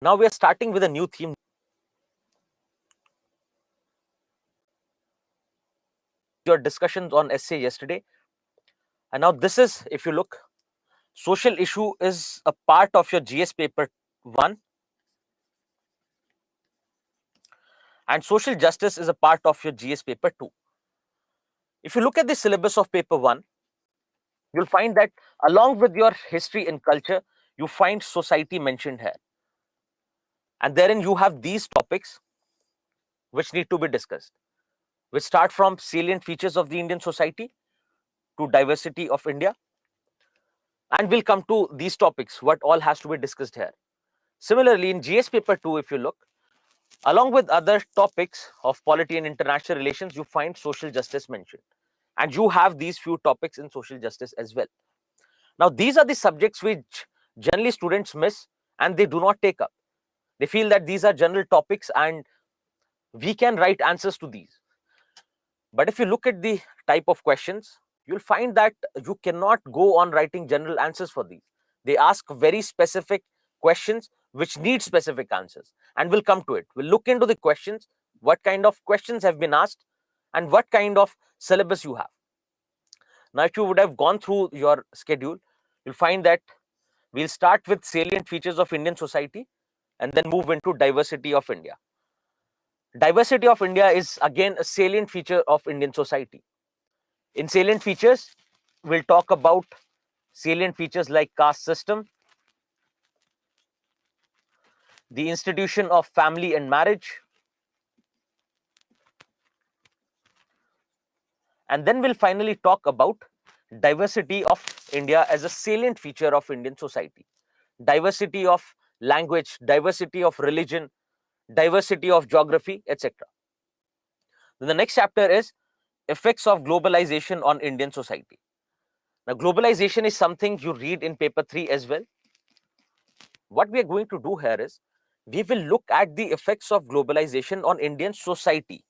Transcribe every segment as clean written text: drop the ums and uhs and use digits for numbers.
Now we are starting with a new theme. Your discussions on essay yesterday, and now this is, if you look, social issue is a part of your GS paper 1, and social justice is a part of your GS paper 2. If you look at the syllabus of paper 1, you'll find that along with your history and culture, you find society mentioned here, and therein you have these topics which need to be discussed, which start from salient features of the Indian society to diversity of India, and we'll come to these topics, what all has to be discussed here. Similarly, in GS paper 2, if you look, along with other topics of polity and international relations, you find social justice mentioned, and you have these few topics in social justice as well. Now, these are the subjects which generally students miss and they do not take up. They feel that these are general topics and we can write answers to these. But if you look at the type of questions, you'll find that you cannot go on writing general answers for these. They ask very specific questions which need specific answers, and we'll come to it. We'll look into the questions, what kind of questions have been asked, and what kind of syllabus you have. Now, if you would have gone through your schedule, you'll find that we'll start with salient features of Indian society and then move into diversity of India. Diversity of India is again a salient feature of Indian society. In salient features, we'll talk about salient features like caste system, the institution of family and marriage, and then we'll finally talk about diversity of India as a salient feature of Indian society. Diversity of language, diversity of religion, diversity of geography, etc. Then the next chapter is effects of globalization on Indian society. Now, globalization is something you read in paper 3 as well. What we are going to do here is we will look at the effects of globalization on Indian society.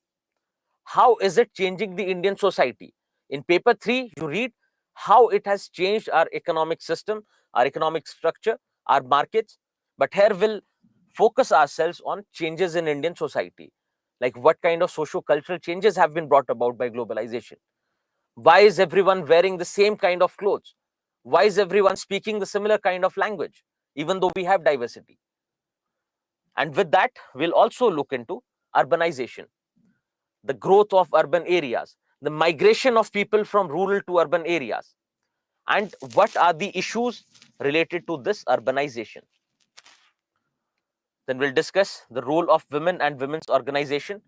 How is it changing the Indian society? In paper 3, you read how it has changed our economic system, our economic structure, our markets. But here we'll focus ourselves on changes in Indian society, like what kind of socio-cultural changes have been brought about by globalization. Why is everyone wearing the same kind of clothes? Why is everyone speaking the similar kind of language, even though we have diversity? And with that, we'll also look into urbanization, the growth of urban areas, the migration of people from rural to urban areas, and what are the issues related to this urbanization. Then we'll discuss the role of women and women's organization.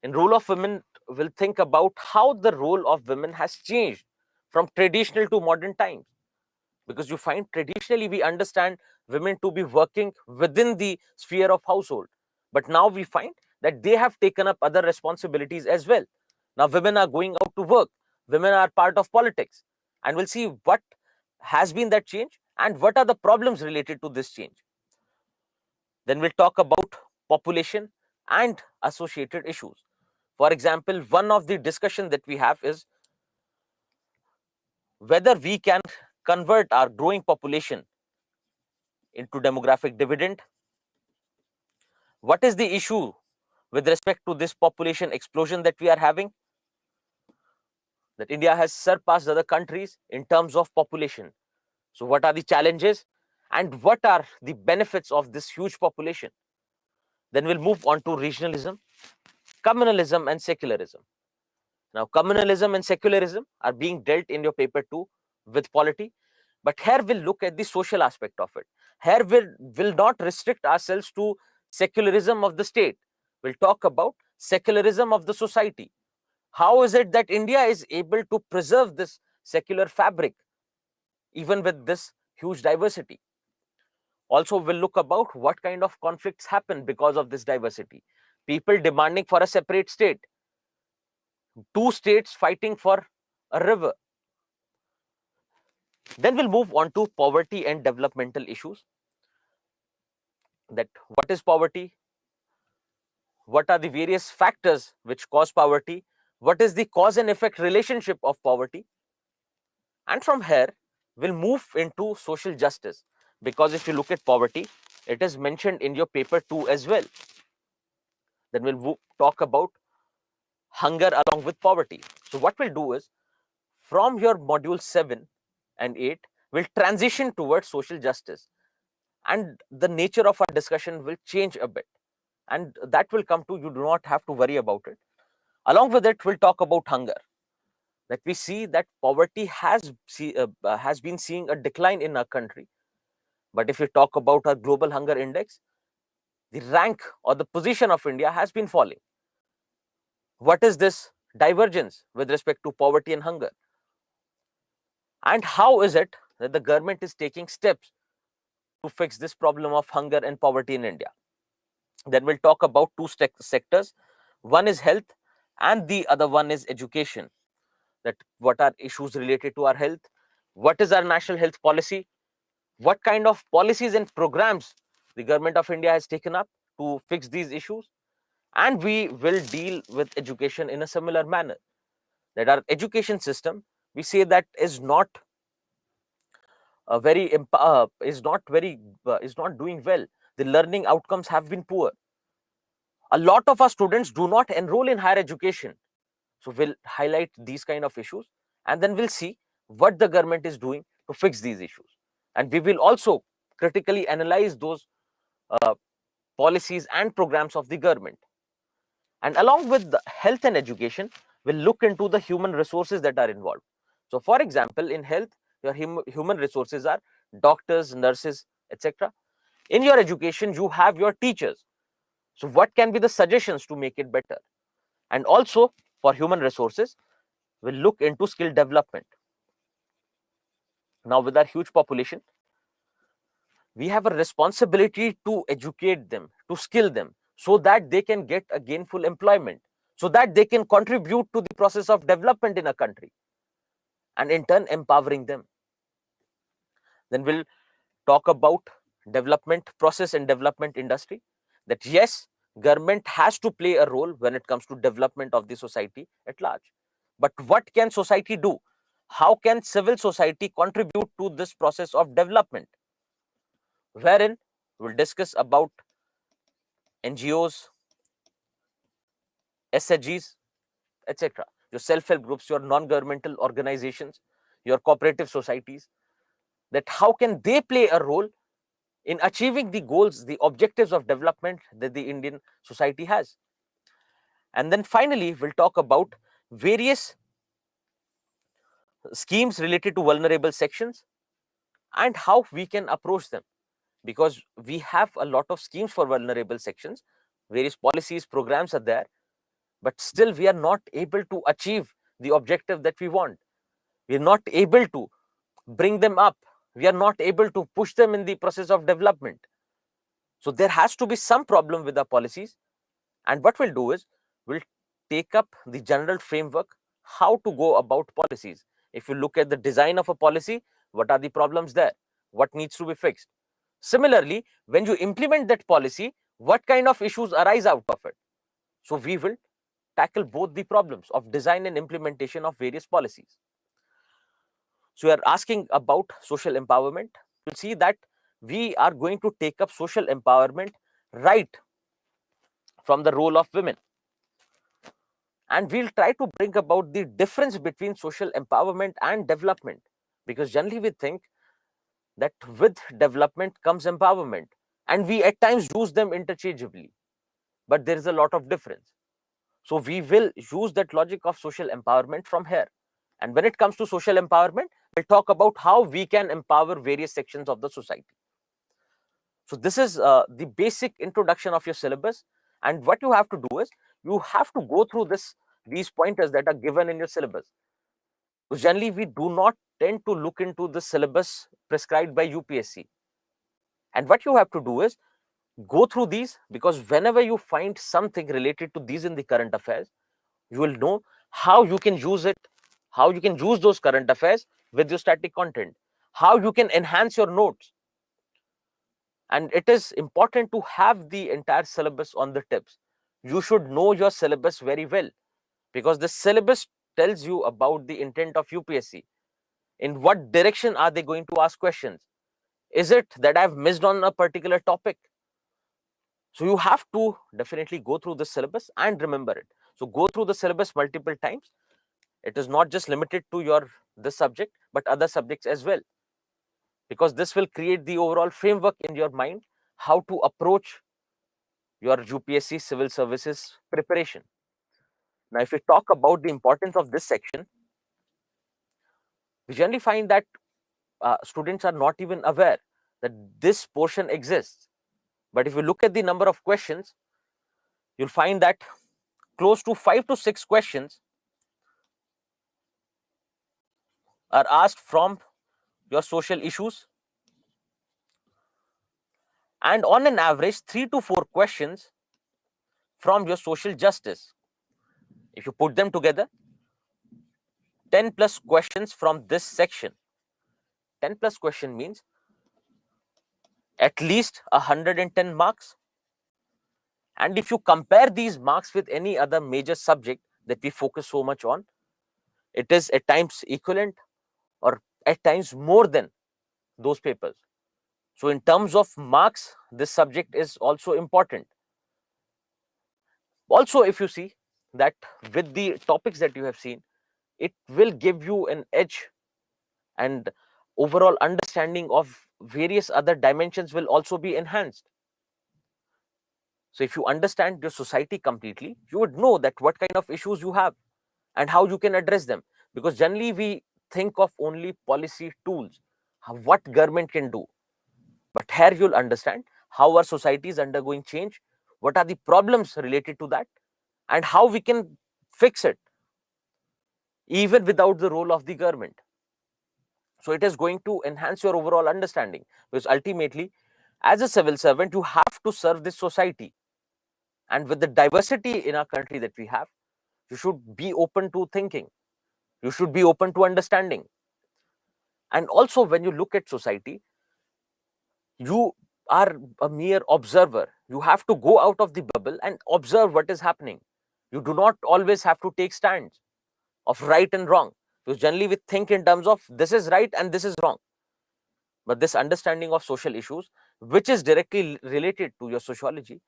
In role of women, we'll think about how the role of women has changed from traditional to modern times. Because you find traditionally we understand women to be working within the sphere of household. But now we find that they have taken up other responsibilities as well. Now women are going out to work. Women are part of politics. And we'll see what has been that change and what are the problems related to this change. Then we'll talk about population and associated issues. For example, one of the discussion that we have is whether we can convert our growing population into demographic dividend. What is the issue with respect to this population explosion that we are having? That India has surpassed other countries in terms of population. So what are the challenges and what are the benefits of this huge population? Then we'll move on to regionalism, communalism and secularism. Now, communalism and secularism are being dealt in your paper 2 with polity, but here we'll look at the social aspect of it. Here will not restrict ourselves to secularism of the state. We'll talk about secularism of the society. How is it that India is able to preserve this secular fabric even with this huge diversity? Also, we'll look about what kind of conflicts happen because of this diversity. People demanding for a separate state, two states fighting for a river. Then we'll move on to poverty and developmental issues. That what is poverty? What are the various factors which cause poverty? What is the cause and effect relationship of poverty? And from here, we'll move into social justice. Because if you look at poverty, It is mentioned in your paper 2 as well. Then we'll talk about hunger along with poverty. So what we'll do is, from your module 7 and 8, we'll transition towards social justice, and the nature of our discussion will change a bit, and that will come to, you do not have to worry about it. Along with it, we'll talk about hunger, that we see that poverty has been seeing a decline in our country. But if we talk about our global hunger index, the rank or the position of India has been falling. What is this divergence with respect to poverty and hunger? And how is it that the government is taking steps to fix this problem of hunger and poverty in India? Then we'll talk about two sectors. One is health and the other one is education. That what are issues related to our health? What is our national health policy? What kind of policies and programs the government of India has taken up to fix these issues? And we will deal with education in a similar manner. That our education system, we say that is not is not doing well. The learning outcomes have been poor. A lot of our students do not enroll in higher education. So we'll highlight these kind of issues, and then we'll see what the government is doing to fix these issues. And we will also critically analyze those policies and programs of the government. And along with the health and education, we'll look into the human resources that are involved. So for example, in health, your human resources are doctors, nurses, etc. In your education, you have your teachers. So what can be the suggestions to make it better? And also for human resources, we'll look into skill development. Now, with our huge population, we have a responsibility to educate them, to skill them, so that they can get a gainful employment, so that they can contribute to the process of development in a country, and in turn empowering them. Then we'll talk about development process and development industry. That yes, government has to play a role when it comes to development of the society at large. But what can society do? How can civil society contribute to this process of development? Wherein we'll discuss about NGOs, SHGs, etc. Your self-help groups, your non-governmental organizations, your cooperative societies, that how can they play a role in achieving the goals, the objectives of development that the Indian society has. And then finally, we'll talk about various schemes related to vulnerable sections and how we can approach them, because we have a lot of schemes for vulnerable sections, various policies, programs are there, but still we are not able to achieve the objective that we want. We are not able to bring them up. We are not able to push them in the process of development. So there has to be some problem with our policies. And what we'll do is, we'll take up the general framework, how to go about policies. If you look at the design of a policy, what are the problems there? What needs to be fixed? Similarly, when you implement that policy, what kind of issues arise out of it? So we will tackle both the problems of design and implementation of various policies. So you are asking about social empowerment. You'll see that we are going to take up social empowerment right from the role of women. And we'll try to bring about the difference between social empowerment and development, because generally we think that with development comes empowerment, and we at times use them interchangeably, but there is a lot of difference. So we will use that logic of social empowerment from here. And when it comes to social empowerment, we'll talk about how we can empower various sections of the society. So this is the basic introduction of your syllabus. And what you have to do is, you have to go through these pointers that are given in your syllabus. Because generally, we do not tend to look into the syllabus prescribed by UPSC. And what you have to do is, go through these, because whenever you find something related to these in the current affairs, you will know how you can use it, how you can use those current affairs with your static content, how you can enhance your notes. And it is important to have the entire syllabus on the tips. You should know your syllabus very well, because the syllabus tells you about the intent of UPSC. In what direction are they going to ask questions? Is it that I've missed on a particular topic? So you have to definitely go through the syllabus and remember it. So go through the syllabus multiple times. It is not just limited to your this subject, but other subjects as well, because this will create the overall framework in your mind how to approach your UPSC civil services preparation. Now, if we talk about the importance of this section, we generally find that students are not even aware that this portion exists. But if you look at the number of questions, you'll find that close to 5 to 6 questions are asked from your social issues, and on an average 3 to 4 questions from your social justice. If you put them together, 10 plus questions from this section. 10 plus question means at least 110 marks. And if you compare these marks with any other major subject that we focus so much on, it is at times equivalent or at times more than those papers. So in terms of marks, this subject is also important. Also, if you see that with the topics that you have seen, it will give you an edge, and overall understanding of various other dimensions will also be enhanced. So if you understand your society completely, you would know that what kind of issues you have and how you can address them. Because generally we think of only policy tools, what government can do. But here you'll understand how our society is undergoing change, what are the problems related to that, and how we can fix it, even without the role of the government. So it is going to enhance your overall understanding, because ultimately, as a civil servant, you have to serve this society. And with the diversity in our country that we have, you should be open to thinking. You should be open to understanding. And also, when you look at society, you are a mere observer. You have to go out of the bubble and observe what is happening. You do not always have to take stands of right and wrong, because generally we think in terms of this is right and this is wrong. But this understanding of social issues, which is directly related to your sociology,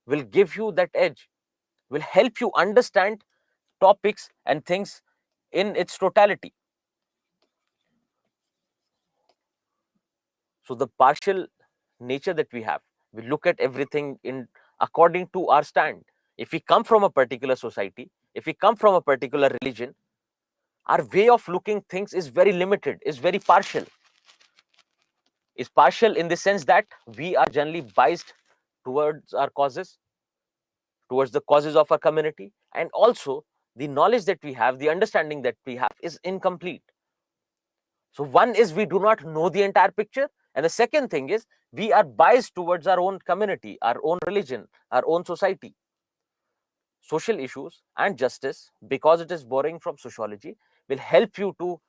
will give you that edge, will help you understand topics and things in its totality. So the partial nature that we have, we look at everything in according to our stand. If we come from a particular society, if we come from a particular religion, our way of looking things is very limited, is very partial. Is partial in the sense that we are generally biased towards our causes, towards the causes of our community, and also the knowledge that we have, the understanding that we have is incomplete. So one is we do not know the entire picture, and the second thing is we are biased towards our own community, our own religion, our own society. Social issues and justice, because it is borrowing from sociology, will help you to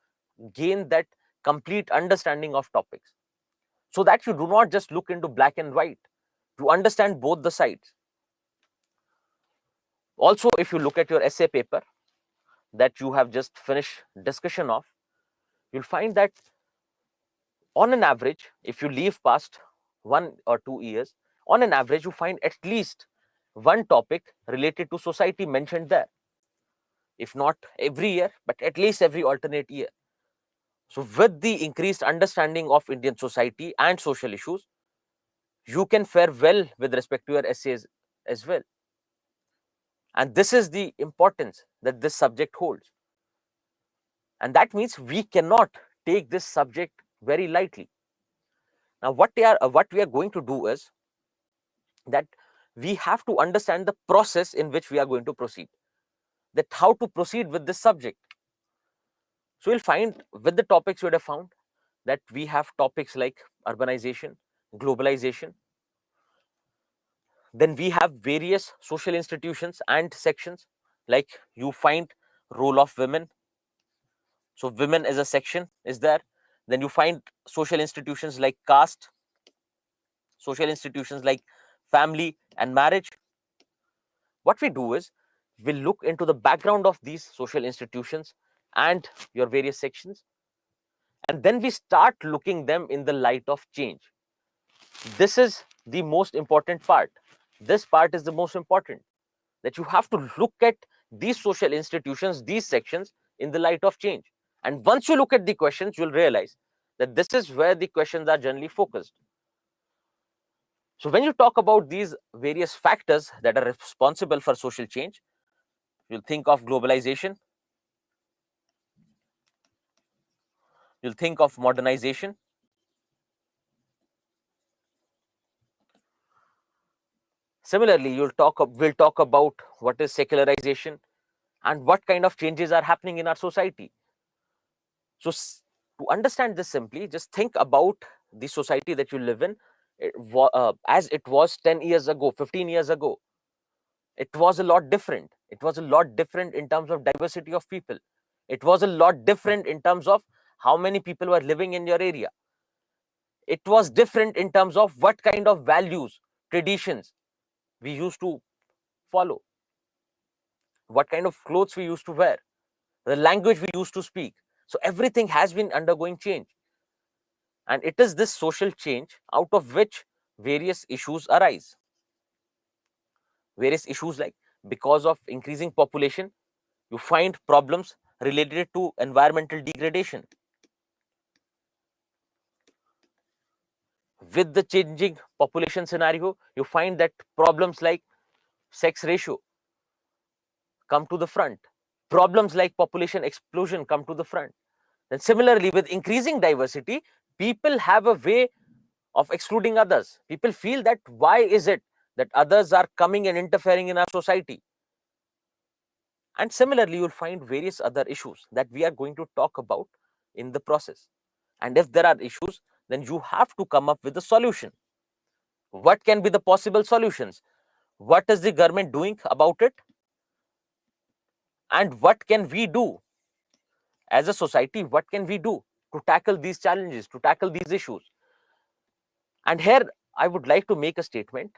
gain that complete understanding of topics, so that you do not just look into black and white, to understand both the sides. Also, if you look at your essay paper that you have just finished discussion of, you'll find that on an average, if you leave past 1 or 2 years, on an average, you find at least one topic related to society mentioned there. If not every year, but at least every alternate year. So with the increased understanding of Indian society and social issues, you can fare well with respect to your essays as well. And this is the importance that this subject holds. And that means we cannot take this subject very lightly. Now, what we are going to do is that we have to understand the process in which we are going to proceed, that how to proceed with this subject. So you'll find with the topics you would have found that we have topics like urbanization, globalization. Then we have various social institutions and sections, like you find role of women. So women as a section is there. Then you find social institutions like caste, social institutions like family and marriage. What we do is we'll look into the background of these social institutions and your various sections, and then we start looking them in the light of change. This is the most important part. This part is the most important, that you have to look at these social institutions, these sections, in the light of change. And once you look at the questions, you'll realize that this is where the questions are generally focused. So when you talk about these various factors that are responsible for social change, you'll think of globalization, you'll think of modernization, similarly we'll talk about what is secularization and what kind of changes are happening in our society. So to understand this simply, just think about the society that you live in. As it was 10 years ago, 15 years ago, it was a lot different. It was a lot different in terms of diversity of people. It was a lot different in terms of how many people were living in your area. It was different in terms of what kind of values, traditions we used to follow, what kind of clothes we used to wear, the language we used to speak. So everything has been undergoing change. And it is this social change out of which various issues arise. Various issues like, because of increasing population, you find problems related to environmental degradation. With the changing population scenario, you find that problems like sex ratio come to the front. Problems like population explosion come to the front. And similarly, with increasing diversity, people have a way of excluding others. People feel that why is it that others are coming and interfering in our society? And similarly, you'll find various other issues that we are going to talk about in the process. And if there are issues, then you have to come up with a solution. What can be the possible solutions? What is the government doing about it? And what can we do as a society? What can we do to tackle these challenges, to tackle these issues? And here I would like to make a statement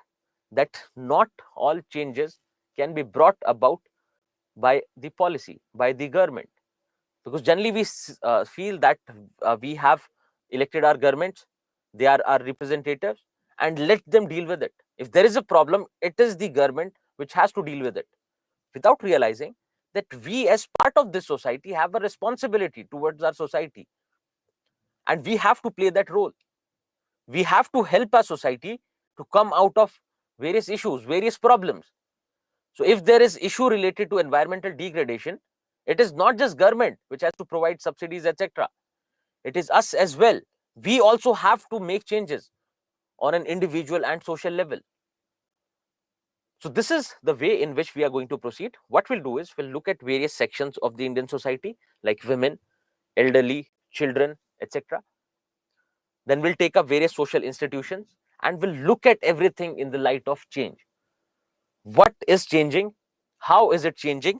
that not all changes can be brought about by the policy, by the government. Because generally we feel that we have elected our governments, they are our representatives, and let them deal with it. If there is a problem, it is the government which has to deal with it, without realizing that we as part of this society have a responsibility towards our society, and we have to play that role. We have to help our society to come out of various issues, various problems. So if there is issue related to environmental degradation, it is not just government which has to provide subsidies, etc. It is us as well. We also have to make changes on an individual and social level. So this is the way in which we are going to proceed. What we'll do is we'll look at various sections of the Indian society, like women, elderly, children, etc. Then we'll take up various social institutions and we'll look at everything in the light of change. What is changing? How is it changing?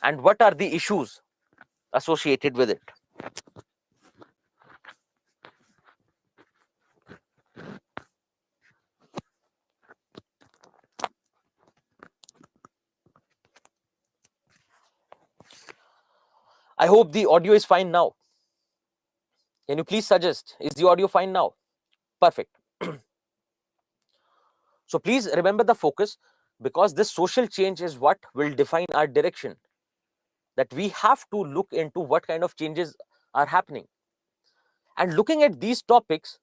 And what are the issues associated with it? I hope the audio is fine now. Can you please suggest, is the audio fine now? Perfect. So please remember the focus, because this social change is what will define our direction. That we have to look into what kind of changes are happening. And looking at these topics,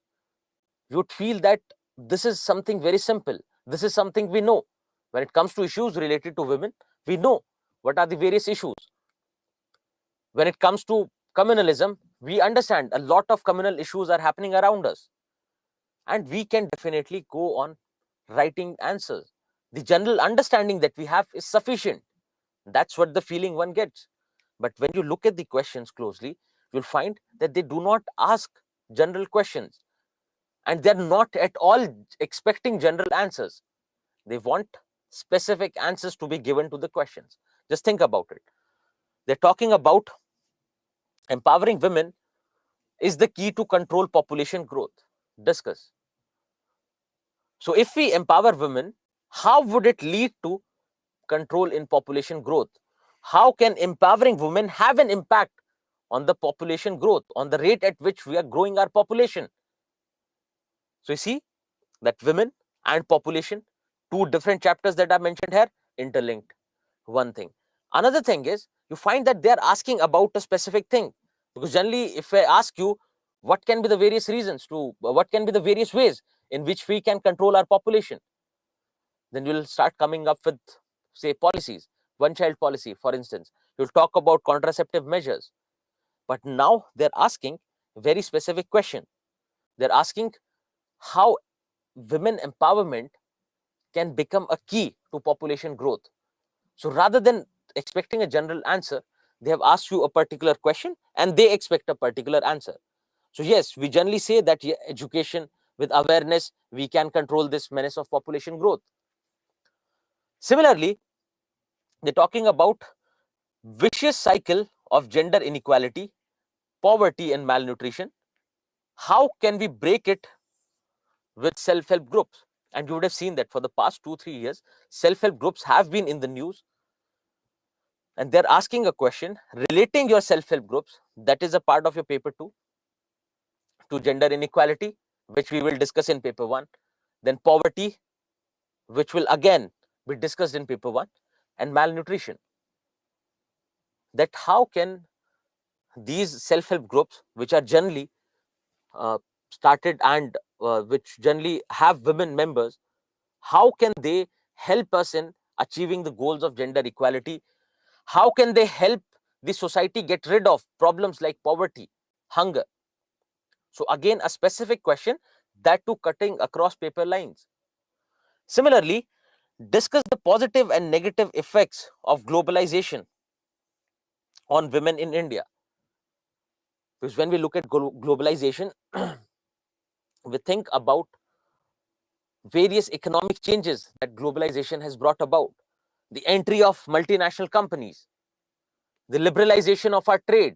you'd feel that this is something very simple. This is something we know. When it comes to issues related to women, we know what are the various issues. When it comes to communalism, we understand a lot of communal issues are happening around us. And we can definitely go on writing answers. The general understanding that we have is sufficient. That's what the feeling one gets. But when you look at the questions closely, you'll find that they do not ask general questions. And they're not at all expecting general answers. They want specific answers to be given to the questions. Just think about it. They're talking about empowering women is the key to control population growth. Discuss. So if we empower women, how would it lead to control in population growth? How can empowering women have an impact on the population growth, on the rate at which we are growing our population. So you see that women and population, two different chapters that are mentioned here, interlinked. One thing. Another thing is, you find that they are asking about a specific thing. Because generally, if I ask you, what can be the various reasons to, what can be the various ways in which we can control our population, then you'll start coming up with, say, policies, one child policy, for instance. You'll talk about contraceptive measures. But now they're asking a very specific question. They're asking how women empowerment can become a key to population growth. So rather than expecting a general answer, they have asked you a particular question and they expect a particular answer. So yes, we generally say that education with awareness, we can control this menace of population growth. Similarly, they're talking about vicious cycle of gender inequality, poverty and malnutrition. How can we break it with self-help groups? And you would have seen that for the past 2-3 years, self-help groups have been in the news, and they're asking a question relating your self-help groups, that is a part of your paper 2, to gender inequality, which we will discuss in paper 1, then poverty, which will again be discussed in paper 1, and malnutrition. That how can these self-help groups, which are generally started and which generally have women members, how can they help us in achieving the goals of gender equality? How can they help the society get rid of problems like poverty, hunger? So again, a specific question, that too cutting across paper lines. Similarly, discuss the positive and negative effects of globalization on women in India. Because when we look at globalization, we think about various economic changes that globalization has brought about. The entry of multinational companies, the liberalization of our trade,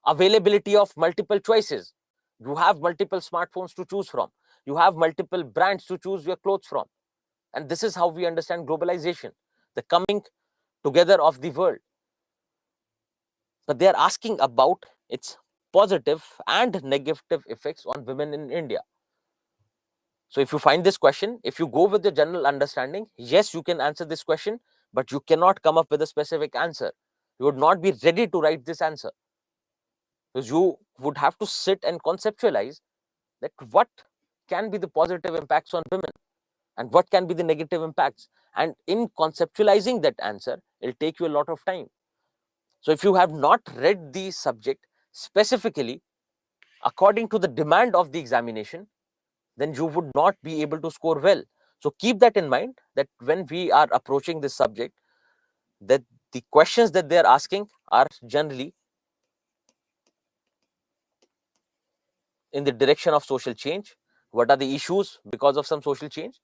availability of multiple choices. You have multiple smartphones to choose from. You have multiple brands to choose your clothes from. And this is how we understand globalization, the coming together of the world. But they are asking about its positive and negative effects on women in India. So if you find this question, if you go with the general understanding, yes, you can answer this question, but you cannot come up with a specific answer. You would not be ready to write this answer, because you would have to sit and conceptualize that what can be the positive impacts on women and what can be the negative impacts. And in conceptualizing that answer, it'll take you a lot of time. So if you have not read the subject specifically according to the demand of the examination, then you would not be able to score well. So keep that in mind, that when we are approaching this subject, that the questions that they are asking are generally in the direction of social change. What are the issues because of some social change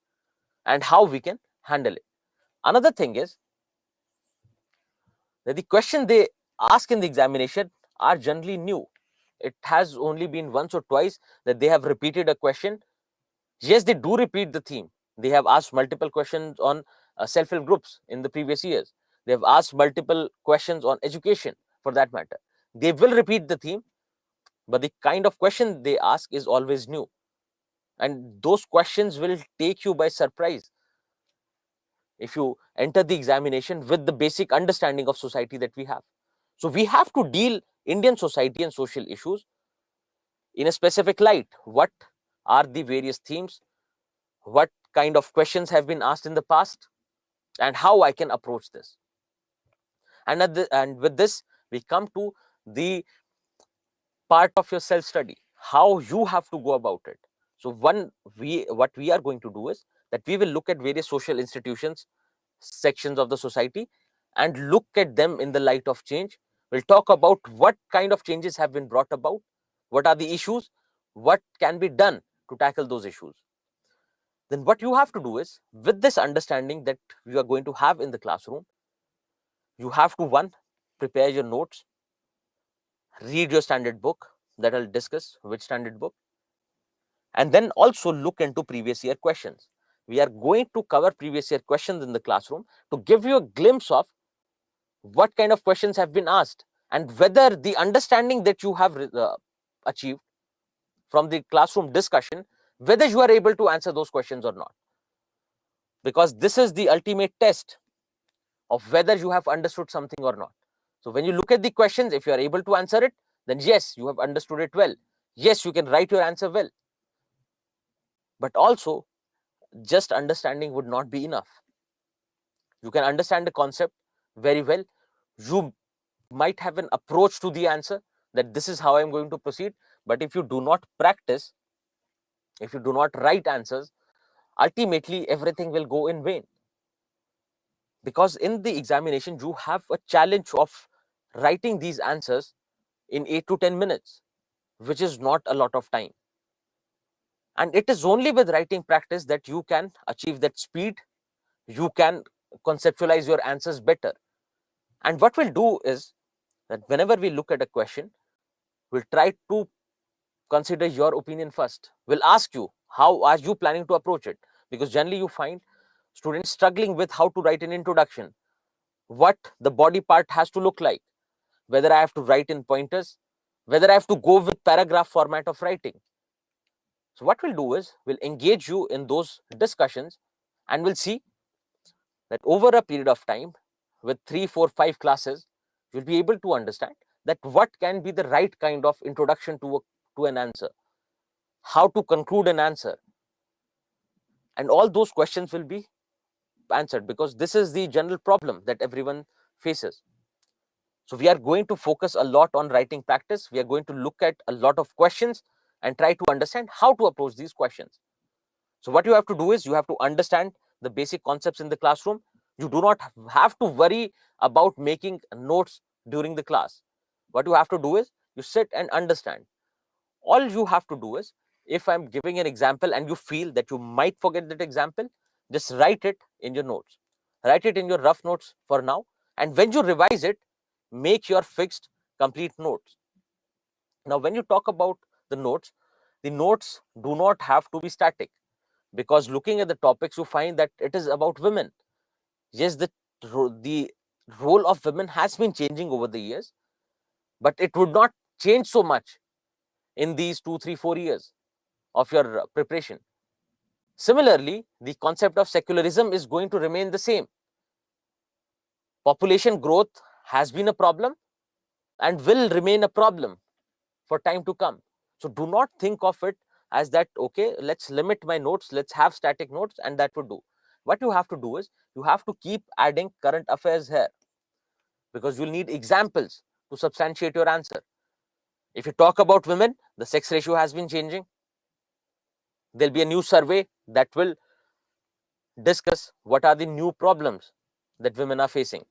and how we can handle it. Another thing is that the question they ask in the examination are generally new. It has only been once or twice that they have repeated a question. Yes, they do repeat the theme. They have asked multiple questions on self-help groups in the previous years. They have asked multiple questions on education, for that matter. They will repeat the theme, but the kind of question they ask is always new. And those questions will take you by surprise if you enter the examination with the basic understanding of society that we have. So we have to deal Indian society and social issues in a specific light. What are the various themes? What kind of questions have been asked in the past? And how I can approach this? And with this, we come to the part of your self-study, how you have to go about it. So what we are going to do is that we will look at various social institutions, sections of the society, and look at them in the light of change. We'll talk about what kind of changes have been brought about, what are the issues, what can be done to tackle those issues. Then what you have to do is, with this understanding that you are going to have in the classroom, you have to, one, prepare your notes, read your standard book, that I'll discuss which standard book, and then also look into previous year questions. We are going to cover previous year questions in the classroom to give you a glimpse of what kind of questions have been asked and whether the understanding that you have achieved from the classroom discussion, whether you are able to answer those questions or not. Because this is the ultimate test of whether you have understood something or not. So when you look at the questions, if you are able to answer it, then yes, you have understood it well. Yes, you can write your answer well. But also, just understanding would not be enough. You can understand the concept very well. You might have an approach to the answer that this is how I'm going to proceed. But if you do not practice, if you do not write answers, ultimately everything will go in vain. Because in the examination, you have a challenge of writing these answers in 8 to 10 minutes, which is not a lot of time. And it is only with writing practice that you can achieve that speed, you can conceptualize your answers better. And what we'll do is that whenever we look at a question, we'll try to consider your opinion first. We'll ask you, how are you planning to approach it? Because generally you find students struggling with how to write an introduction, what the body part has to look like, whether I have to write in pointers, whether I have to go with paragraph format of writing. So what we'll do is we'll engage you in those discussions, and we'll see that over a period of time, with 3, 4, 5 classes, you'll be able to understand that what can be the right kind of introduction to an answer, how to conclude an answer, and all those questions will be answered, because this is the general problem that everyone faces. So we are going to focus a lot on writing practice. We are going to look at a lot of questions and try to understand how to approach these questions. So what you have to do is you have to understand the basic concepts in the classroom. You do not have to worry about making notes during the class. What you have to do is you sit and understand. All you have to do is, if I'm giving an example and you feel that you might forget that example, just write it in your notes. Write it in your rough notes for now. And when you revise it, make your fixed, complete notes. Now, when you talk about the notes do not have to be static, because looking at the topics, you find that it is about women. Yes, the role of women has been changing over the years, but it would not change so much in these 2, 3, 4 years of your preparation. Similarly, the concept of secularism is going to remain the same. Population growth has been a problem and will remain a problem for time to come. So do not think of it as that, okay, let's limit my notes, let's have static notes, and that would do. What you have to do is you have to keep adding current affairs here, because you'll need examples to substantiate your answer. If you talk about women, the sex ratio has been changing. There'll be a new survey that will discuss what are the new problems that women are facing.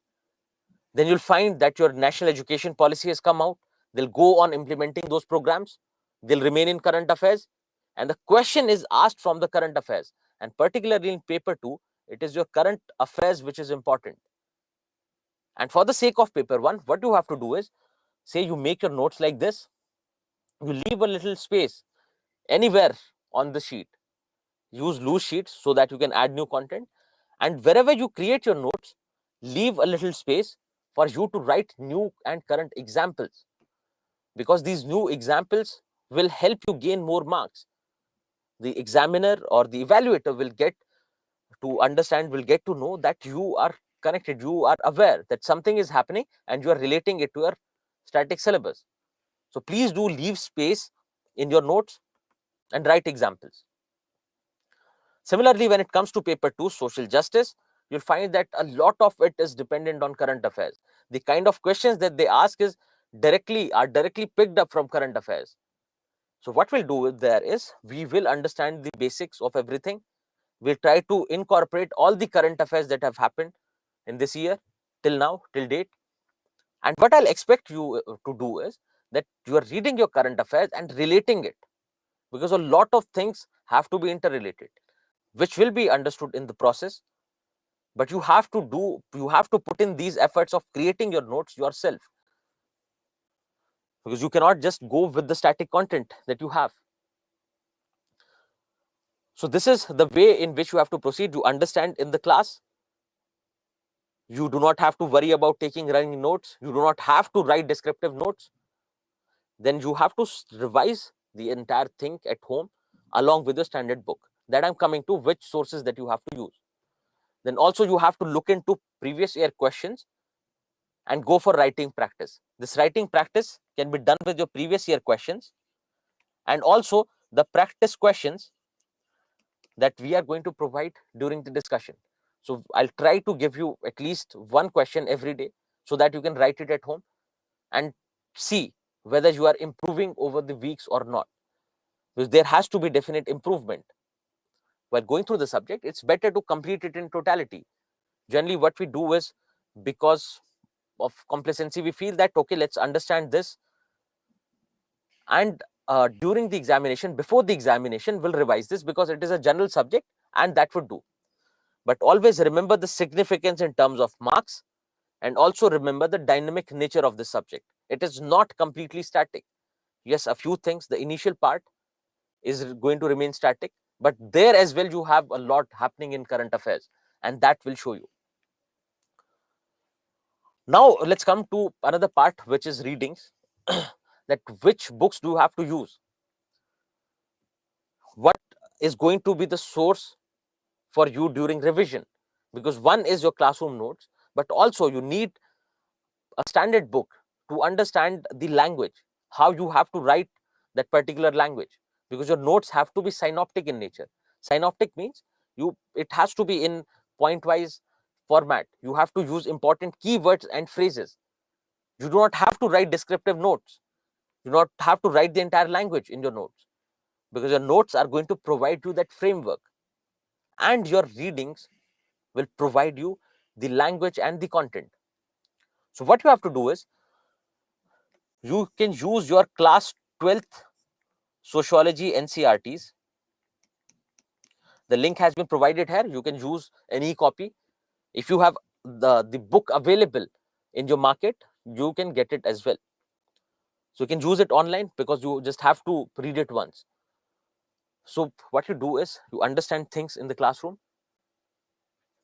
Then you'll find that your national education policy has come out. They'll go on implementing those programs. They'll remain in current affairs. And the question is asked from the current affairs. And particularly in paper 2, it is your current affairs which is important. And for the sake of paper 1, what you have to do is, say you make your notes like this. You leave a little space anywhere on the sheet. Use loose sheets so that you can add new content. And wherever you create your notes, leave a little space for you to write new and current examples, because these new examples will help you gain more marks. The examiner or the evaluator will get to understand, will get to know that you are connected, you are aware that something is happening and you are relating it to your static syllabus. So please do leave space in your notes and write examples. Similarly, when it comes to paper 2, social justice, you'll find that a lot of it is dependent on current affairs. The kind of questions that they ask are directly picked up from current affairs. So what we'll do there is we will understand the basics of everything. We'll try to incorporate all the current affairs that have happened in this year till now, till date. And what I'll expect you to do is that you are reading your current affairs and relating it, because a lot of things have to be interrelated, which will be understood in the process. But you have to put in these efforts of creating your notes yourself, because you cannot just go with the static content that you have. So this is the way in which you have to proceed. You understand in the class, You do not have to worry about taking running notes. You do not have to write descriptive notes. Then you have to revise the entire thing at home along with your standard book. That I'm coming to, which sources that you have to use. Then also you have to look into previous year questions and go for writing practice. This writing practice can be done with your previous year questions and also the practice questions that we are going to provide during the discussion. So I'll try to give you at least one question every day so that you can write it at home and see whether you are improving over the weeks or not. Because there has to be definite improvement. While going through the subject, it's better to complete it in totality. Generally, what we do is, because of complacency, we feel that, okay, let's understand this. And during the examination, before the examination, we'll revise this because it is a general subject and that would do. But always remember the significance in terms of marks and also remember the dynamic nature of the subject. It is not completely static. Yes, a few things, the initial part is going to remain static, but there as well you have a lot happening in current affairs and that will show you. Now let's come to another part, which is readings. That which books do you have to use? What is going to be the source for you during revision? Because one is your classroom notes, but also you need a standard book to understand the language, how you have to write that particular language, because your notes have to be synoptic in nature. Synoptic means it has to be in point-wise format. You have to use important keywords and phrases. You do not have to write descriptive notes. You do not have to write the entire language in your notes, because your notes are going to provide you that framework and your readings will provide you the language and the content. So what you have to do is, you can use your class 12th sociology NCRTs. The link has been provided here. You can use any copy. If you have the book available in your market, you can get it as well. So you can use it online because you just have to read it once. So what you do is, you understand things in the classroom.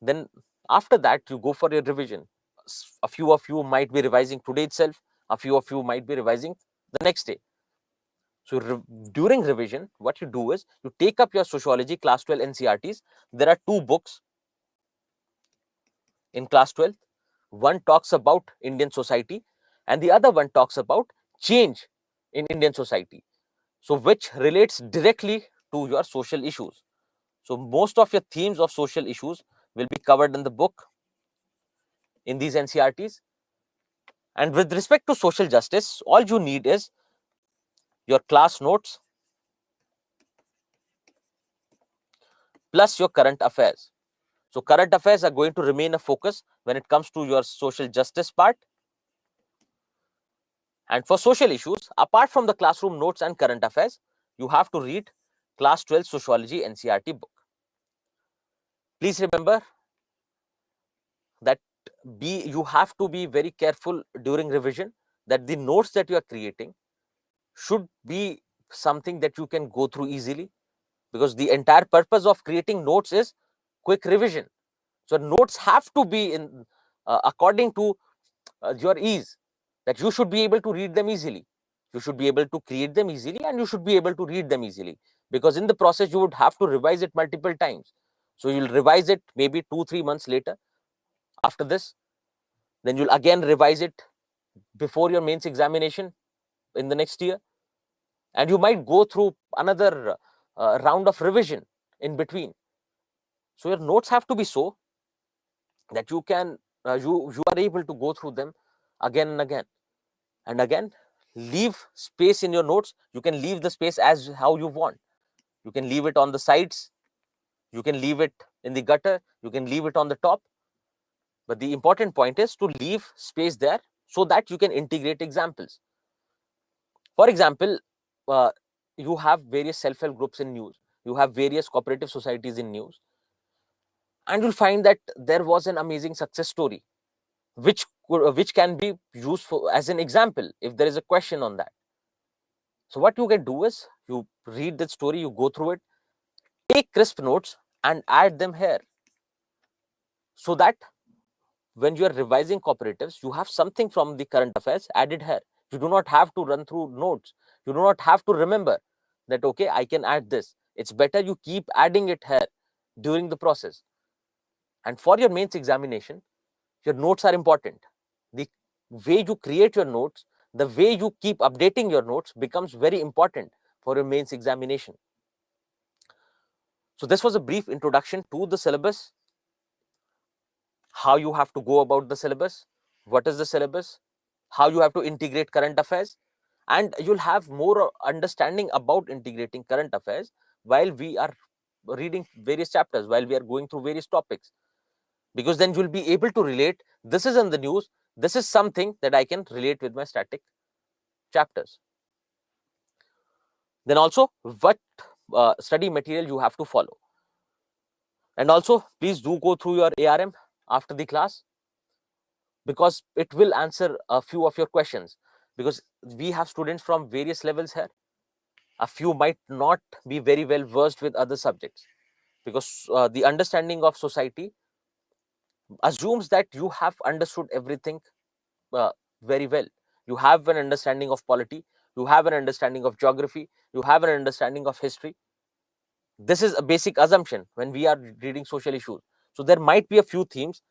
Then after that, you go for your revision. A few of you might be revising today itself. A few of you might be revising the next day. So during revision, what you do is, you take up your sociology class 12 NCRTs. There are two books in class 12. One talks about Indian society and the other one talks about change in Indian society. So which relates directly to your social issues. So most of your themes of social issues will be covered in the book in these NCRTs. And with respect to social justice, all you need is your class notes plus your current affairs. So current affairs are going to remain a focus when it comes to your social justice part. And for social issues, apart from the classroom notes and current affairs, you have to read class 12 sociology NCRT book. Please remember that you have to be very careful during revision, that the notes that you are creating should be something that you can go through easily, because the entire purpose of creating notes is quick revision. So notes have to be in according to your ease, that you should be able to read them easily. You should be able to create them easily and you should be able to read them easily, because in the process you would have to revise it multiple times. So you'll revise it maybe 2-3 months later after this. Then you'll again revise it before your mains examination in the next year. And you might go through another round of revision in between. So your notes have to be so that you can you are able to go through them again and again. And again, leave space in your notes. You can leave the space as how you want. You can leave it on the sides, you can leave it in the gutter, you can leave it on the top. But the important point is to leave space there so that you can integrate examples. For example, you have various self-help groups in news, you have various cooperative societies in news, and you'll find that there was an amazing success story which can be used for as an example if there is a question on that. So what you can do is, you read that story, you go through it, take crisp notes and add them here, so that when you are revising cooperatives, you have something from the current affairs added here. You do not have to run through notes. You do not have to remember that, okay, I can add this. It's better you keep adding it here during the process. And for your mains examination, your notes are important. The way you create your notes, the way you keep updating your notes becomes very important for your mains examination. So this was a brief introduction to the syllabus, how you have to go about the syllabus, what is the syllabus, how you have to integrate current affairs, and you'll have more understanding about integrating current affairs while we are reading various chapters, while we are going through various topics, because then you'll be able to relate, this is in the news, this is something that I can relate with my static chapters. Then also what study material you have to follow. And also please do go through your ARM after the class, because it will answer a few of your questions, because we have students from various levels here. A few might not be very well versed with other subjects, because the understanding of society assumes that you have understood everything very well. You have an understanding of polity, you have an understanding of geography, you have an understanding of history. This is a basic assumption when we are reading social issues. So there might be a few themes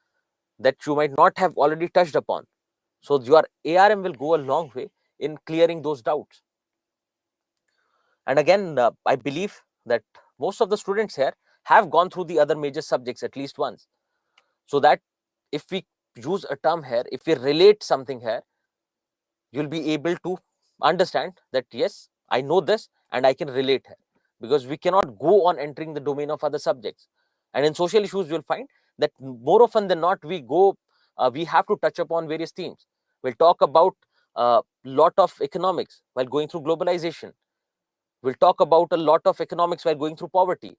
that you might not have already touched upon. So your ARM will go a long way in clearing those doubts. And again, I believe that most of the students here have gone through the other major subjects at least once, so that if we use a term here, if we relate something here, you'll be able to understand that, yes, I know this and I can relate here, because we cannot go on entering the domain of other subjects. And in social issues, you'll find that more often than not, we have to touch upon various themes. We'll talk about a lot of economics while going through globalization. We'll talk about a lot of economics while going through poverty.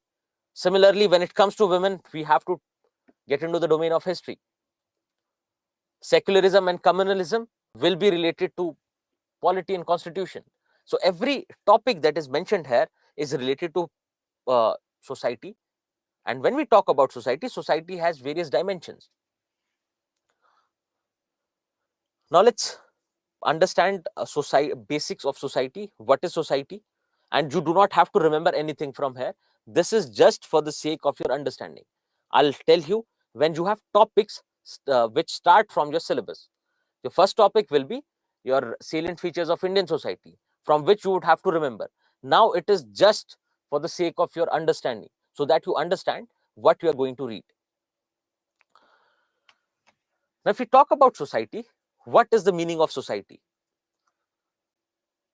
Similarly, when it comes to women, we have to get into the domain of history. Secularism and communalism will be related to polity and constitution. So every topic that is mentioned here is related to society. And when we talk about society, society has various dimensions. Now let's understand basics of society. What is society? And you do not have to remember anything from here. This is just for the sake of your understanding. I'll tell you when you have topics which start from your syllabus. Your first topic will be your salient features of Indian society, from which you would have to remember. Now it is just for the sake of your understanding, so that you understand what you are going to read. Now, if we talk about society, what is the meaning of society?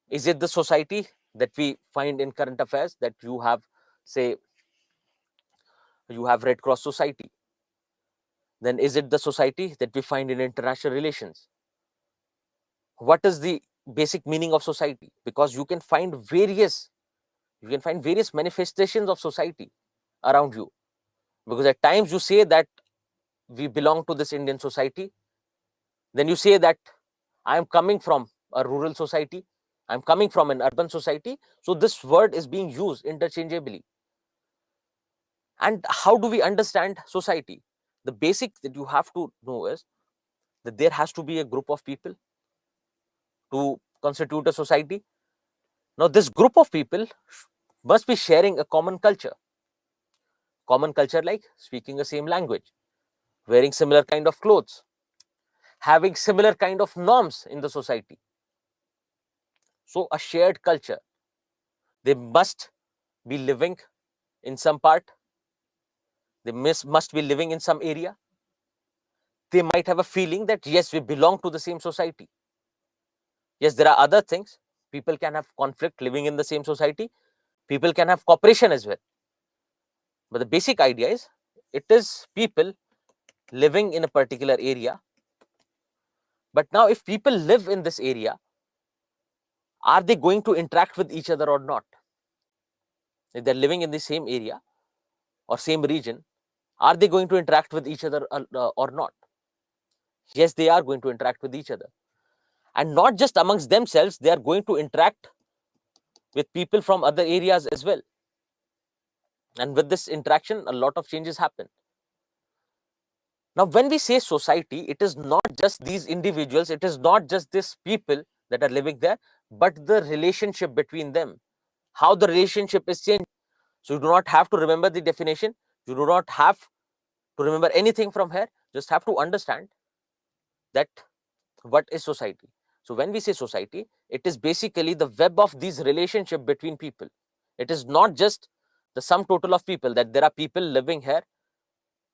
Is it the society that we find in current affairs, that you have, say, you have Red Cross Society? Then is it the society that we find in international relations? What is the basic meaning of society? Because you can find various manifestations of society around you. Because at times you say that we belong to this Indian society, then you say that I am coming from a rural society, I'm coming from an urban society. So this word is being used interchangeably. And how do we understand society? The basic that you have to know is that there has to be a group of people to constitute a society. Now, this group of people must be sharing a common culture. Common culture like speaking the same language, wearing similar kind of clothes, having similar kind of norms in the society. So a shared culture. They must be living in some part. They must be living in some area. They might have a feeling that, yes, we belong to the same society. Yes, there are other things. People can have conflict living in the same society. People can have cooperation as well. But the basic idea is, it is people living in a particular area. But now, if people live in this area, are they going to interact with each other or not? If they're living in the same area or same region, are they going to interact with each other or not? Yes, they are going to interact with each other. And not just amongst themselves, they are going to interact with people from other areas as well. And with this interaction, a lot of changes happen. Now, when we say society, it is not just these individuals, it is not just these people that are living there, but the relationship between them, how the relationship is changed. So you do not have to remember the definition. You do not have to remember anything from here. Just have to understand that what is society. So when we say society, it is basically the web of these relationship between people. It is not just the sum total of people, that there are people living here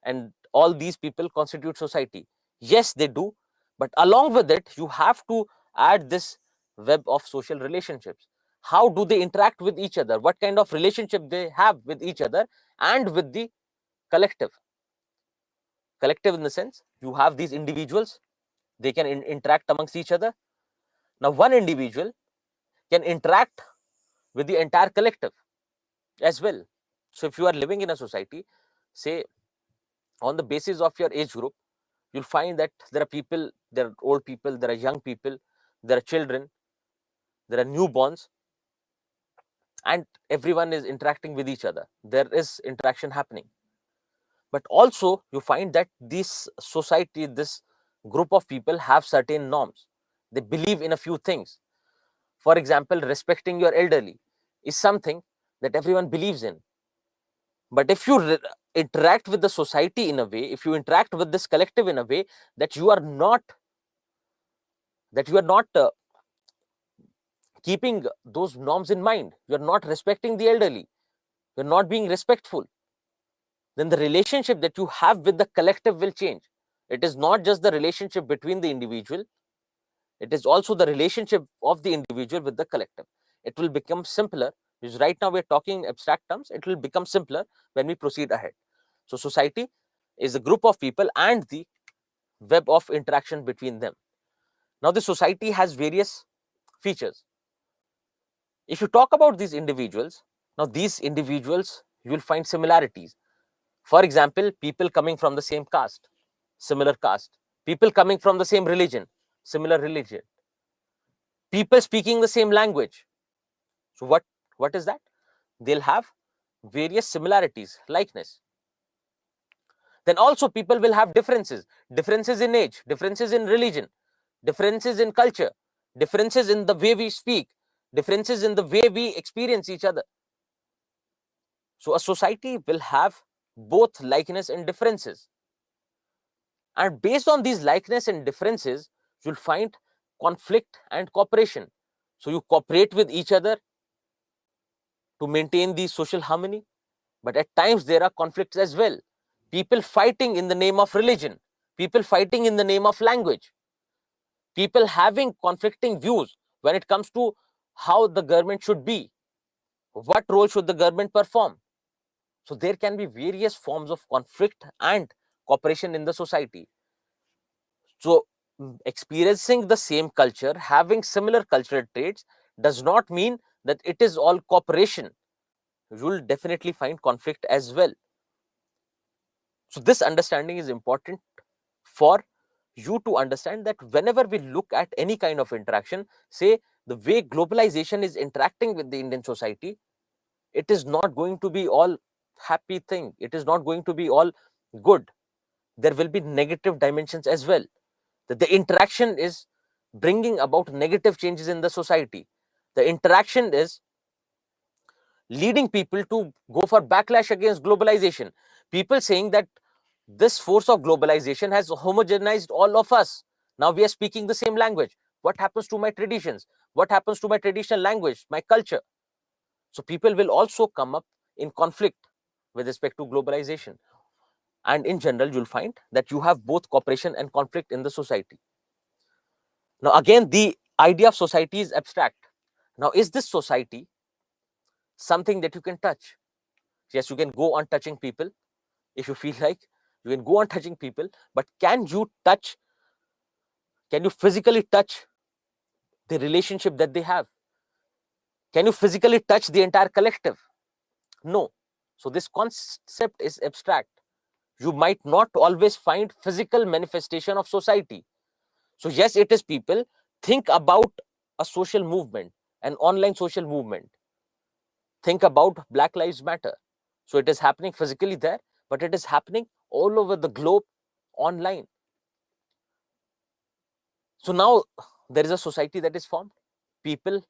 and all these people constitute society. Yes, they do, but along with it, you have to add this web of social relationships. How do they interact with each other? What kind of relationship they have with each other and with the collective? Collective in the sense, you have these individuals, they can interact amongst each other. Now, one individual can interact with the entire collective as well. So, if you are living in a society, say on the basis of your age group, you'll find that there are people, there are old people, there are young people, there are children, there are newborns, and everyone is interacting with each other. There is interaction happening. But also, you find that this society, this group of people have certain norms. They believe in a few things. For example, respecting your elderly is something that everyone believes in. But if you interact with the society in a way, if you interact with this collective in a way that you are not keeping those norms in mind, you're not respecting the elderly, you're not being respectful, then the relationship that you have with the collective will change. It is not just the relationship between the individual, it is also the relationship of the individual with the collective. It will become simpler, because right now we're talking abstract terms. It will become simpler when we proceed ahead. So society is a group of people and the web of interaction between them. Now the society has various features. If you talk about these individuals, now these individuals, you will find similarities. For example, people coming from the same caste, similar caste. People coming from the same religion, similar religion. People speaking the same language. So what is that? They'll have various similarities, likeness. Then also people will have differences, differences in age, differences in religion, differences in culture, differences in the way we speak, differences in the way we experience each other. So a society will have both likeness and differences. And based on these likeness and differences, you'll find conflict and cooperation. So you cooperate with each other to maintain the social harmony, but at times there are conflicts as well. People fighting in the name of religion, people fighting in the name of language, people having conflicting views when it comes to how the government should be, what role should the government perform. So there can be various forms of conflict and cooperation in the society. So experiencing the same culture, having similar cultural traits does not mean that it is all cooperation. You will definitely find conflict as well. So this understanding is important for you to understand that whenever we look at any kind of interaction, say the way globalization is interacting with the Indian society, it is not going to be all happy thing. It is not going to be all good. There will be negative dimensions as well. That the interaction is bringing about negative changes in the society. The interaction is leading people to go for backlash against globalization. People saying that this force of globalization has homogenized all of us. Now we are speaking the same language. What happens to my traditions? What happens to my traditional language, my culture? So people will also come up in conflict with respect to globalization. And in general, you'll find that you have both cooperation and conflict in the society. Now, again, the idea of society is abstract. Now, is this society something that you can touch? Yes, you can go on touching people if you feel like. You can go on touching people, but can you touch? Can you physically touch the relationship that they have? Can you physically touch the entire collective? No. So this concept is abstract. You might not always find physical manifestation of society. So yes, it is people. Think about a social movement, an online social movement. Think about Black Lives Matter. So it is happening physically there, but it is happening all over the globe online. So now there is a society that is formed. People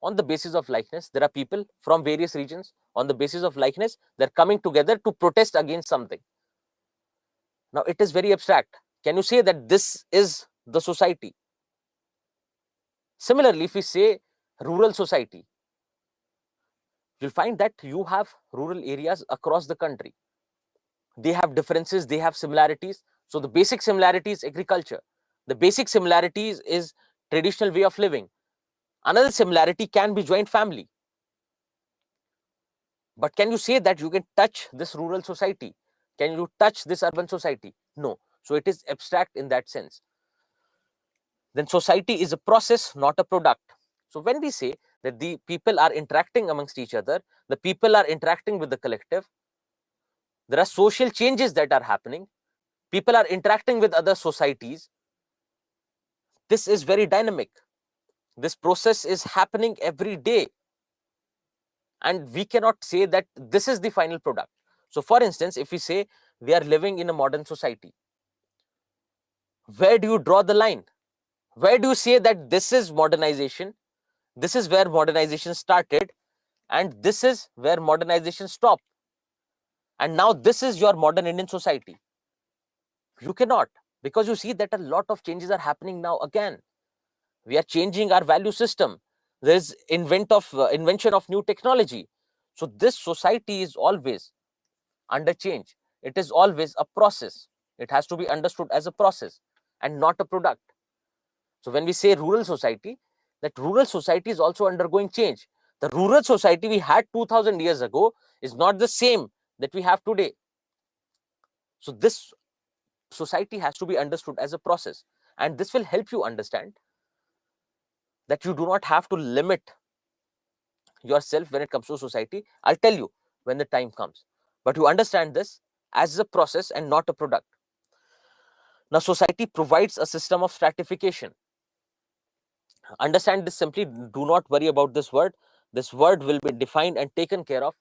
on the basis of likeness, there are people from various regions on the basis of likeness, they're coming together to protest against something. Now it is very abstract. Can you say that this is the society? Similarly, if we say rural society, you'll find that you have rural areas across the country. They have differences, they have similarities. So the basic similarity is agriculture. The basic similarities is traditional way of living. Another similarity can be joint family. But can you say that you can touch this rural society? Can you touch this urban society? No. So it is abstract in that sense. Then society is a process, not a product. So when we say that the people are interacting amongst each other, the people are interacting with the collective, there are social changes that are happening, people are interacting with other societies. This is very dynamic. This process is happening every day. And we cannot say that this is the final product. So for instance, if we say we are living in a modern society, where do you draw the line? Where do you say that this is modernization? This is where modernization started, and this is where modernization stopped. And now this is your modern Indian society. You cannot, because you see that a lot of changes are happening now again. We are changing our value system. There is invention of new technology. So this society is always under change. It is always a process. It has to be understood as a process and not a product. So when we say rural society, that rural society is also undergoing change. The rural society we had 2000 years ago is not the same that we have today. So this society has to be understood as a process, and this will help you understand that you do not have to limit yourself when it comes to society. I'll tell you when the time comes, but you understand this as a process and not a product. Now society provides a system of stratification. Understand this simply. Do not worry about this word. This word will be defined and taken care of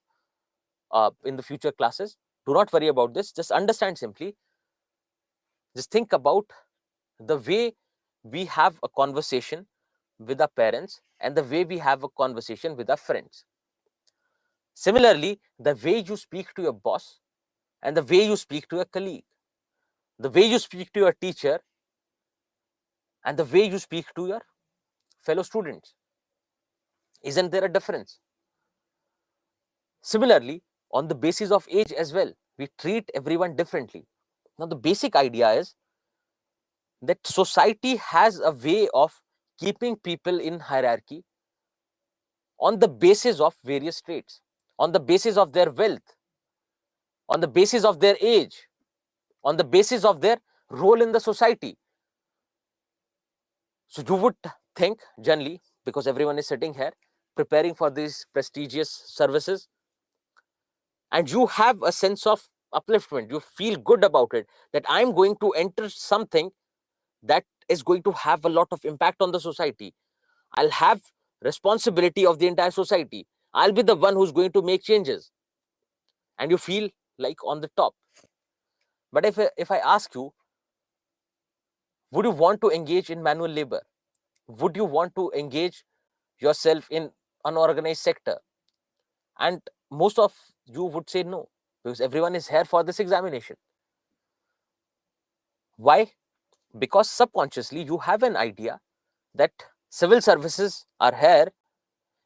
in the future classes. Do not worry about this. Just understand simply. Just think about the way we have a conversation with our parents and the way we have a conversation with our friends. Similarly, the way you speak to your boss and the way you speak to a colleague, the way you speak to your teacher and the way you speak to your fellow students. Isn't there a difference? Similarly, on the basis of age as well, we treat everyone differently. Now, the basic idea is that society has a way of keeping people in hierarchy on the basis of various traits, on the basis of their wealth, on the basis of their age, on the basis of their role in the society. So you would think generally, because everyone is sitting here preparing for these prestigious services, and you have a sense of upliftment, you feel good about it, that I'm going to enter something that is going to have a lot of impact on the society. I'll have responsibility of the entire society. I'll be the one who's going to make changes. And you feel like on the top. But if I ask you, would you want to engage in manual labor? Would you want to engage yourself in unorganized sector? And most of you would say no, because everyone is here for this examination. Why? Because subconsciously you have an idea that civil services are here,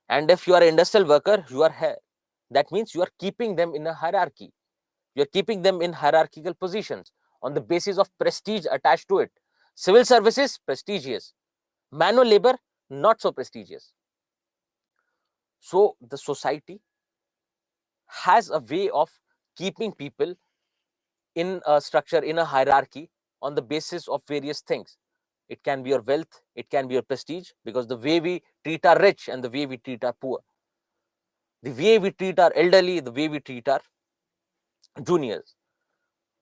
and if you are an industrial worker, you are here. That means you are keeping them in a hierarchy. You are keeping them in hierarchical positions on the basis of prestige attached to it. Civil services, prestigious. Manual labor, not so prestigious. So the society has a way of keeping people in a structure, in a hierarchy, on the basis of various things. It can be your wealth, it can be your prestige, because the way we treat our rich and the way we treat our poor, the way we treat our elderly, the way we treat our juniors.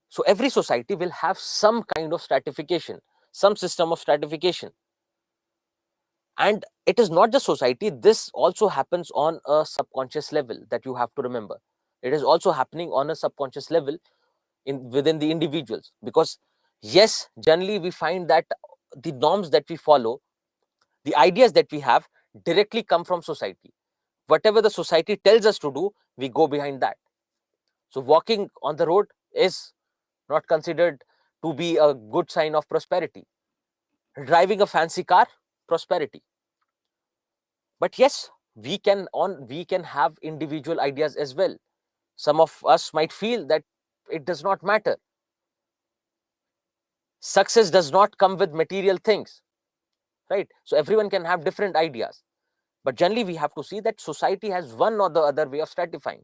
So every society will have some kind of stratification, some system of stratification. And it is not just society, this also happens on a subconscious level, that you have to remember. It is also happening on a subconscious level within the individuals, because yes, generally we find that the norms that we follow, the ideas that we have, directly come from society. Whatever the society tells us to do, we go behind that. So walking on the road is not considered to be a good sign of prosperity. Driving a fancy car, prosperity. But yes, we can have individual ideas as well. Some of us might feel that it does not matter. Success does not come with material things, right? So everyone can have different ideas. But generally, we have to see that society has one or the other way of stratifying.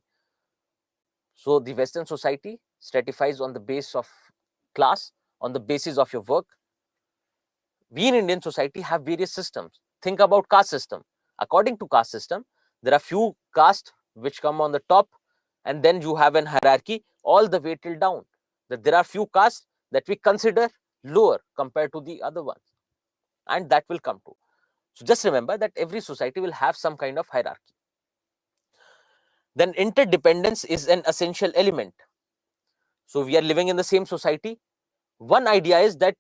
So the Western society stratifies on the basis of class, on the basis of your work. We in Indian society have various systems. Think about caste system. According to caste system, there are few castes which come on the top, and then you have an hierarchy all the way till down. That there are few castes that we consider lower compared to the other ones, and that will come to. So just remember that every society will have some kind of hierarchy. Then interdependence is an essential element. So we are living in the same society. One idea is that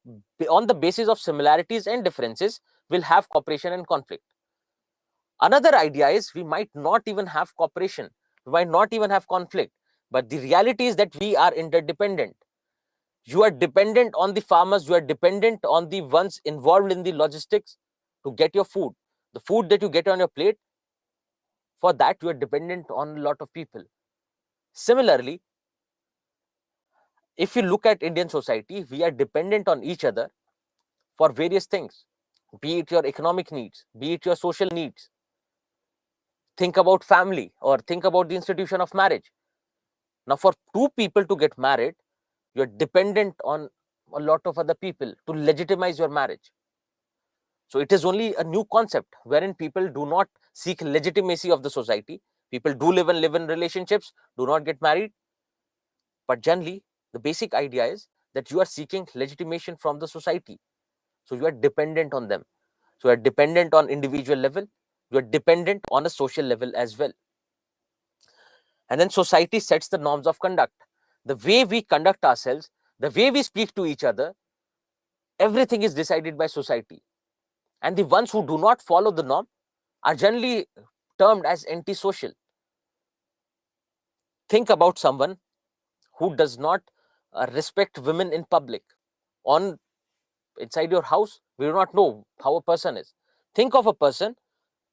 on the basis of similarities and differences, we'll have cooperation and conflict. Another idea is we might not even have cooperation, we might not even have conflict, but the reality is that we are interdependent. You are dependent on the farmers, you are dependent on the ones involved in the logistics to get your food. The food that you get on your plate, for that you are dependent on a lot of people. Similarly, if you look at Indian society, we are dependent on each other for various things, be it your economic needs, be it your social needs. Think about family, or think about the institution of marriage. Now, for two people to get married, you're dependent on a lot of other people to legitimize your marriage. So it is only a new concept wherein people do not seek legitimacy of the society. People do live in relationships, do not get married. But generally, the basic idea is that you are seeking legitimation from the society. So you are dependent on them. So you are dependent on individual level. You are dependent on a social level as well. And then society sets the norms of conduct. The way we conduct ourselves, the way we speak to each other, everything is decided by society. And the ones who do not follow the norm are generally termed as antisocial. Think about someone who does not respect women in public. Inside your house, we do not know how a person is. Think of a person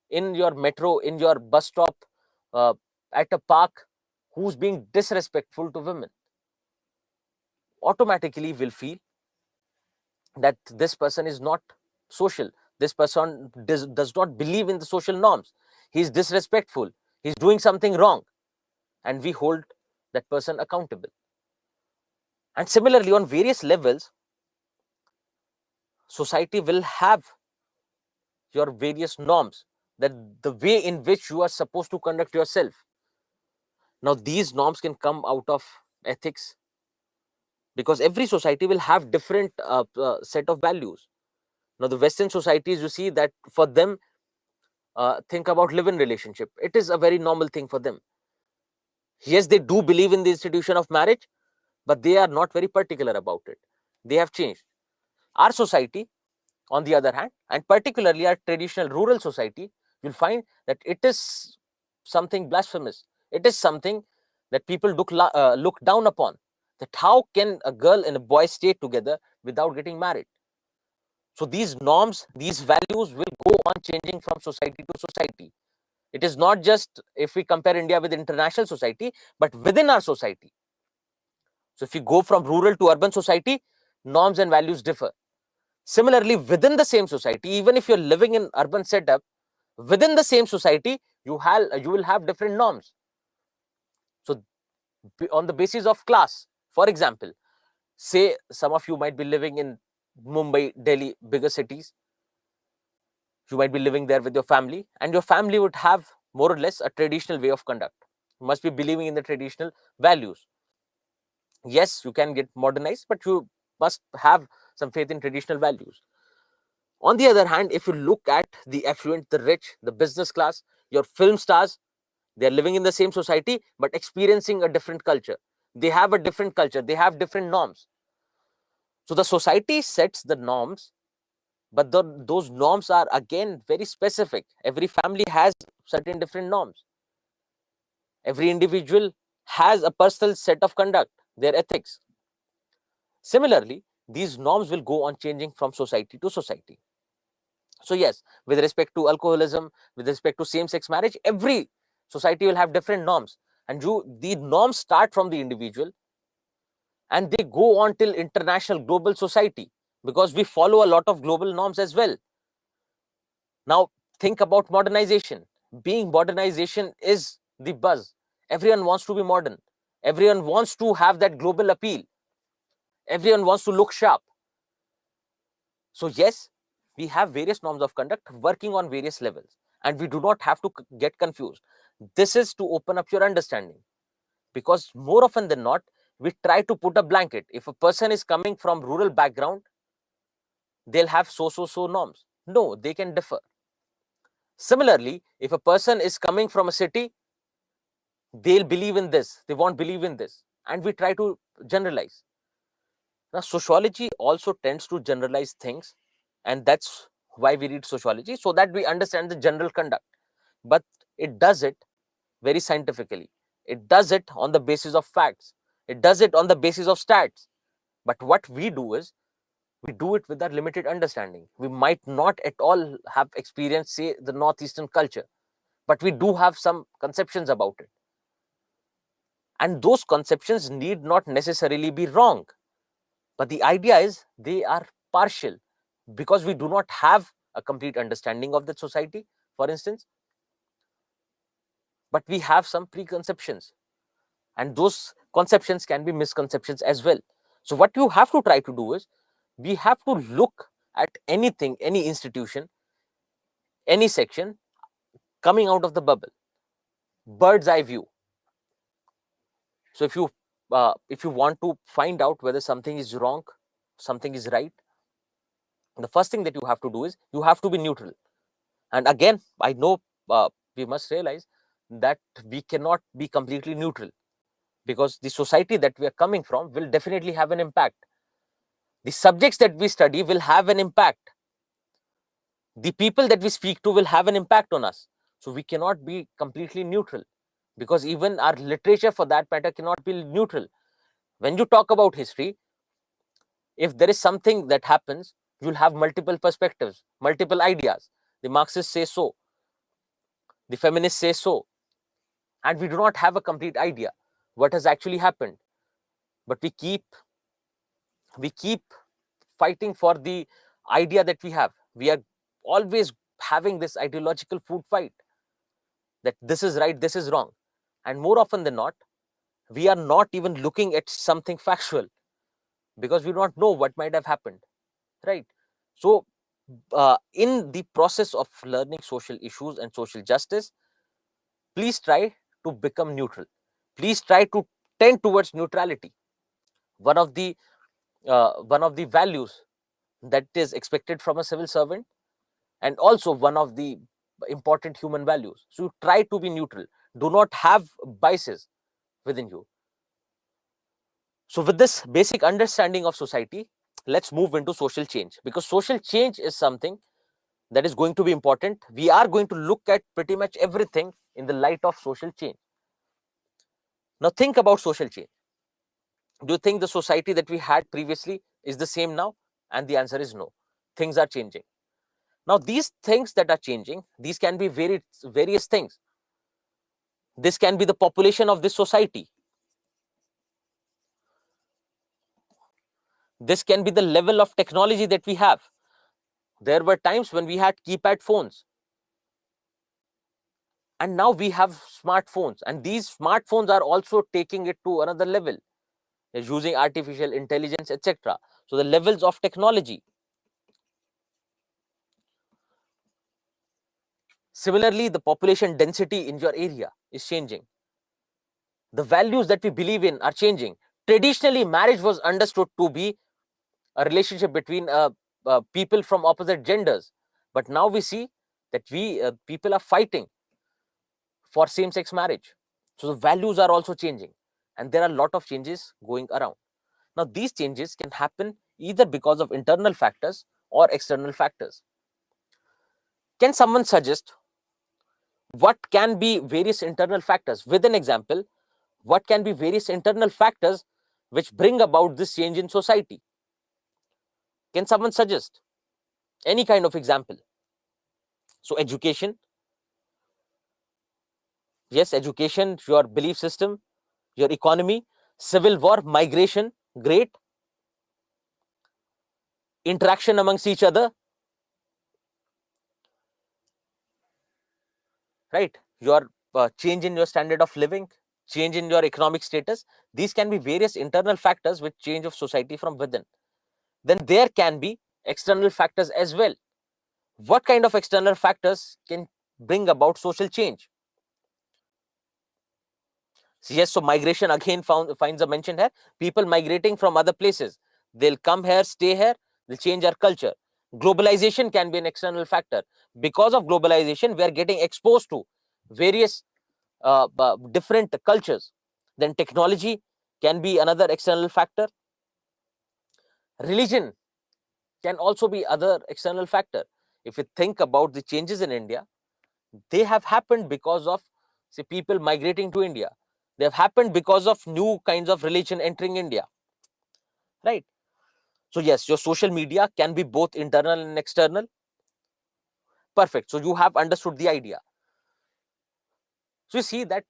in your metro, in your bus stop, at a park, who's being disrespectful to women. Automatically will feel that this person is not social. This person does not believe in the social norms. He's disrespectful. He's doing something wrong. And we hold that person accountable. And similarly, on various levels, society will have your various norms, that the way in which you are supposed to conduct yourself. Now, these norms can come out of ethics, because every society will have different set of values. Now, the Western societies, you see that for them, think about live-in relationship. It is a very normal thing for them. Yes, they do believe in the institution of marriage, but they are not very particular about it. They have changed. Our society, on the other hand, and particularly our traditional rural society, you'll find that it is something blasphemous. It is something that people look down upon. That how can a girl and a boy stay together without getting married? So these norms, these values will go on changing from society to society. It is not just if we compare India with international society, but within our society. So if you go from rural to urban society, norms and values differ. Similarly, within the same society, even if you're living in urban setup, within the same society, you will have different norms. So on the basis of class, for example, say some of you might be living in Mumbai, Delhi, bigger cities. You might be living there with your family, and your family would have more or less a traditional way of conduct. You must be believing in the traditional values. Yes, you can get modernized, but you must have some faith in traditional values. On the other hand, if you look at the affluent, the rich, the business class, your film stars, they're living in the same society but experiencing a different culture. They have a different culture. They have different norms. So the society sets the norms, but those norms are again very specific. Every family has certain different norms. Every individual has a personal set of conduct, their ethics. Similarly, these norms will go on changing from society to society. So yes, with respect to alcoholism, with respect to same-sex marriage, every society will have different norms. And the norms start from the individual and they go on till international global society, because we follow a lot of global norms as well. Now, think about modernization. Being modernization is the buzz. Everyone wants to be modern. Everyone wants to have that global appeal. Everyone wants to look sharp. So yes, we have various norms of conduct working on various levels, and we do not have to get confused. This is to open up your understanding, because more often than not, we try to put a blanket. If a person is coming from rural background, they'll have so norms. No, they can differ. Similarly, if a person is coming from a city, they'll believe in this, they won't believe in this, and we try to generalize. Now, sociology also tends to generalize things, and that's why we read sociology, so that we understand the general conduct. But it does it very scientifically. It does it on the basis of facts. It does it on the basis of stats. But what we do is, we do it with our limited understanding. We might not at all have experienced, say, the Northeastern culture, but we do have some conceptions about it. And those conceptions need not necessarily be wrong. But the idea is they are partial, because we do not have a complete understanding of the society, for instance, but we have some preconceptions, and those conceptions can be misconceptions as well. So what you have to try to do is, we have to look at anything, any institution, any section, coming out of the bubble, bird's eye view. So if you want to find out whether something is wrong, something is right, the first thing that you have to do is, you have to be neutral. And again, I know we must realize that we cannot be completely neutral, because the society that we are coming from will definitely have an impact. The subjects that we study will have an impact. The people that we speak to will have an impact on us. So we cannot be completely neutral, because even our literature, for that matter, cannot be neutral. When you talk about history, if there is something that happens, you'll have multiple perspectives, multiple ideas. The Marxists say so, the feminists say so, and we do not have a complete idea what has actually happened. But we keep fighting for the idea that we have. We are always having this ideological food fight, that this is right, this is wrong. And more often than not, we are not even looking at something factual, because we do not know what might have happened, right? So in the process of learning social issues and social justice, please try to become neutral. Please try to tend towards neutrality. One of the values that is expected from a civil servant, and also one of the important human values. So try to be neutral. Do not have biases within you. So with this basic understanding of society, let's move into social change, because social change is something that is going to be important. We are going to look at pretty much everything in the light of social change. Now think about social change. Do you think the society that we had previously is the same now? And the answer is no. Things are changing. Now, these things that are changing, these can be various things. This can be the population of this society. This can be the level of technology that we have. There were times when we had keypad phones, and now we have smartphones, and these smartphones are also taking it to another level. They're using artificial intelligence, etc. So the levels of technology. Similarly, the population density in your area is changing. The values that we believe in are changing. Traditionally, marriage was understood to be a relationship between people from opposite genders, but now we see that people are fighting for same-sex marriage. So the values are also changing. and there are a lot of changes going around. Now, these changes can happen either because of internal factors or external factors. Can someone suggest what can be various internal factors? With an example, what can be various internal factors which bring about this change in society? Can someone suggest any kind of example? So, education, yes, education, your belief system, your economy, civil war, migration, great, interaction amongst each other, right? Your change in your standard of living, change in your economic status, these can be various internal factors which change of society from within. Then there can be external factors as well. What kind of external factors can bring about social change? Yes, so migration again finds a mention here. People migrating from other places, they'll come here, stay here, they'll change our culture. Globalization can be an external factor. Because of globalization, we are getting exposed to various different cultures. Then technology can be another external factor. Religion can also be other external factor. If you think about the changes in India, they have happened because of, say, people migrating to India. They have happened because of new kinds of religion entering India, right? So yes, your social media can be both internal and external. Perfect. So you have understood the idea. So you see that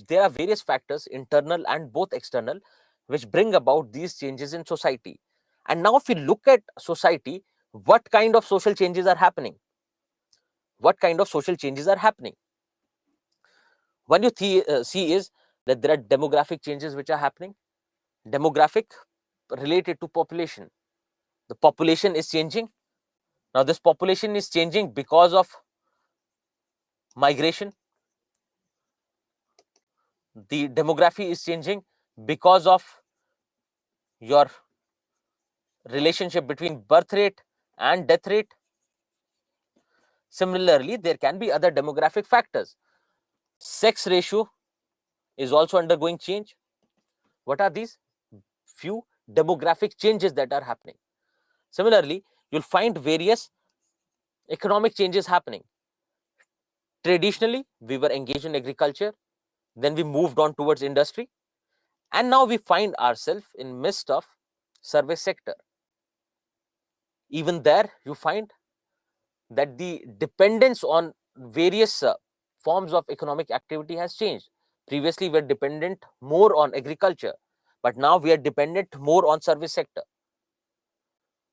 there are various factors, internal and both external, which bring about these changes in society. And now if we look at society, what kind of social changes are happening? What kind of social changes are happening? One you see is that there are demographic changes which are happening. Demographic related to population. The population is changing. Now this population is changing because of migration. The demography is changing because of your relationship between birth rate and death rate. Similarly, there can be other demographic factors. Sex ratio is also undergoing change. What are these? Few demographic changes that are happening. Similarly, you'll find various economic changes happening. Traditionally, we were engaged in agriculture, then we moved on towards industry, and now we find ourselves in midst of service sector. Even there, you find that the dependence on various forms of economic activity has changed. Previously, we were dependent more on agriculture, but now we are dependent more on service sector.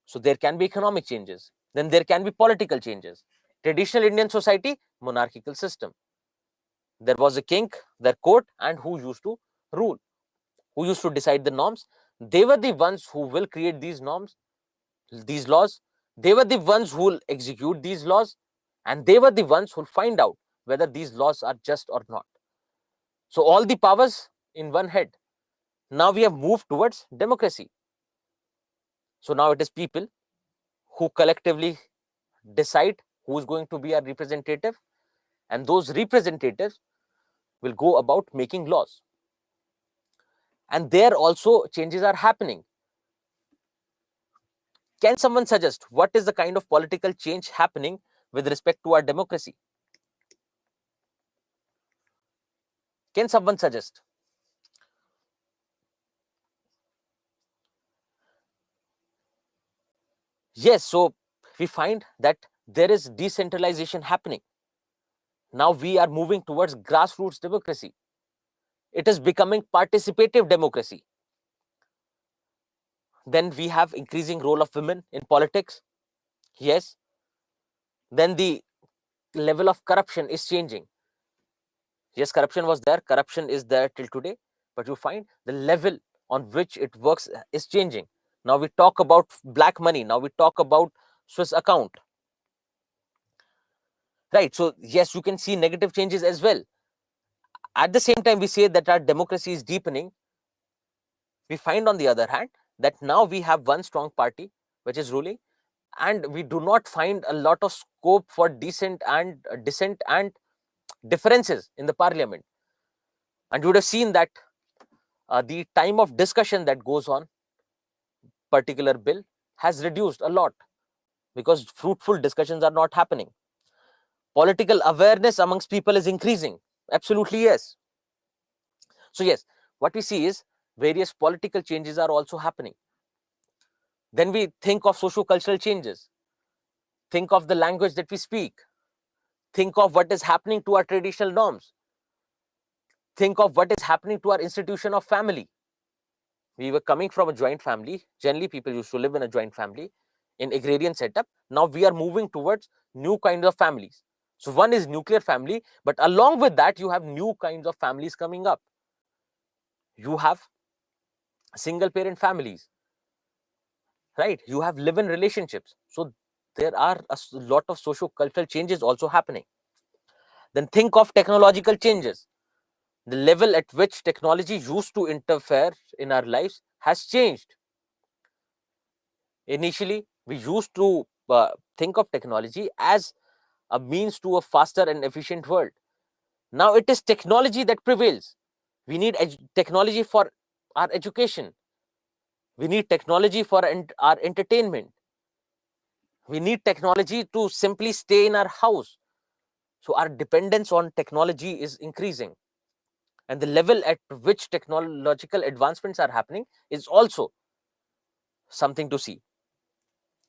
So there can be economic changes. Then there can be political changes. Traditional Indian society, monarchical system. There was a king, their court, and who used to rule, who used to decide the norms. They were the ones who will create these norms, these laws. They were the ones who will execute these laws, and they were the ones who will find out whether these laws are just or not. So all the powers in one head. Now we have moved towards democracy. So now it is people who collectively decide who is going to be our representative, and those representatives will go about making laws. And there also changes are happening. Can someone suggest what is the kind of political change happening with respect to our democracy? Can someone suggest? Yes, so we find that there is decentralization happening. Now we are moving towards grassroots democracy. It is becoming participative democracy. Then we have increasing role of women in politics. Yes. Then the level of corruption is changing. Yes, corruption was there. Corruption is there till today. But you find the level on which it works is changing. Now we talk about black money. Now we talk about Swiss account. Right. So yes, you can see negative changes as well. At the same time, we say that our democracy is deepening. We find, on the other hand, that now we have one strong party which is ruling, and we do not find a lot of scope for dissent and differences in the parliament. And you would have seen that the time of discussion that goes on particular bill has reduced a lot because fruitful discussions are not happening. Political awareness amongst people is increasing. Absolutely, yes. So yes, what we see is various political changes are also happening. Then we think of socio-cultural changes. Think of the language that we speak. Think of what is happening to our traditional norms. Think of what is happening to our institution of family. We were coming from a joint family. Generally, people used to live in a joint family in agrarian setup. Now we are moving towards new kinds of families. So one is nuclear family, but along with that, you have new kinds of families coming up. You have single parent families, right? You have live-in relationships. So there are a lot of socio-cultural changes also happening. Then think of technological changes. The level at which technology used to interfere in our lives has changed. Initially, we used to think of technology as a means to a faster and efficient world. Now it is technology that prevails. We need technology for our education. We need technology for our entertainment. We need technology to simply stay in our house. So our dependence on technology is increasing. And the level at which technological advancements are happening is also something to see.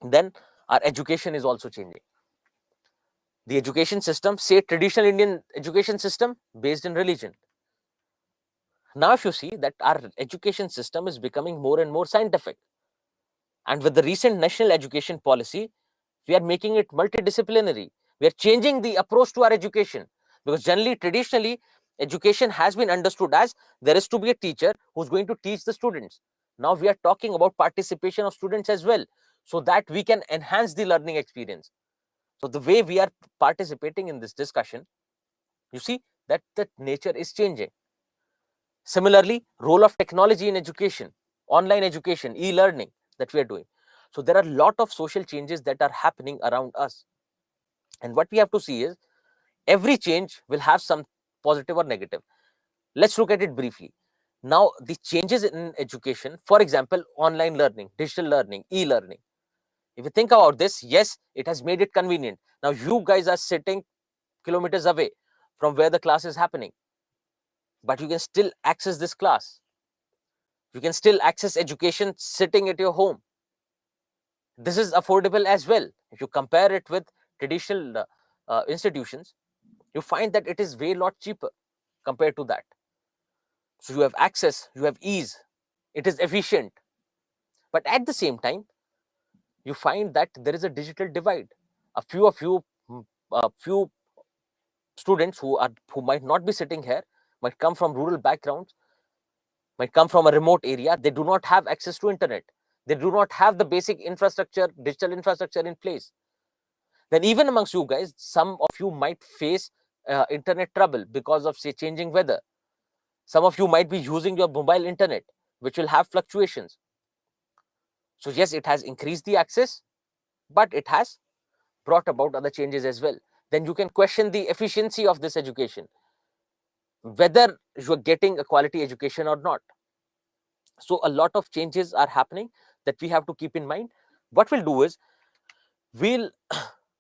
Then our education is also changing. The education system, say traditional Indian education system based in religion. Now, if you see that our education system is becoming more and more scientific. And with the recent national education policy, we are making it multidisciplinary. We are changing the approach to our education because generally, traditionally, education has been understood as there is to be a teacher who's going to teach the students. Now we are talking about participation of students as well, so that we can enhance the learning experience. So the way we are participating in this discussion, you see that the nature is changing. Similarly, role of technology in education, online education, e-learning that we are doing. So there are a lot of social changes that are happening around us. And what we have to see is every change will have some positive or negative. Let's look at it briefly. Now, the changes in education, for example, online learning, digital learning, e-learning. If you think about this, yes, it has made it convenient. Now, you guys are sitting kilometers away from where the class is happening, but you can still access this class. You can still access education sitting at your home. This is affordable as well. If you compare it with traditional institutions, you find that it is way lot cheaper compared to that. So you have access, you have ease, it is efficient. But at the same time, you find that there is a digital divide. A few students who might not be sitting here, might come from rural backgrounds, might come from a remote area. They do not have access to internet. They do not have the basic infrastructure, digital infrastructure in place. Then even amongst you guys, some of you might face internet trouble because of, say, changing weather. Some of you might be using your mobile internet, which will have fluctuations. So yes, it has increased the access, but it has brought about other changes as well. Then you can question the efficiency of this education, whether you are getting a quality education or not. So a lot of changes are happening that we have to keep in mind. What we'll do is we'll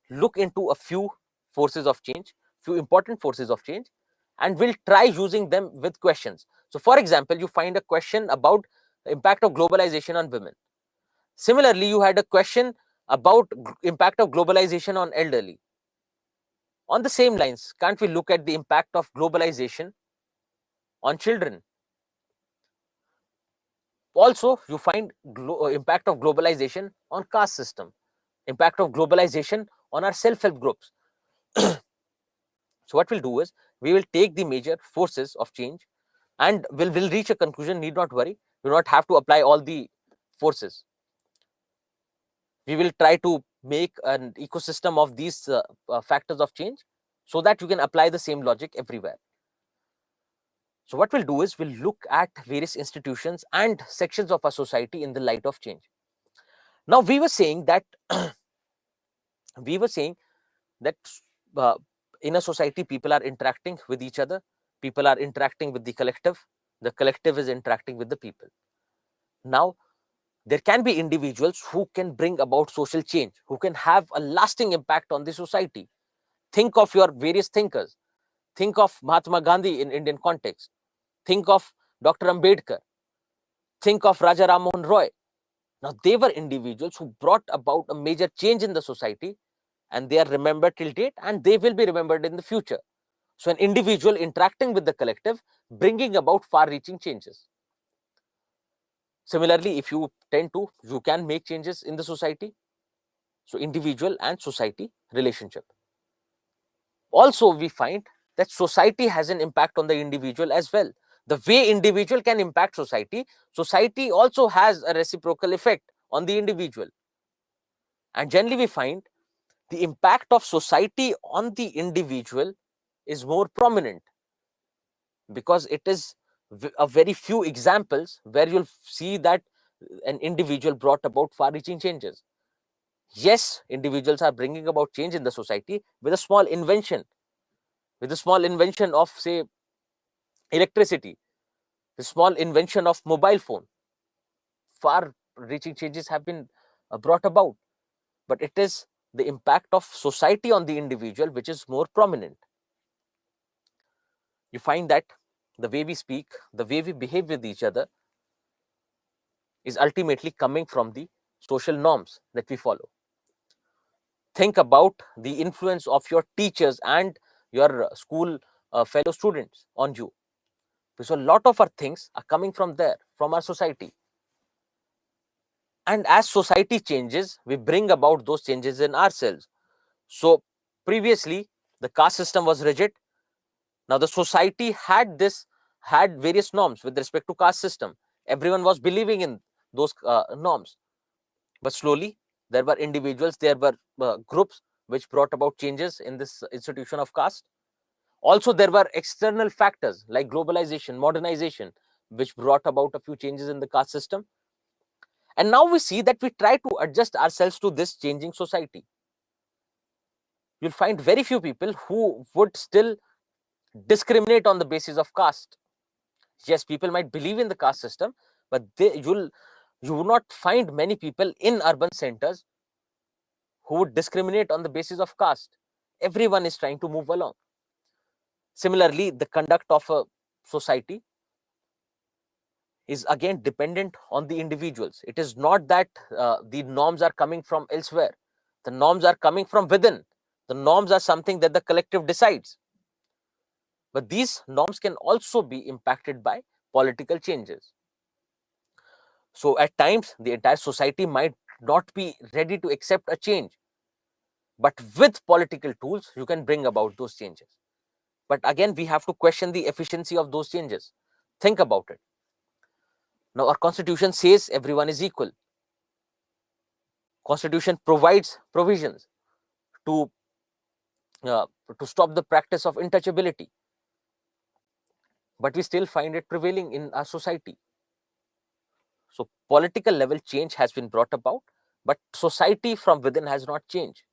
look into a few forces of change, few important forces of change, and we'll try using them with questions. So for example, you find a question about the impact of globalization on women. Similarly, you had a question about impact of globalization on elderly. On the same lines, can't we look at the impact of globalization on children? Also, you find impact of globalization on caste system, impact of globalization on our self-help groups. So what we'll do is we will take the major forces of change and we'll reach a conclusion. Need not worry. We do not have to apply all the forces. We will try to make an ecosystem of these factors of change so that you can apply the same logic everywhere. So what we'll do is we'll look at various institutions and sections of our society in the light of change. Now we were saying that we were saying that uh, in a society, people are interacting with each other, people are interacting with the collective, the collective is interacting with the people. Now, there can be individuals who can bring about social change, who can have a lasting impact on the society. Think of your various thinkers. Think of Mahatma Gandhi in Indian context. Think of Dr. Ambedkar. Think of Raja Ram Mohan Roy. Now, they were individuals who brought about a major change in the society, and they are remembered till date, and they will be remembered in the future. So, an individual interacting with the collective, bringing about far-reaching changes. Similarly, if you you can make changes in the society. So, individual and society relationship. Also, we find that society has an impact on the individual as well. The way individual can impact society, society also has a reciprocal effect on the individual. And generally, we find the impact of society on the individual is more prominent, because it is a very few examples where you'll see that an individual brought about far-reaching changes. Yes, individuals are bringing about change in the society with a small invention, of, say, electricity, the small invention of mobile phone. Far-reaching changes have been brought about, but it is the impact of society on the individual which is more prominent. You find that the way we speak, the way we behave with each other is ultimately coming from the social norms that we follow. Think about the influence of your teachers and your school fellow students on you. So a lot of our things are coming from there, from our society. And as society changes, we bring about those changes in ourselves. So previously, the caste system was rigid. Now the society had various norms with respect to caste system. Everyone was believing in those norms. But slowly, there were individuals, there were groups which brought about changes in this institution of caste. Also, there were external factors like globalization, modernization, which brought about a few changes in the caste system. And now we see that we try to adjust ourselves to this changing society. You'll find very few people who would still discriminate on the basis of caste. Yes, people might believe in the caste system, but you will not find many people in urban centers who would discriminate on the basis of caste. Everyone is trying to move along. Similarly, the conduct of a society is again dependent on the individuals. It is not that the norms are coming from elsewhere. The norms are coming from within. The norms are something that the collective decides. But these norms can also be impacted by political changes. So at times, the entire society might not be ready to accept a change. But with political tools, you can bring about those changes. But again, we have to question the efficiency of those changes. Think about it. Now, our constitution says everyone is equal. Constitution provides provisions to stop the practice of untouchability. But we still find it prevailing in our society. So political level change has been brought about, but society from within has not changed.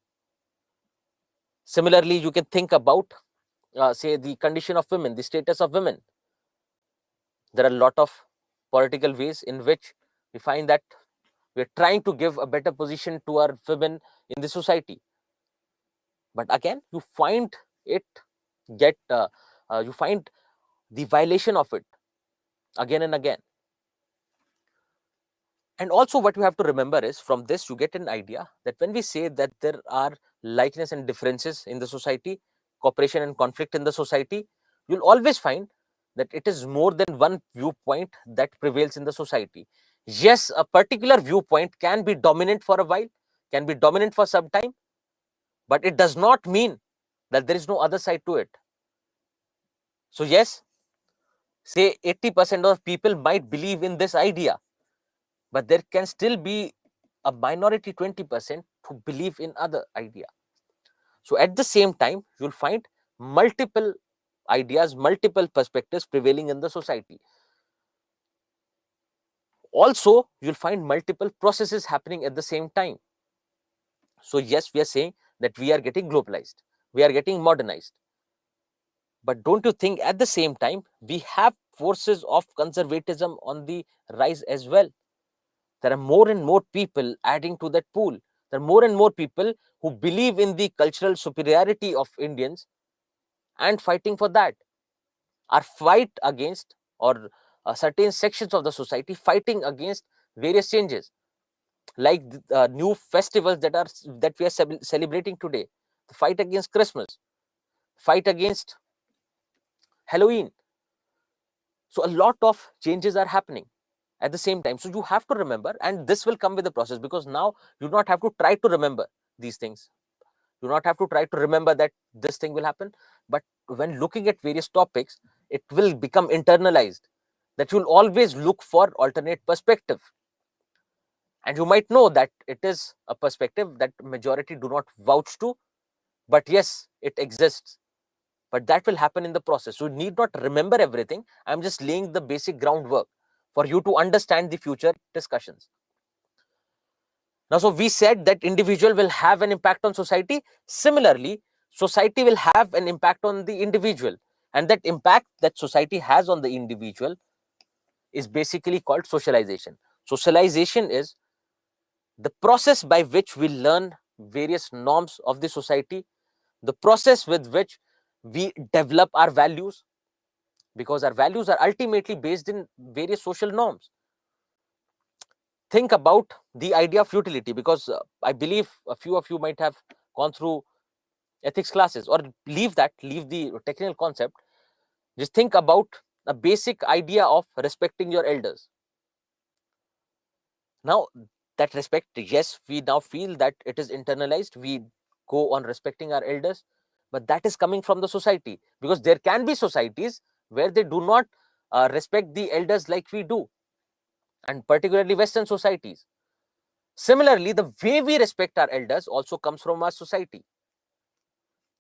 Similarly, you can think about, say, the condition of women, the status of women. There are a lot of political ways in which we find that we're trying to give a better position to our women in the society. But again, you find it you find the violation of it again and again. And also what you have to remember is, from this you get an idea that when we say that there are likeness and differences in the society, cooperation and conflict in the society, you'll always find that it is more than one viewpoint that prevails in the society. Yes, a particular viewpoint can be dominant for a while, can be dominant for some time, but it does not mean that there is no other side to it. So yes, say 80% of people might believe in this idea, but there can still be a minority 20% who believe in other idea. So at the same time, you'll find multiple ideas, multiple perspectives prevailing in the society. Also, you'll find multiple processes happening at the same time. So yes, we are saying that we are getting globalized, we are getting modernized. But don't you think at the same time, we have forces of conservatism on the rise as well. There are more and more people adding to that pool. There are more and more people who believe in the cultural superiority of Indians and fighting for that. Our fight against, or certain sections of the society fighting against various changes, like new festivals that we are celebrating today, the fight against Christmas, fight against Halloween. So a lot of changes are happening at the same time. So you have to remember, and this will come with the process, because now you do not have to try to remember these things. You do not have to try to remember that this thing will happen. But when looking at various topics, it will become internalized, that you'll always look for alternate perspective. And you might know that it is a perspective that majority do not vouch to, but yes, it exists. But that will happen in the process. So you need not remember everything. I'm just laying the basic groundwork for you to understand the future discussions. Now, so we said that individual will have an impact on society. Similarly, society will have an impact on the individual. And that impact that society has on the individual is basically called socialization. Socialization is the process by which we learn various norms of the society, the process with which we develop our values, because our values are ultimately based in various social norms. Think about the idea of utility, because I believe a few of you might have gone through ethics classes, or leave the technical concept. Just think about a basic idea of respecting your elders. Now, that respect, yes, we now feel that it is internalized. We go on respecting our elders, but that is coming from the society, because there can be societies where they do not respect the elders like we do, and particularly Western societies. Similarly, the way we respect our elders also comes from our society,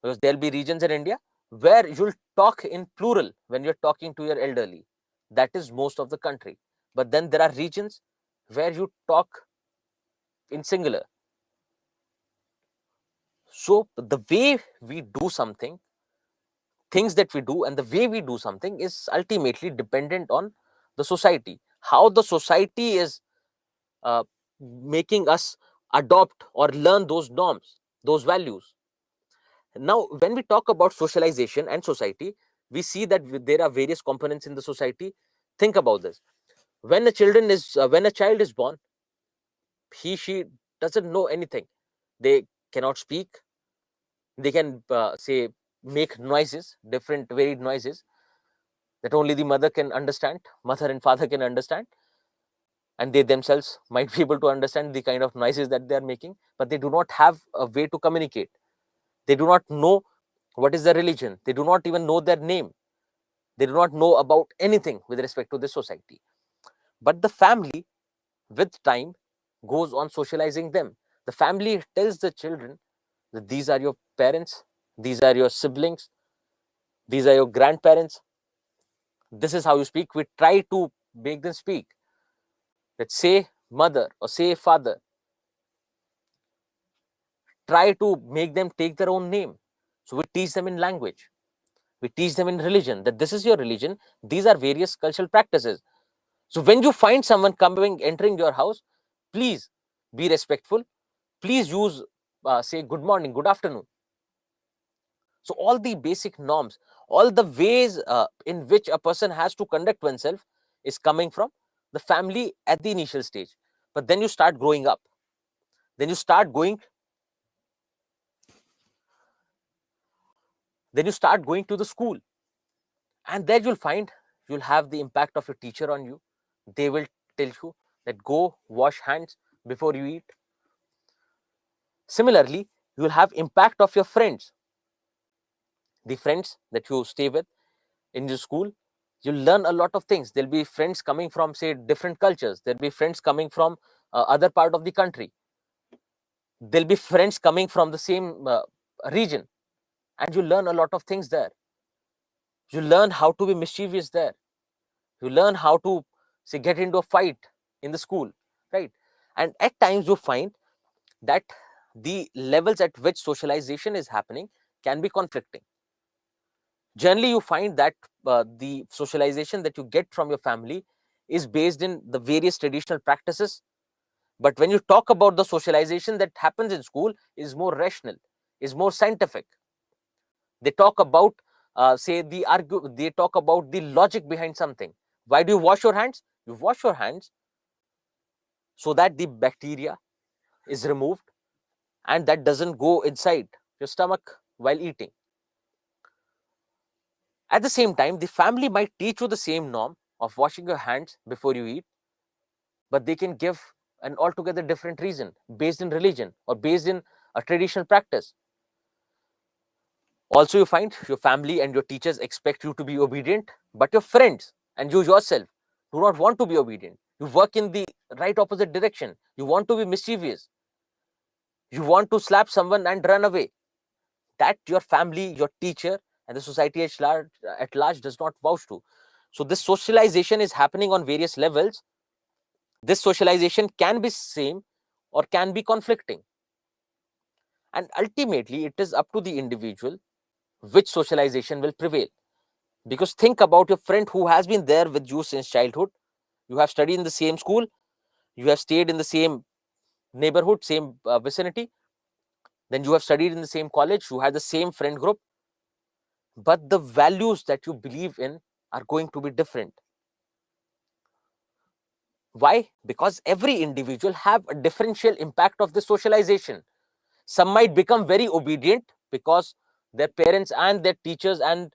because there'll be regions in India where you'll talk in plural when you're talking to your elderly. That is most of the country. But then there are regions where you talk in singular. So the way we do something, things that we do, and the way we do something is ultimately dependent on the society. How the society is uh, making us adopt or learn those norms, those values. Now, when we talk about socialization and society, we see that there are various components in the society. Think about this. When a child is born, she doesn't know anything. They cannot speak. They can say make noises, different varied noises that only the mother can understand, mother and father can understand, and they themselves might be able to understand the kind of noises that they are making, but they do not have a way to communicate. They do not know what is their religion. They do not even know their name. They do not know about anything with respect to the society. But the family, with time, goes on socializing them. The family tells the children that these are your parents, these are your siblings, these are your grandparents. This is how you speak. We try to make them speak. Let's say mother or say father. Try to make them take their own name. So we teach them in language. We teach them in religion, that this is your religion. These are various cultural practices. So when you find someone entering your house, please be respectful. Please use, say, good morning, good afternoon. So all the basic norms, all the ways in which a person has to conduct oneself is coming from the family at the initial stage. But then you start growing up. Then you start going. Then you start going to the school, and there you'll have the impact of your teacher on you. They will tell you that go wash hands before you eat. Similarly, you will have impact of your friends, the friends that you stay with in your school. You'll learn a lot of things. There'll be friends coming from, say, different cultures. There'll be friends coming from other part of the country. There'll be friends coming from the same region, and you learn a lot of things there. You learn how to be mischievous there. You learn how to, say, get into a fight in the school, right? And at times you find that the levels at which socialization is happening can be conflicting. Generally, you find that the socialization that you get from your family is based in the various traditional practices. But when you talk about the socialization that happens in school, is more rational, is more scientific. They talk about they talk about the logic behind something. Why do you wash your hands? You wash your hands so that the bacteria is removed and that doesn't go inside your stomach while eating. At the same time, the family might teach you the same norm of washing your hands before you eat, but they can give an altogether different reason based in religion or based in a traditional practice. Also, you find your family and your teachers expect you to be obedient, but your friends and you yourself do not want to be obedient. You work in the right opposite direction. You want to be mischievous. You want to slap someone and run away. That your family, your teacher, and the society at large does not vouch to. So this socialization is happening on various levels. This socialization can be same or can be conflicting. And ultimately, it is up to the individual which socialization will prevail. Because think about your friend who has been there with you since childhood. You have studied in the same school. You have stayed in the same neighborhood, same vicinity. Then you have studied in the same college. You have the same friend group. But the values that you believe in are going to be different. Why? Because every individual have a differential impact of the socialization. Some might become very obedient because their parents and their teachers and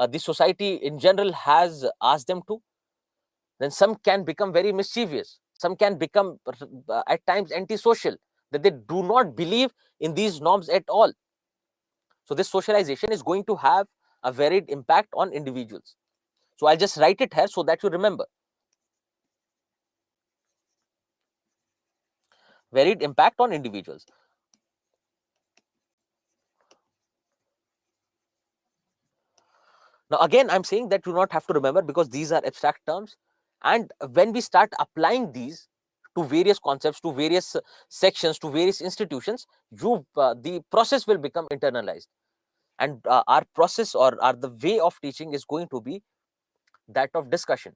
the society in general has asked them to. Then some can become very mischievous. Some can become at times antisocial, that they do not believe in these norms at all. So this socialization is going to have a varied impact on individuals. So I'll just write it here so that you remember. Varied impact on individuals. Now, again, I'm saying that you do not have to remember because these are abstract terms. And when we start applying these to various concepts, to various sections, to various institutions, the process will become internalized. And our process or the way of teaching is going to be that of discussion.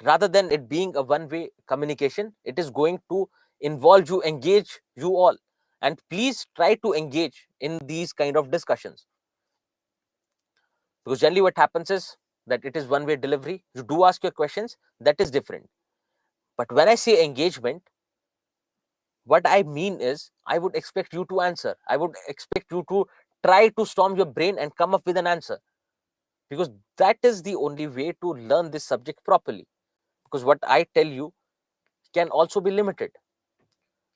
Rather than it being a one-way communication, it is going to involve you, engage you all. And please try to engage in these kind of discussions. Because generally what happens is that it is one-way delivery. You do ask your questions, that is different. But when I say engagement, what I mean is I would expect you to answer. I would expect you to try to storm your brain and come up with an answer. Because that is the only way to learn this subject properly. Because what I tell you can also be limited.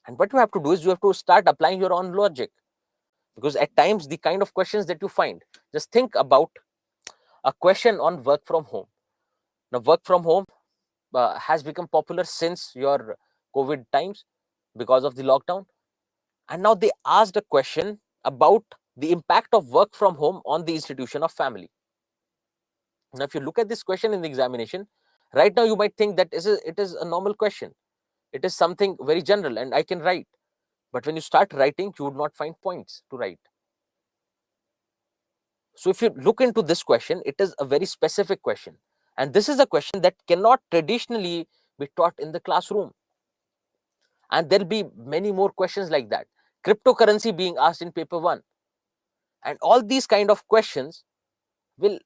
And what you have to do is you have to start applying your own logic. Because at times, the kind of questions that you find, just think about a question on work from home. Now, work from home has become popular since your COVID times because of the lockdown. And now they asked a question about the impact of work from home on the institution of family. Now, if you look at this question in the examination, right now you might think that it is a normal question. It is something very general and I can write. But when you start writing, you would not find points to write. So if you look into this question, it is a very specific question. And this is a question that cannot traditionally be taught in the classroom. And there'll be many more questions like that. Cryptocurrency being asked in paper 1. And all these kind of questions will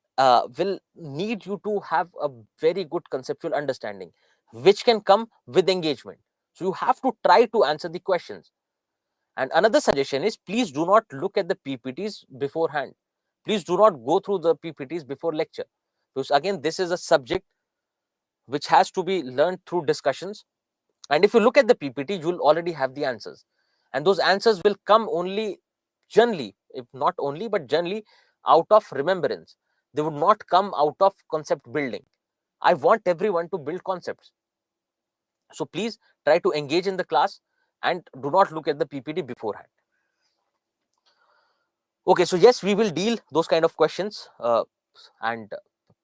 need you to have a very good conceptual understanding, which can come with engagement. So you have to try to answer the questions. And another suggestion is please do not look at the PPTs beforehand. Please do not go through the PPTs before lecture. Because again, this is a subject which has to be learned through discussions. And if you look at the PPT, you'll already have the answers. And those answers will come only generally, if not only, but generally out of remembrance. They would not come out of concept building. I want everyone to build concepts. So please try to engage in the class and do not look at the PPT beforehand. Okay, so yes, we will deal those kind of questions and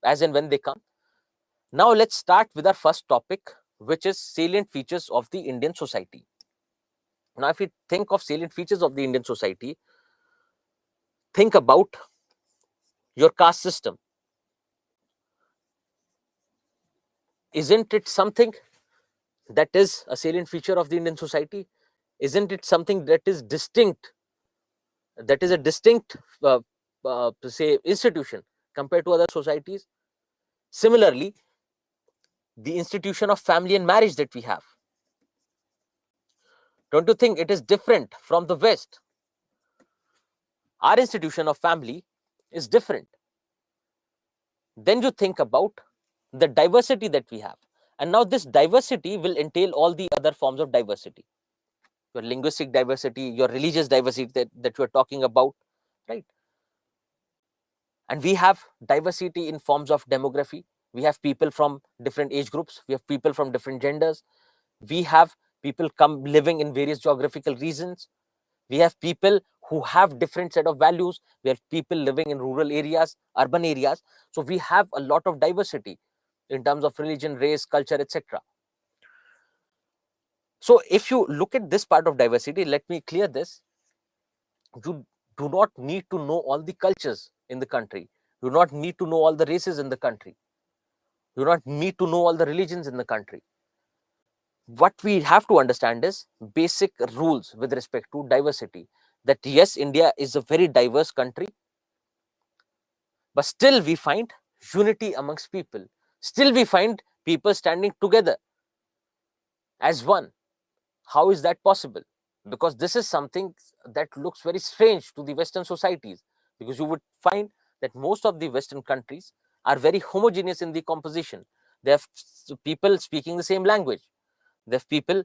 as and when they come. Now let's start with our first topic, which is salient features of the Indian society. Now, if you think of salient features of the Indian society, think about your caste system. Isn't it something that is a salient feature of the Indian society? Isn't it something that is distinct, that is a distinct say institution compared to other societies? Similarly, the institution of family and marriage that we have, don't you think it is different from the West? Our institution of family is different. Then you think about the diversity that we have, and now this diversity will entail all the other forms of diversity, your linguistic diversity, your religious diversity that you are talking about, right? And we have diversity in forms of demography. We have people from different age groups, we have people from different genders, we have people come living in various geographical regions, we have people who have different set of values, we have people living in rural areas, urban areas. So we have a lot of diversity in terms of religion, race, culture, etc. So if you look at this part of diversity, let me clear this: you do not need to know all the cultures in the country, you do not need to know all the races in the country, you do not need to know all the religions in the country. What we have to understand is basic rules with respect to diversity, that yes, India is a very diverse country, but still we find unity amongst people, still we find people standing together as one. How is that possible? Because this is something that looks very strange to the Western societies, because you would find that most of the Western countries are very homogeneous in the composition. They have people speaking the same language, they have people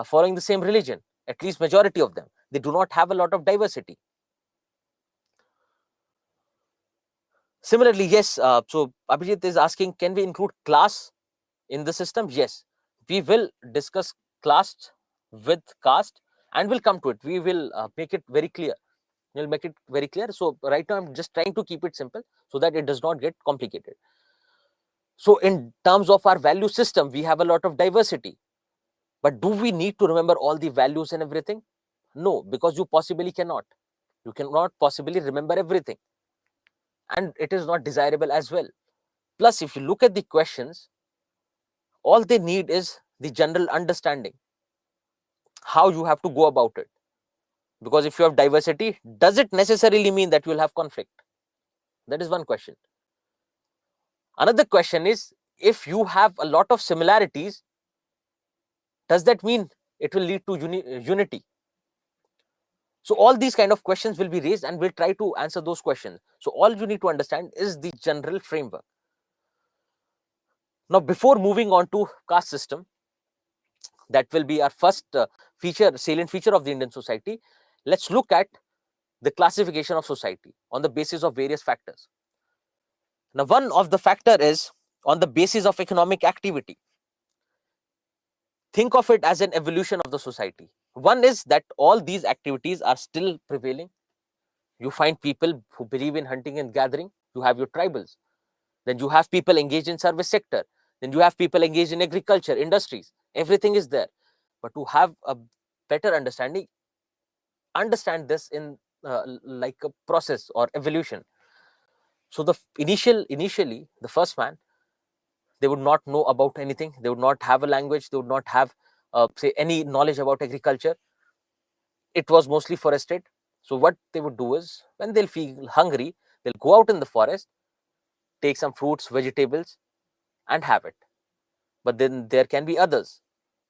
following the same religion, at least majority of them. They do not have a lot of diversity. Similarly, yes, so Abhijit is asking, can we include class in the system? Yes, we will discuss class with caste, and we'll come to it. We will make it very clear. We'll make it very clear. So right now I'm just trying to keep it simple so that it does not get complicated. So in terms of our value system, we have a lot of diversity, but do we need to remember all the values and everything? No, because you possibly cannot. You cannot possibly remember everything, and it is not desirable as well. Plus, if you look at the questions, all they need is the general understanding, how you have to go about it. Because if you have diversity, does it necessarily mean that you will have conflict? That is one question. Another question is, if you have a lot of similarities, does that mean it will lead to unity? So all these kind of questions will be raised, and we'll try to answer those questions. So all you need to understand is the general framework. Now, before moving on to caste system, that will be our first salient feature of the Indian society, let's look at the classification of society on the basis of various factors. Now, one of the factor is on the basis of economic activity. Think of it as an evolution of the society. One is that all these activities are still prevailing. You find people who believe in hunting and gathering, you have your tribals. Then you have people engaged in service sector. Then you have people engaged in agriculture, industries. Everything is there. But to have a better understanding, understand this in like a process or evolution. So the initially, the first man, they would not know about anything. They would not have a language. They would not have, say, any knowledge about agriculture. It was mostly forested. So what they would do is, when they'll feel hungry, they'll go out in the forest, take some fruits, vegetables, and have it. But then there can be others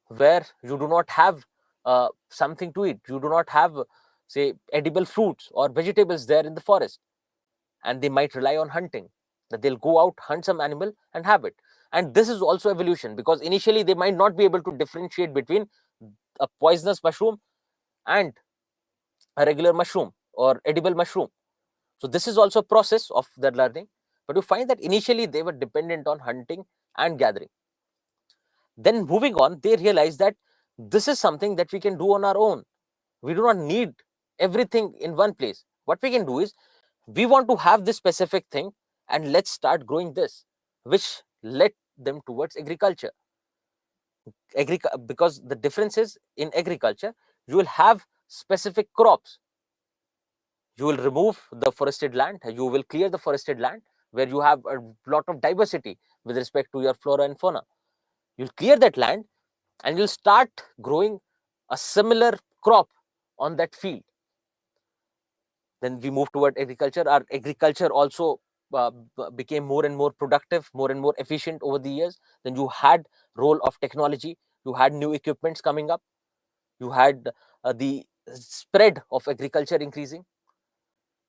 where you do not have something to eat. You do not have, say, edible fruits or vegetables there in the forest, and they might rely on hunting. That they'll go out, hunt some animal, and have it. And this is also evolution, because initially they might not be able to differentiate between a poisonous mushroom and a regular mushroom or edible mushroom. So this is also a process of their learning. But you find that initially they were dependent on hunting and gathering. Then moving on, they realize that this is something that we can do on our own. We do not need everything in one place. What we can do is, we want to have this specific thing, and let's start growing this, which led them towards agriculture. Because the difference is, in agriculture, you will have specific crops. You will remove the forested land, you will clear the forested land, where you have a lot of diversity with respect to your flora and fauna. You'll clear that land and you'll start growing a similar crop on that field. Then we move toward agriculture. Our agriculture also became more and more productive, more and more efficient over the years. Then you had role of technology, you had new equipments coming up, you had the spread of agriculture increasing.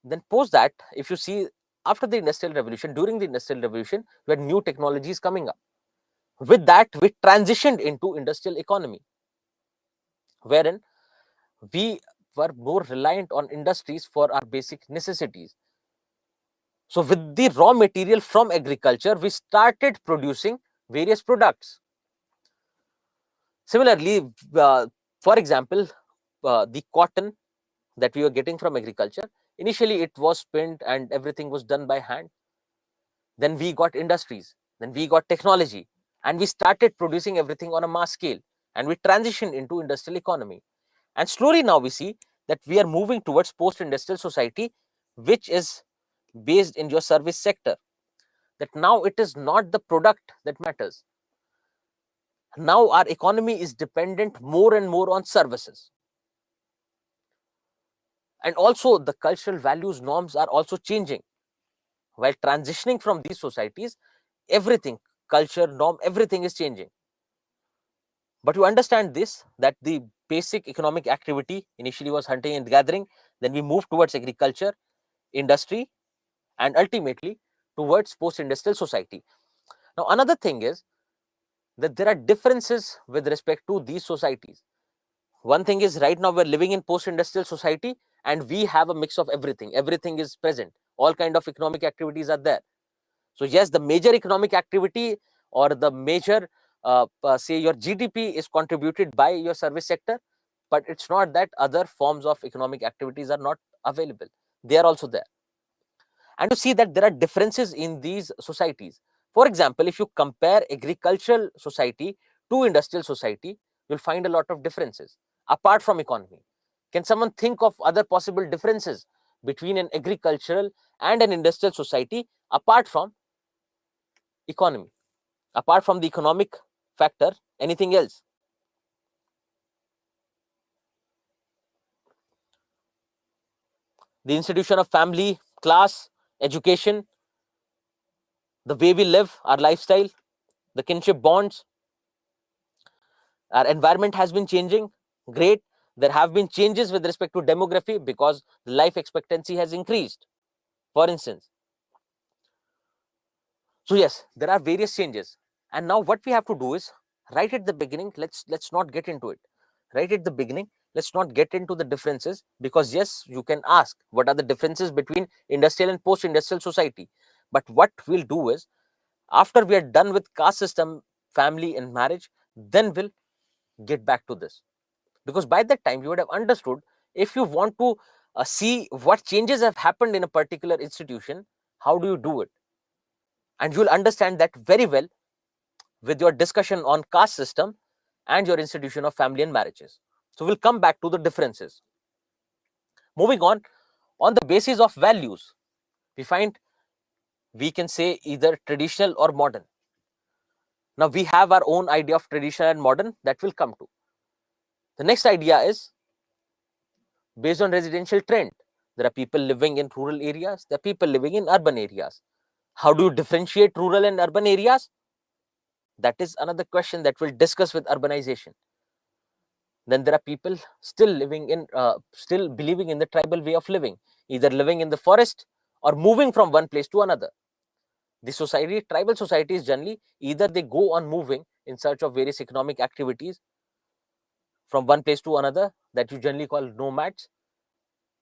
Then post that, if you see, after the industrial revolution, during the industrial revolution, we had new technologies coming up. With that, we transitioned into industrial economy, wherein we were more reliant on industries for our basic necessities. So with the raw material from agriculture, we started producing various products. Similarly, for example, the cotton that we were getting from agriculture, initially it was spinned and everything was done by hand. Then we got industries, then we got technology, and we started producing everything on a mass scale, and we transitioned into industrial economy. And slowly now we see that we are moving towards post-industrial society, which is based in your service sector. That now it is not the product that matters. Now our economy is dependent more and more on services. And also the cultural values, norms are also changing. While transitioning from these societies, everything, culture, norm, everything is changing. But you understand this, that the basic economic activity initially was hunting and gathering, then we moved towards agriculture, industry, and ultimately towards post-industrial society. Now, another thing is that there are differences with respect to these societies. One thing is, right now we're living in post-industrial society and we have a mix of everything. Everything is present. All kind of economic activities are there. So yes, the major economic activity or the major, say your GDP is contributed by your service sector, but it's not that other forms of economic activities are not available. They are also there. And to see that there are differences in these societies. For example, if you compare agricultural society to industrial society, you'll find a lot of differences apart from economy. Can someone think of other possible differences between an agricultural and an industrial society apart from economy, apart from the economic factor, anything else? The institution of family, class, education, the way we live, our lifestyle, the kinship bonds, our environment has been changing. Great. There have been changes with respect to demography because the life expectancy has increased, for instance. So yes, there are various changes. And now what we have to do is, right at the beginning, let's not get into it. Right at the beginning, let's not get into the differences, because yes, you can ask what are the differences between industrial and post-industrial society. But what we'll do is, after we are done with caste system, family and marriage, then we'll get back to this. Because by that time you would have understood, if you want to see what changes have happened in a particular institution, how do you do it? And you'll understand that very well with your discussion on caste system and your institution of family and marriages. So we'll come back to the differences. Moving on the basis of values, we find, we can say either traditional or modern. Now we have our own idea of traditional and modern that will come to. The next idea is based on residential trend. There are people living in rural areas, there are people living in urban areas. How do you differentiate rural and urban areas? That is another question that we'll discuss with urbanization. Then there are people still living in, still believing in the tribal way of living, either living in the forest or moving from one place to another. The society, tribal societies generally, either they go on moving in search of various economic activities from one place to another, that you generally call nomads,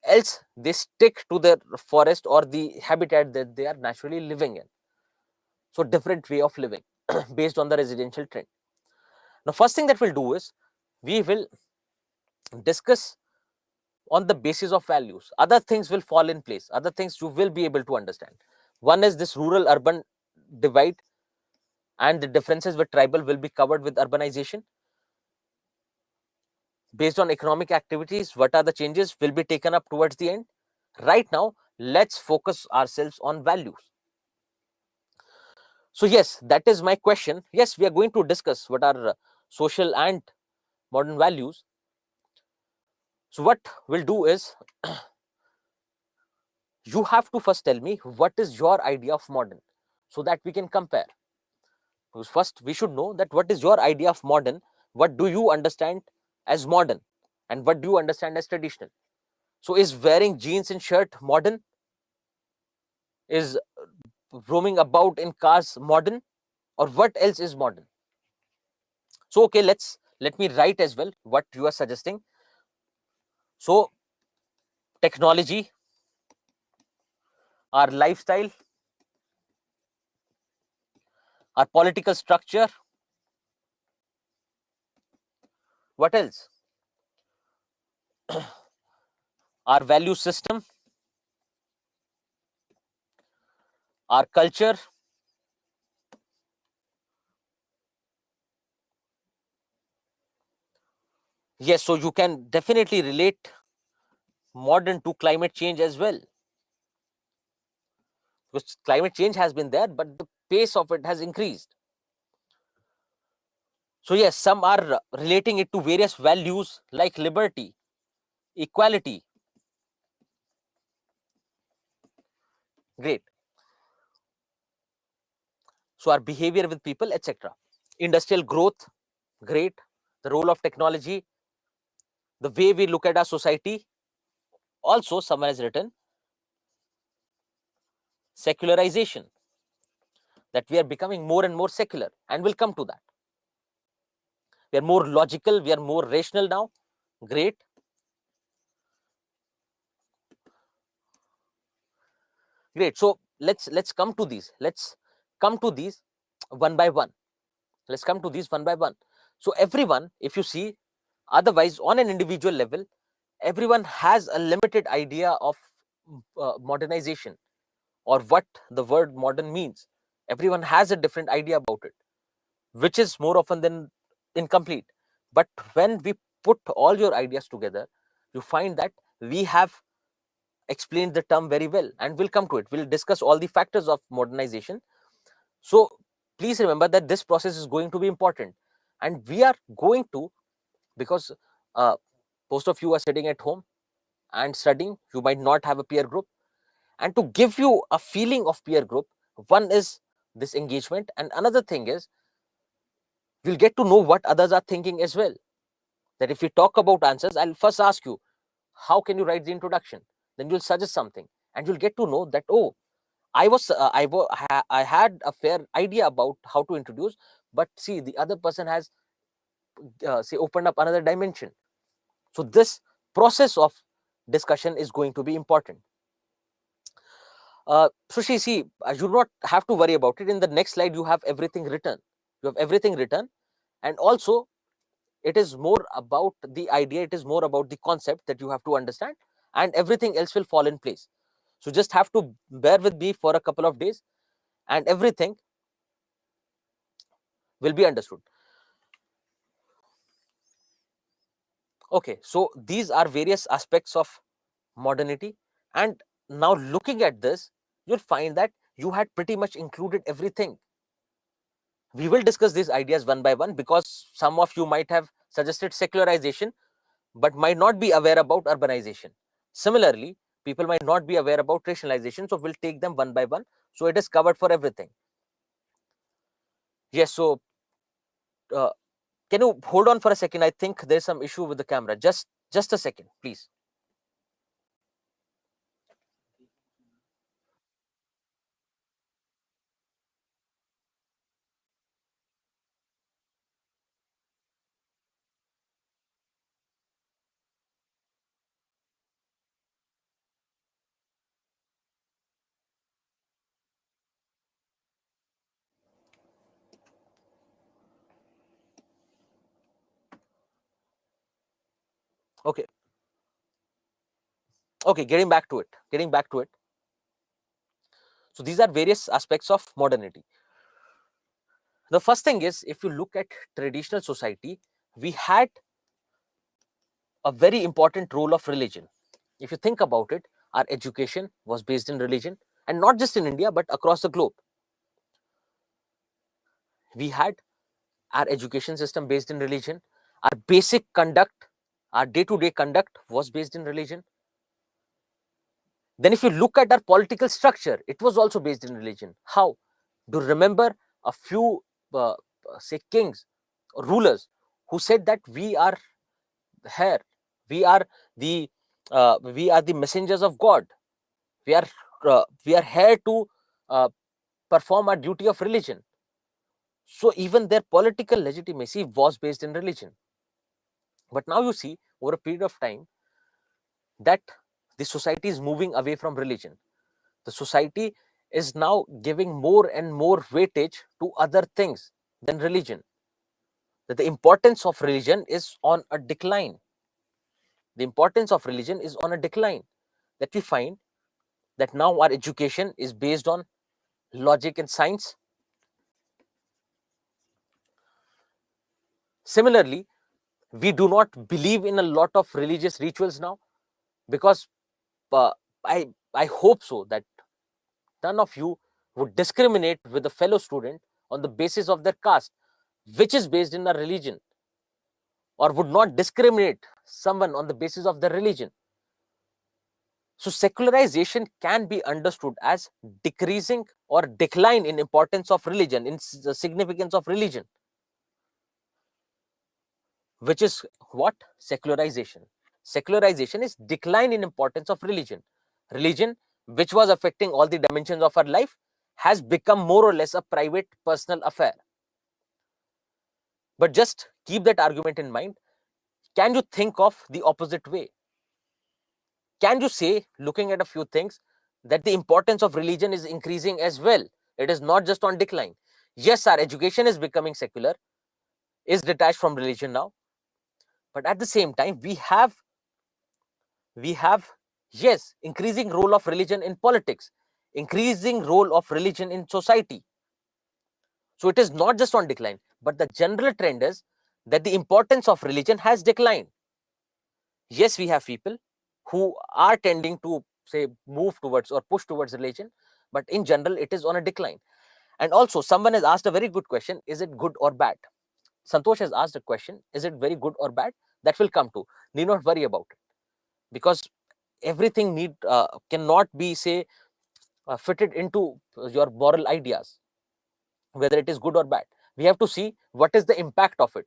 else they stick to the forest or the habitat that they are naturally living in. So different way of living based on the residential trend. Now first thing that we'll do is, we will discuss on the basis of values. Other things will fall in place, other things you will be able to understand. One is this rural urban divide, and the differences with tribal will be covered with urbanization. Based on economic activities, what are the changes will be taken up towards the end. Right now, let's focus ourselves on values. So yes, that is my question. Yes, we are going to discuss what are social and modern values. So what we'll do is, you have to first tell me what is your idea of modern, so that we can compare. Because first we should know that what is your idea of modern, what do you understand as modern, and what do you understand as traditional. So is wearing jeans and shirt modern? Is roaming about in cars modern? Or what else is modern? So okay, let me write as well what you are suggesting. So technology, our lifestyle, our political structure, what else? Our value system, our culture. Yes, so you can definitely relate modern to climate change as well, because climate change has been there, but the pace of it has increased. So yes, some are relating it to various values like liberty, equality. Great. So our behavior with people, etc. Industrial growth, great. The role of technology, the way we look at our society. Also, someone has written secularization, that we are becoming more and more secular, and we'll come to that. We are more logical, we are more rational now. Great. Great. So let's come to these. Let's come to these one by one. Let's come to these one by one. So everyone, if you see, otherwise on an individual level, everyone has a limited idea of modernization, or what the word modern means. Everyone has a different idea about it, which is more often than incomplete. But when we put all your ideas together, you find that we have explained the term very well, and we'll come to it. We'll discuss all the factors of modernization. So please remember that this process is going to be important, and we are going to, because uh, most of you are sitting at home and studying, you might not have a peer group, and to give you a feeling of peer group, one is this engagement, and another thing is you'll get to know what others are thinking as well. That if we talk about answers, I'll first ask you, how can you write the introduction? Then you'll suggest something, and you'll get to know that, oh, I had a fair idea about how to introduce, but see, the other person has say opened up another dimension. So this process of discussion is going to be important. Sushi, see, you do not have to worry about it. In the next slide, you have everything written. You have everything written, and also it is more about the idea. It is more about the concept that you have to understand, and everything else will fall in place. So just have to bear with me for a couple of days, and everything will be understood. Okay, so these are various aspects of modernity, and now looking at this, you'll find that you had pretty much included everything. We will discuss these ideas one by one, because some of you might have suggested secularization but might not be aware about urbanization. Similarly, people might not be aware about rationalization, so we'll take them one by one, so it is covered for everything. Yes, so uh, can you hold on for a second? I think there's some issue with the camera. Just a second, please. Okay. Okay, getting back to it. So these are various aspects of modernity. The first thing is, if you look at traditional society, we had a very important role of religion. If you think about it, our education was based in religion, and not just in India but across the globe. we had our education system based in religion. Our basic conduct, our day-to-day conduct was based in religion. Then if you look at our political structure, it was also based in religion. How? Do you remember a few, say, kings or rulers who said that we are here, we are the messengers of God. We are here to uh, perform our duty of religion. So even their political legitimacy was based in religion. But now you see, over a period of time, that the society is moving away from religion. The society is now giving more and more weightage to other things than religion. That the importance of religion is on a decline. The importance of religion is on a decline. That we find that now our education is based on logic and science. Similarly, we do not believe in a lot of religious rituals now, because uh, I hope so that none of you would discriminate with a fellow student on the basis of their caste, which is based in a religion, or would not discriminate someone on the basis of their religion. So secularization can be understood as decreasing or decline in importance of religion, in the significance of religion, which is what? Secularization. Secularization is decline in importance of religion. Religion, which was affecting all the dimensions of our life, has become more or less a private, personal affair. But just keep that argument in mind. Can you think of the opposite way? Can you say, looking at a few things, that the importance of religion is increasing as well? It is not just on decline. Yes, our education is becoming secular, is detached from religion now. But at the same time, we have, yes, increasing role of religion in politics, increasing role of religion in society. So it is not just on decline, but the general trend is that the importance of religion has declined. Yes, we have people who are tending to, say, move towards or push towards religion, but in general, it is on a decline. And also, someone has asked a very good question: is it good or bad? Santosh has asked a question: is it very good or bad? That will come to. Need not worry about it, because everything cannot be, say, fitted into your moral ideas, whether it is good or bad. We have to see what is the impact of it.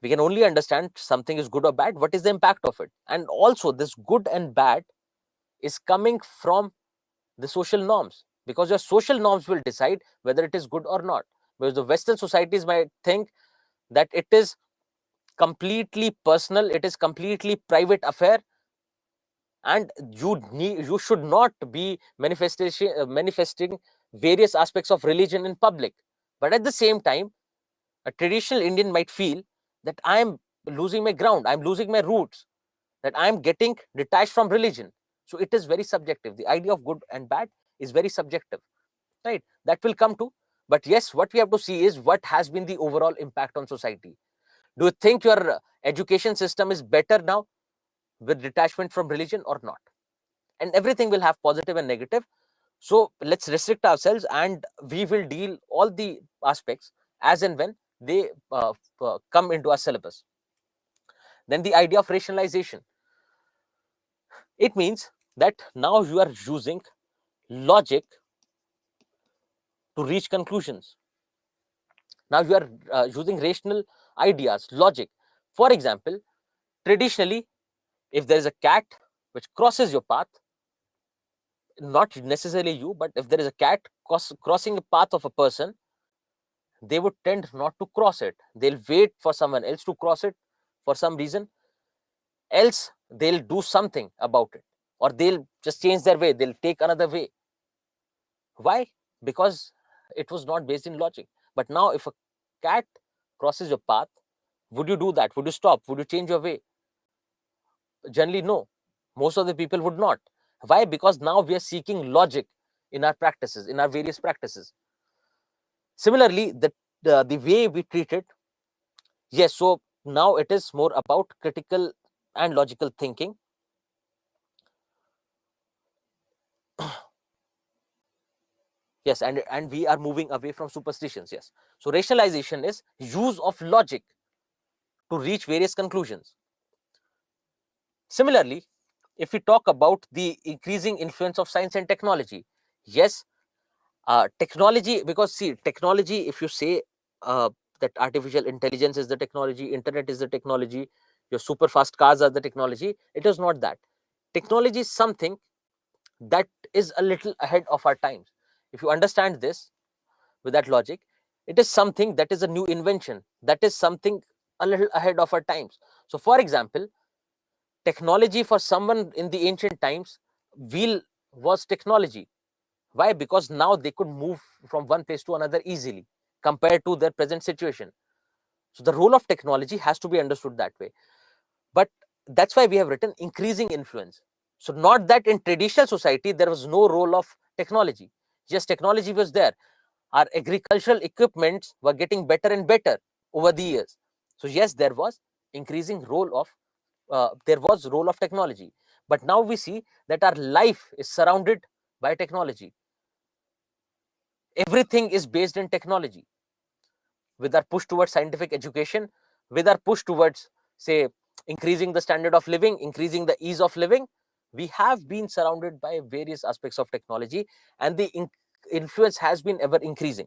We can only understand something is good or bad, what is the impact of it. And also, this good and bad is coming from the social norms, because your social norms will decide whether it is good or not. Because the Western societies might think that it is completely personal, it is completely private affair, and you should not be manifesting various aspects of religion in public. But at the same time, a traditional Indian might feel that I am losing my ground, I'm losing my roots, that I'm getting detached from religion. So it is very subjective. The idea of good and bad is very subjective, right? That will come to. But yes, what we have to see is what has been the overall impact on society. Do you think your education system is better now with detachment from religion or not? And everything will have positive and negative. So let's restrict ourselves, and we will deal all the aspects as and when they come into our syllabus. Then the idea of rationalization. It means that now you are using logic to reach conclusions. Now you are using rational ideas, logic. For example, traditionally, if there is a cat which crosses your path, not necessarily you, but if there is a cat crossing the path of a person, they would tend not to cross it. They'll wait for someone else to cross it for some reason, else they'll do something about it, or they'll just change their way, they'll take another way. Why? Because it was not based in logic. But now, if a cat crosses your path, would you do that? Would you stop? Would you change your way? Generally, no. Most of the people would not. Why? Because now we are seeking logic in our practices, in our various practices. Similarly, the way we treat it, yes, so now it is more about critical and logical thinking. Yes, and we are moving away from superstitions. Yes. So rationalization is use of logic to reach various conclusions. Similarly, if we talk about the increasing influence of science and technology, yes, technology, because see, technology, if you say that artificial intelligence is the technology, internet is the technology, your super fast cars are the technology, it is not that. Technology is something that is a little ahead of our times. If you understand this with that logic, it is something that is a new invention, that is something a little ahead of our times. So for example, technology for someone in the ancient times, wheel was technology. Why? Because now they could move from one place to another easily compared to their present situation. So the role of technology has to be understood that way. But that's why we have written increasing influence. So not that in traditional society there was no role of technology. Yes, technology was there. Our agricultural equipments were getting better and better over the years. So yes, there was increasing role of there was role of technology. But now we see that our life is surrounded by technology. Everything is based in technology. With our push towards scientific education, with our push towards, say, increasing the standard of living, increasing the ease of living, we have been surrounded by various aspects of technology, and the influence has been ever increasing.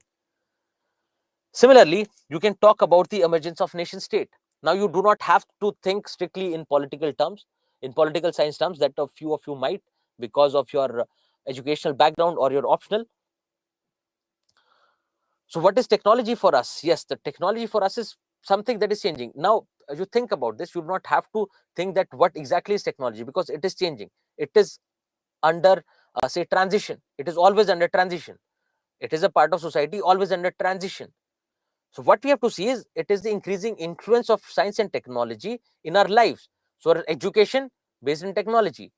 Similarly, you can talk about the emergence of nation state. Now, you do not have to think strictly in political terms, in political science terms, that a few of you might because of your educational background or your optional. So what is technology for us? Yes, the technology for us is something that is changing. Now, as you think about this, you do not have to think that what exactly is technology, because it is changing. It is under, say, transition. It is always under transition. It is a part of society, always under transition. So what we have to see is it is the increasing influence of science and technology in our lives. So our education based in technology,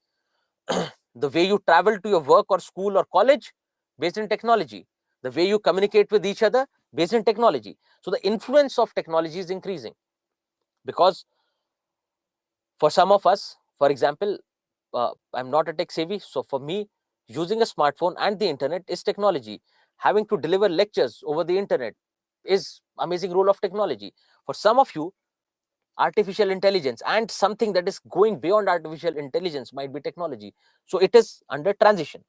the way you travel to your work or school or college based in technology, the way you communicate with each other based in technology. So the influence of technology is increasing, because for some of us, for example, I'm not a tech savvy, so for me, using a smartphone and the internet is technology. Having to deliver lectures over the internet is amazing role of technology. For some of you, artificial intelligence and something that is going beyond artificial intelligence might be technology. So it is under transition.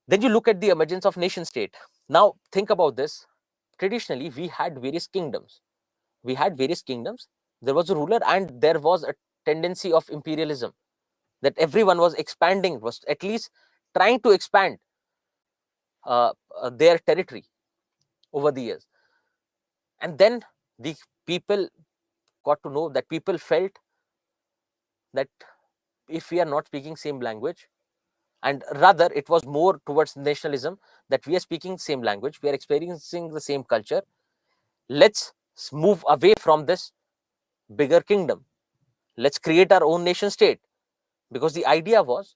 Then you look at the emergence of nation state. Now think about this. Traditionally, we had various kingdoms. There was a ruler, and there was a tendency of imperialism, that everyone was expanding, was at least trying to expand their territory over the years. And then the people got to know that people felt that if we are not speaking same language, and rather it was more towards nationalism, that we are speaking same language, we are experiencing the same culture, let's move away from this bigger kingdom, let's create our own nation state. Because the idea was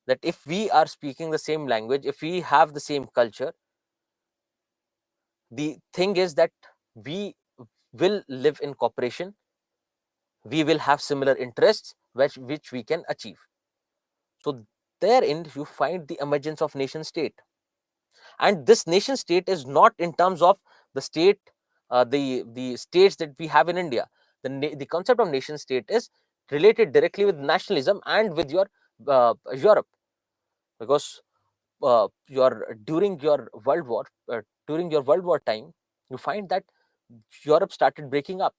that if we are speaking the same language, if we have the same culture, the thing is that we will live in cooperation, we will have similar interests which we can achieve. So therein you find the emergence of nation state. And this nation state is not in terms of the state, the states that we have in India. The concept of nation state is related directly with nationalism and with your Europe. Because during your world war time, you find that Europe started breaking up.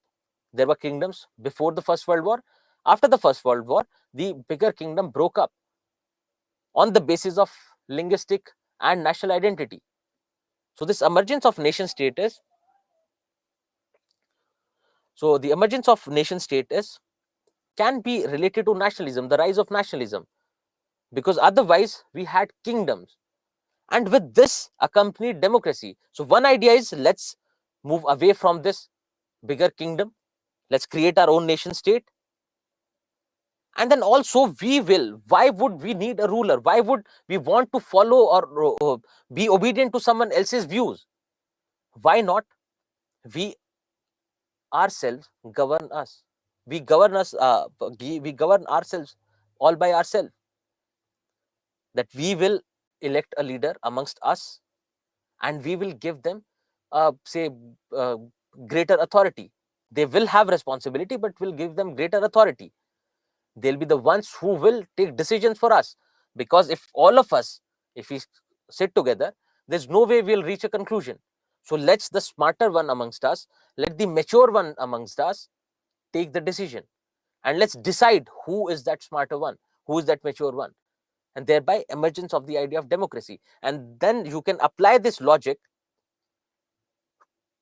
There were kingdoms before the First World War. After the First World War, the bigger kingdom broke up on the basis of linguistic and national identity. So this emergence of nation state is so the emergence of nation state is can be related to nationalism, the rise of nationalism, because otherwise we had kingdoms, and with this accompanied democracy. So one idea is, let's move away from this bigger kingdom, let's create our own nation state. And then also we will, why would we need a ruler? Why would we want to follow or be obedient to someone else's views? Why not we ourselves govern us? We govern ourselves all by ourselves. That we will elect a leader amongst us, and we will give them, say, greater authority. They will have responsibility, but we'll give them greater authority. They'll be the ones who will take decisions for us. Because if all of us, if we sit together, there's no way we'll reach a conclusion. So let's the smarter one amongst us, let the mature one amongst us take the decision. And let's decide who is that smarter one, who is that mature one. And thereby emergence of the idea of democracy. And then you can apply this logic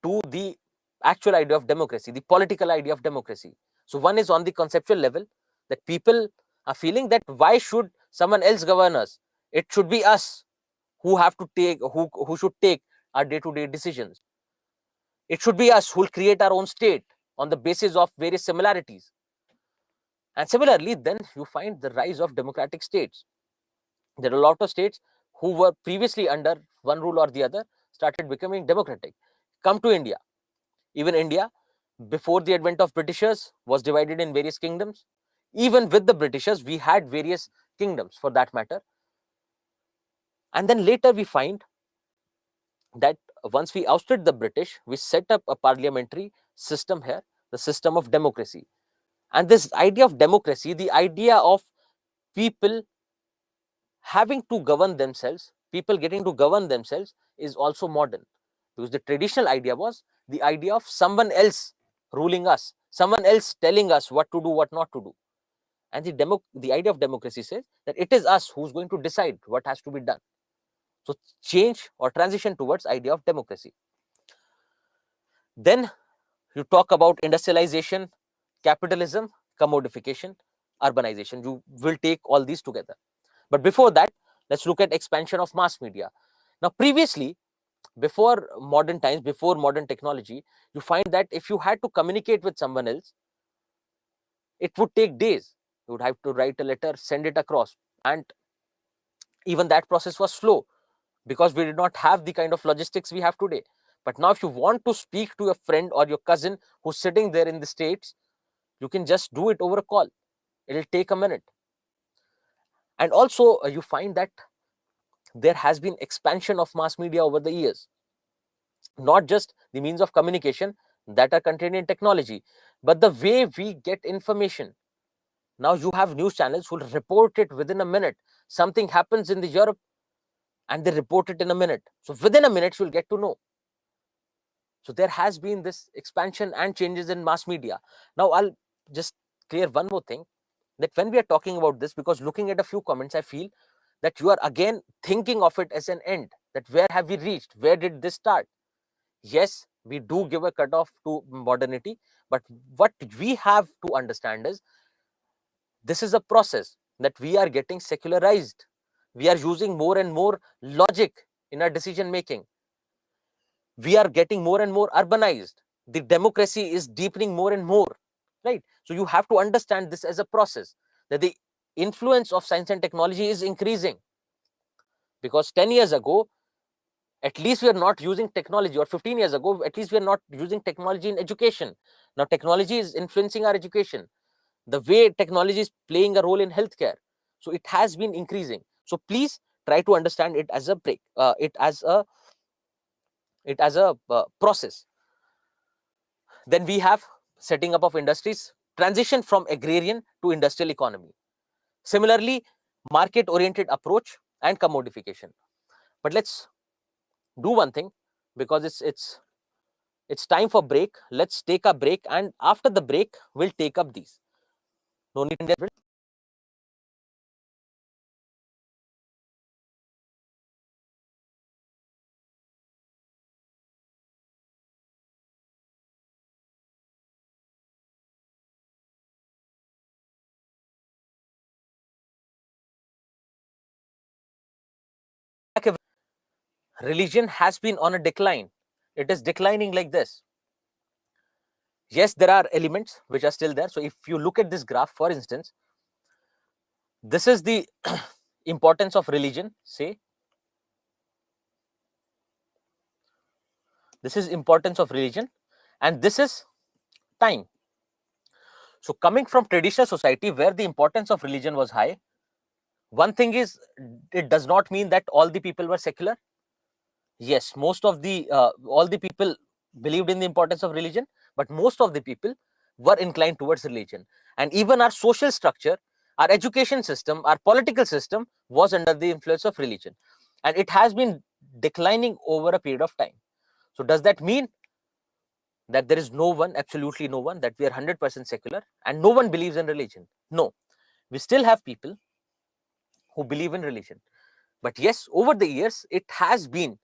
to the actual idea of democracy, the political idea of democracy. So one is on the conceptual level, that people are feeling that why should someone else govern us? It should be us who have to take, who should take our day-to-day decisions. It should be us who will create our own state on the basis of various similarities. And similarly, then you find the rise of democratic states. There are a lot of states who were previously under one rule or the other started becoming democratic. Come to India. Even India, before the advent of Britishers, was divided in various kingdoms. Even with the Britishers, we had various kingdoms for that matter. And then later we find that once we ousted the British, we set up a parliamentary system here, the system of democracy. And this idea of democracy, the idea of people having to govern themselves, people getting to govern themselves, is also modern. Because the traditional idea was the idea of someone else ruling us, someone else telling us what to do, what not to do. And the idea of democracy says that it is us who's going to decide what has to be done. So change or transition towards idea of democracy. Then you talk about industrialization, capitalism, commodification, urbanization. You will take all these together. But before that, let's look at expansion of mass media. Now, previously, before modern times, before modern technology, you find that if you had to communicate with someone else, it would take days. You would have to write a letter, send it across. And even that process was slow because we did not have the kind of logistics we have today. But now if you want to speak to a friend or your cousin who's sitting there in the States, you can just do it over a call. It'll take a minute. And also you find that there has been expansion of mass media over the years. Not just the means of communication that are contained in technology, but the way we get information. Now you have news channels who report it within a minute. Something happens in the Europe and they report it in a minute. So within a minute, you'll get to know. So there has been this expansion and changes in mass media. Now I'll just clear one more thing, that when we are talking about this, because looking at a few comments, I feel that you are again thinking of it as an end, that where have we reached? Where did this start? Yes, we do give a cutoff to modernity, but what we have to understand is this is a process that we are getting secularized. We are using more and more logic in our decision making. We are getting more and more urbanized. The democracy is deepening more and more, right? So you have to understand this as a process, that the influence of science and technology is increasing. Because 10 years ago, at least we are not using technology, or 15 years ago, at least we are not using technology in education. Now technology is influencing our education, the way technology is playing a role in healthcare. So it has been increasing. So please try to understand it as a process. Then we have setting up of industries, transition from agrarian to industrial economy. Similarly, market oriented approach and commodification. But let's do one thing, because it's time for break. Let's take a break, and after the break we'll take up these. No need to religion has been on a decline. It is declining like this. Yes, there are elements which are still there. So if you look at this graph, for instance, this is the importance of religion. Say, this is importance of religion, and this is time. So coming from traditional society where the importance of religion was high, One thing is, it does not mean that all the people were secular. Yes, most of the all the people believed in the importance of religion, but most of the people were inclined towards religion. And even our social structure, our education system, our political system was under the influence of religion, and it has been declining over a period of time. So does that mean that there is no one, absolutely no one, that we are 100% secular and no one believes in religion? No, we still have people who believe in religion. But yes, over the years, it has been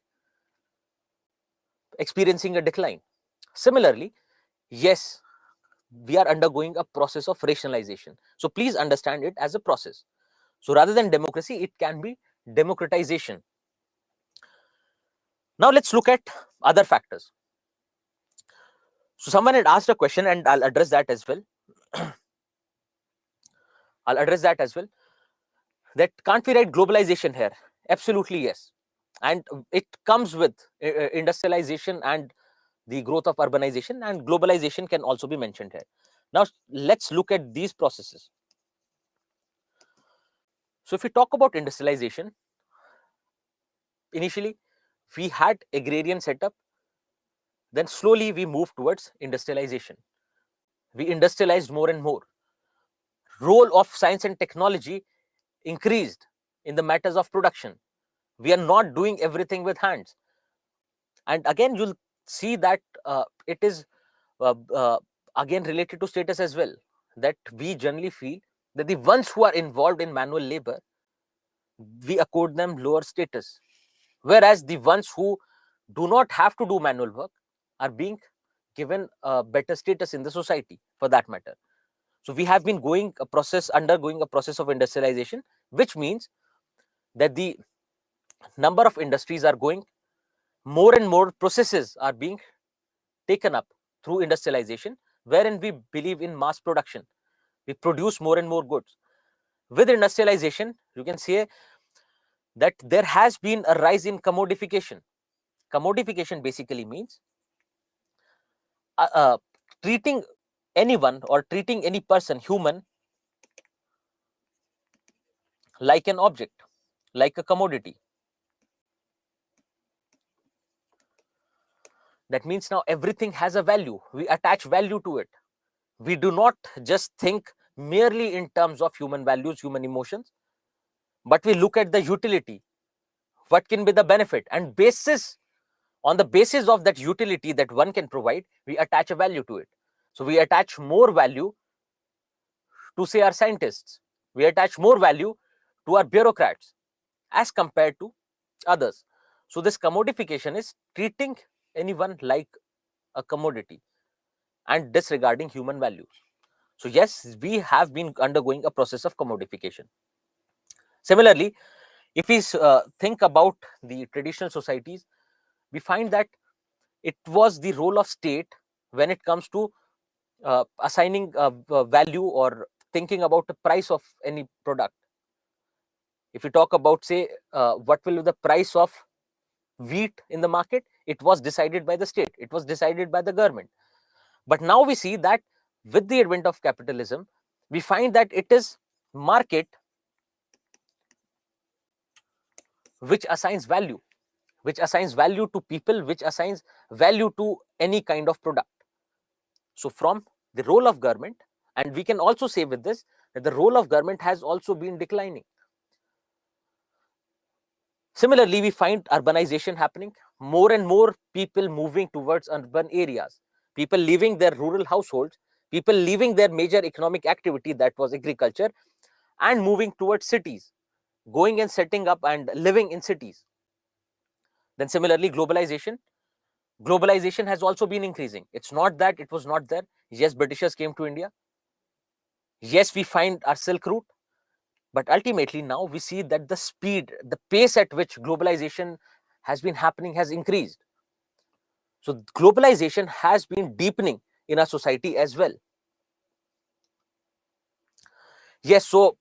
experiencing a decline. Similarly, yes, we are undergoing a process of rationalization. So please understand it as a process. So rather than democracy, it can be democratization. Now let's look at other factors. So someone had asked a question, and I'll address that as well. I'll address that as well. That can't we write globalization here? Absolutely yes. And it comes with industrialization and the growth of urbanization, and globalization can also be mentioned here. Now let's look at these processes. So if we talk about industrialization, initially we had agrarian setup, then slowly we moved towards industrialization. We industrialized more and more. Role of science and technology increased in the matters of production. We are not doing everything with hands. And again, you'll see that it is again related to status as well, that we generally feel that the ones who are involved in manual labor, we accord them lower status, whereas the ones who do not have to do manual work are being given a better status in the society, for that matter. So we have been undergoing a process of industrialization, which means that the number of industries are going, more and more processes are being taken up through industrialization, wherein we believe in mass production. We produce more and more goods. With industrialization, you can say that there has been a rise in commodification. Commodification basically means uh, uh, treating anyone or treating any person, human, like an object, like a commodity. That means now everything has a value. We attach value to it. We do not just think merely in terms of human values, human emotions, but we look at the utility. What can be the benefit? And on the basis of that utility that one can provide, we attach a value to it. So we attach more value to, say, our scientists. We attach more value to our bureaucrats as compared to others. So this commodification is treating anyone like a commodity and disregarding human values. So yes, we have been undergoing a process of commodification. Similarly, if we think about the traditional societies, we find that it was the role of state when it comes to assigning value or thinking about the price of any product. If you talk about, say, what will be the price of wheat in the market, it was decided by the state, it was decided by the government. But now we see that with the advent of capitalism, we find that it is market which assigns value, to people, which assigns value to any kind of product. So from the role of government, and we can also say with this that the role of government has also been declining. Similarly, we find urbanization happening, more and more people moving towards urban areas, people leaving their rural households, people leaving their major economic activity, that was agriculture, and moving towards cities, going and setting up and living in cities. Then similarly, globalization has also been increasing. It's not that it was not there. Yes, Britishers came to India. Yes, we find our Silk Route. But ultimately now we see that the pace at which globalization has been happening has increased. So globalization has been deepening in our society as well. Yes, so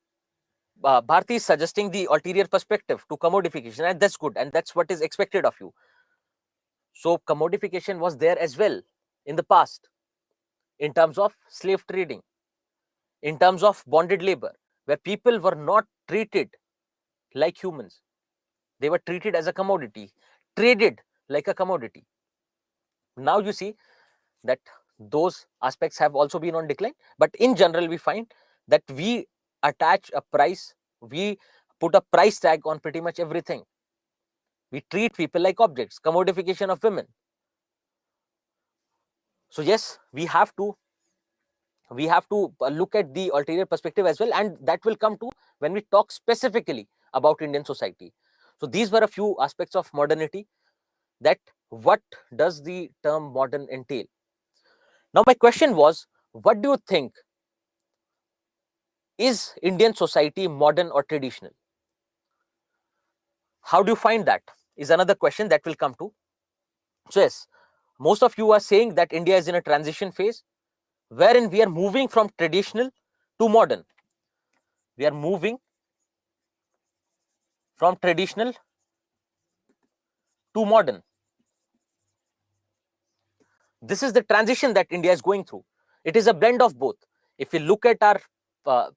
Bharti is suggesting the ulterior perspective to commodification, and that's good, and that's what is expected of you. So commodification was there as well in the past, in terms of slave trading, in terms of bonded labor, where people were not treated like humans. They were treated as a commodity, traded like a commodity. Now you see that those aspects have also been on decline. But in general, we find that we attach a price, we put a price tag on pretty much everything. We treat people like objects, commodification of women. So yes, we have to look at the ulterior perspective as well, and that will come to when we talk specifically about Indian society. So these were a few aspects of modernity, that what does the term modern entail. Now my question was, what do you think, is Indian society modern or traditional? How do you find that, is another question that will come to. So yes, most of you are saying that India is in a transition phase wherein we are moving from traditional to modern. We are moving from traditional to modern. This is the transition that India is going through. It is a blend of both. If we look at our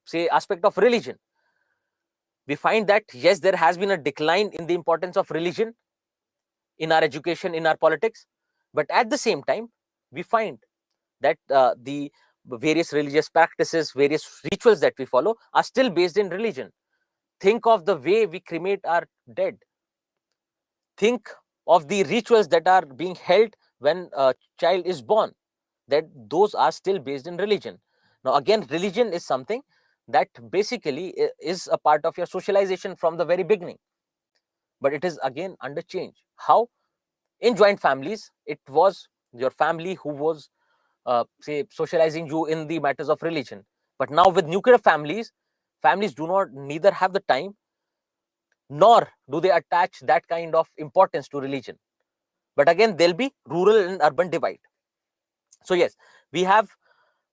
say aspect of religion, we find that yes, there has been a decline in the importance of religion in our education, in our politics, but at the same time we find that the various religious practices, various rituals that we follow are still based in religion. Think of the way we cremate our dead. Think of the rituals that are being held when a child is born, that those are still based in religion. Now again, religion is something that basically is a part of your socialization from the very beginning, but it is again under change. How? In joint families, it was your family who was say socializing you in the matters of religion. But now with nuclear families, families do not neither have the time nor do they attach that kind of importance to religion. But again, there'll be rural and urban divide. So yes, we have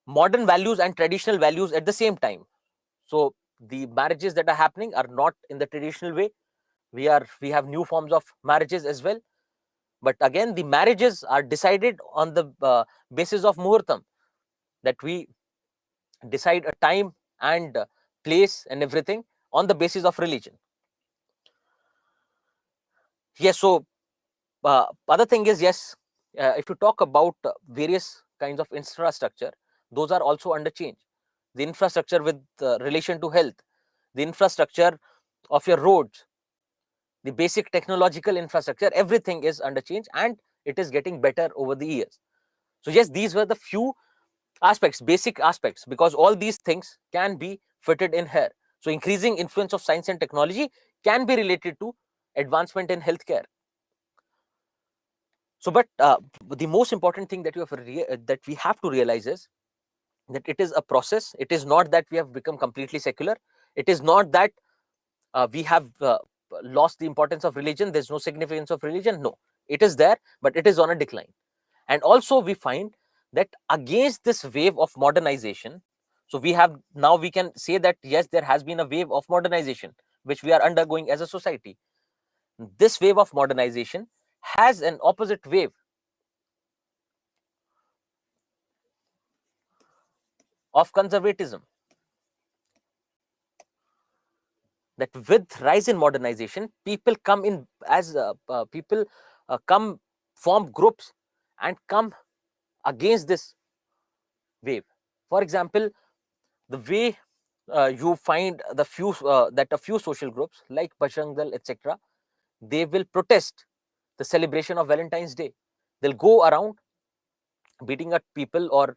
modern values and traditional values at the same time. So the marriages that are happening are not in the traditional way. We have new forms of marriages as well. But again, the marriages are decided on the basis of muhurtam, that we decide a time and place and everything on the basis of religion. Yes, so other thing is, yes, if you talk about various kinds of infrastructure, those are also under change. The infrastructure with relation to health, the infrastructure of your roads, the basic technological infrastructure, everything is under change and it is getting better over the years. So yes, these were the few aspects, basic aspects, because all these things can be fitted in here. So increasing influence of science and technology can be related to advancement in healthcare. So but the most important thing that that we have to realize is that it is a process. It is not that we have become completely secular. It is not that we have lost the importance of religion. There's no significance of religion. No, it is there, but it is on a decline. And also we find that against this wave of modernization, so we have now, we can say that yes, there has been a wave of modernization which we are undergoing as a society. This wave of modernization has an opposite wave of conservatism. That with rise in modernization, people come in as people come, form groups and come against this wave. For example, the way you find the few that a few social groups like Bajrang Dal, etc., they will protest the celebration of Valentine's Day. They'll go around beating at people or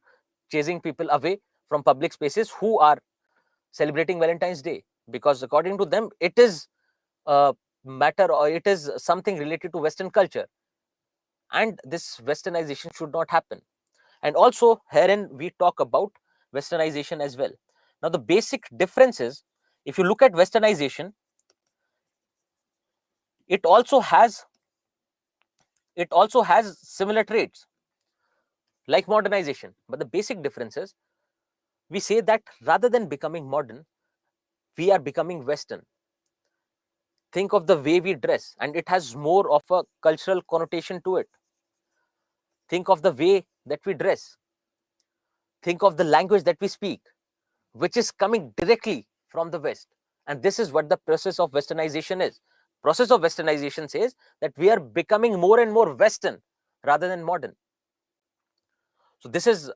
chasing people away from public spaces who are celebrating Valentine's Day, because according to them, it is a matter, or it is something related to Western culture, and this westernization should not happen. And also herein we talk about westernization as well. Now the basic difference is, if you look at westernization, it also has similar traits like modernization, but the basic difference is, we say that rather than becoming modern, we are becoming Western. Think of the way we dress, and it has more of a cultural connotation to it. Think of the way that we dress. Think of the language that we speak, which is coming directly from the West. And this is what the process of westernization is. Process of westernization says that we are becoming more and more Western rather than modern. So this is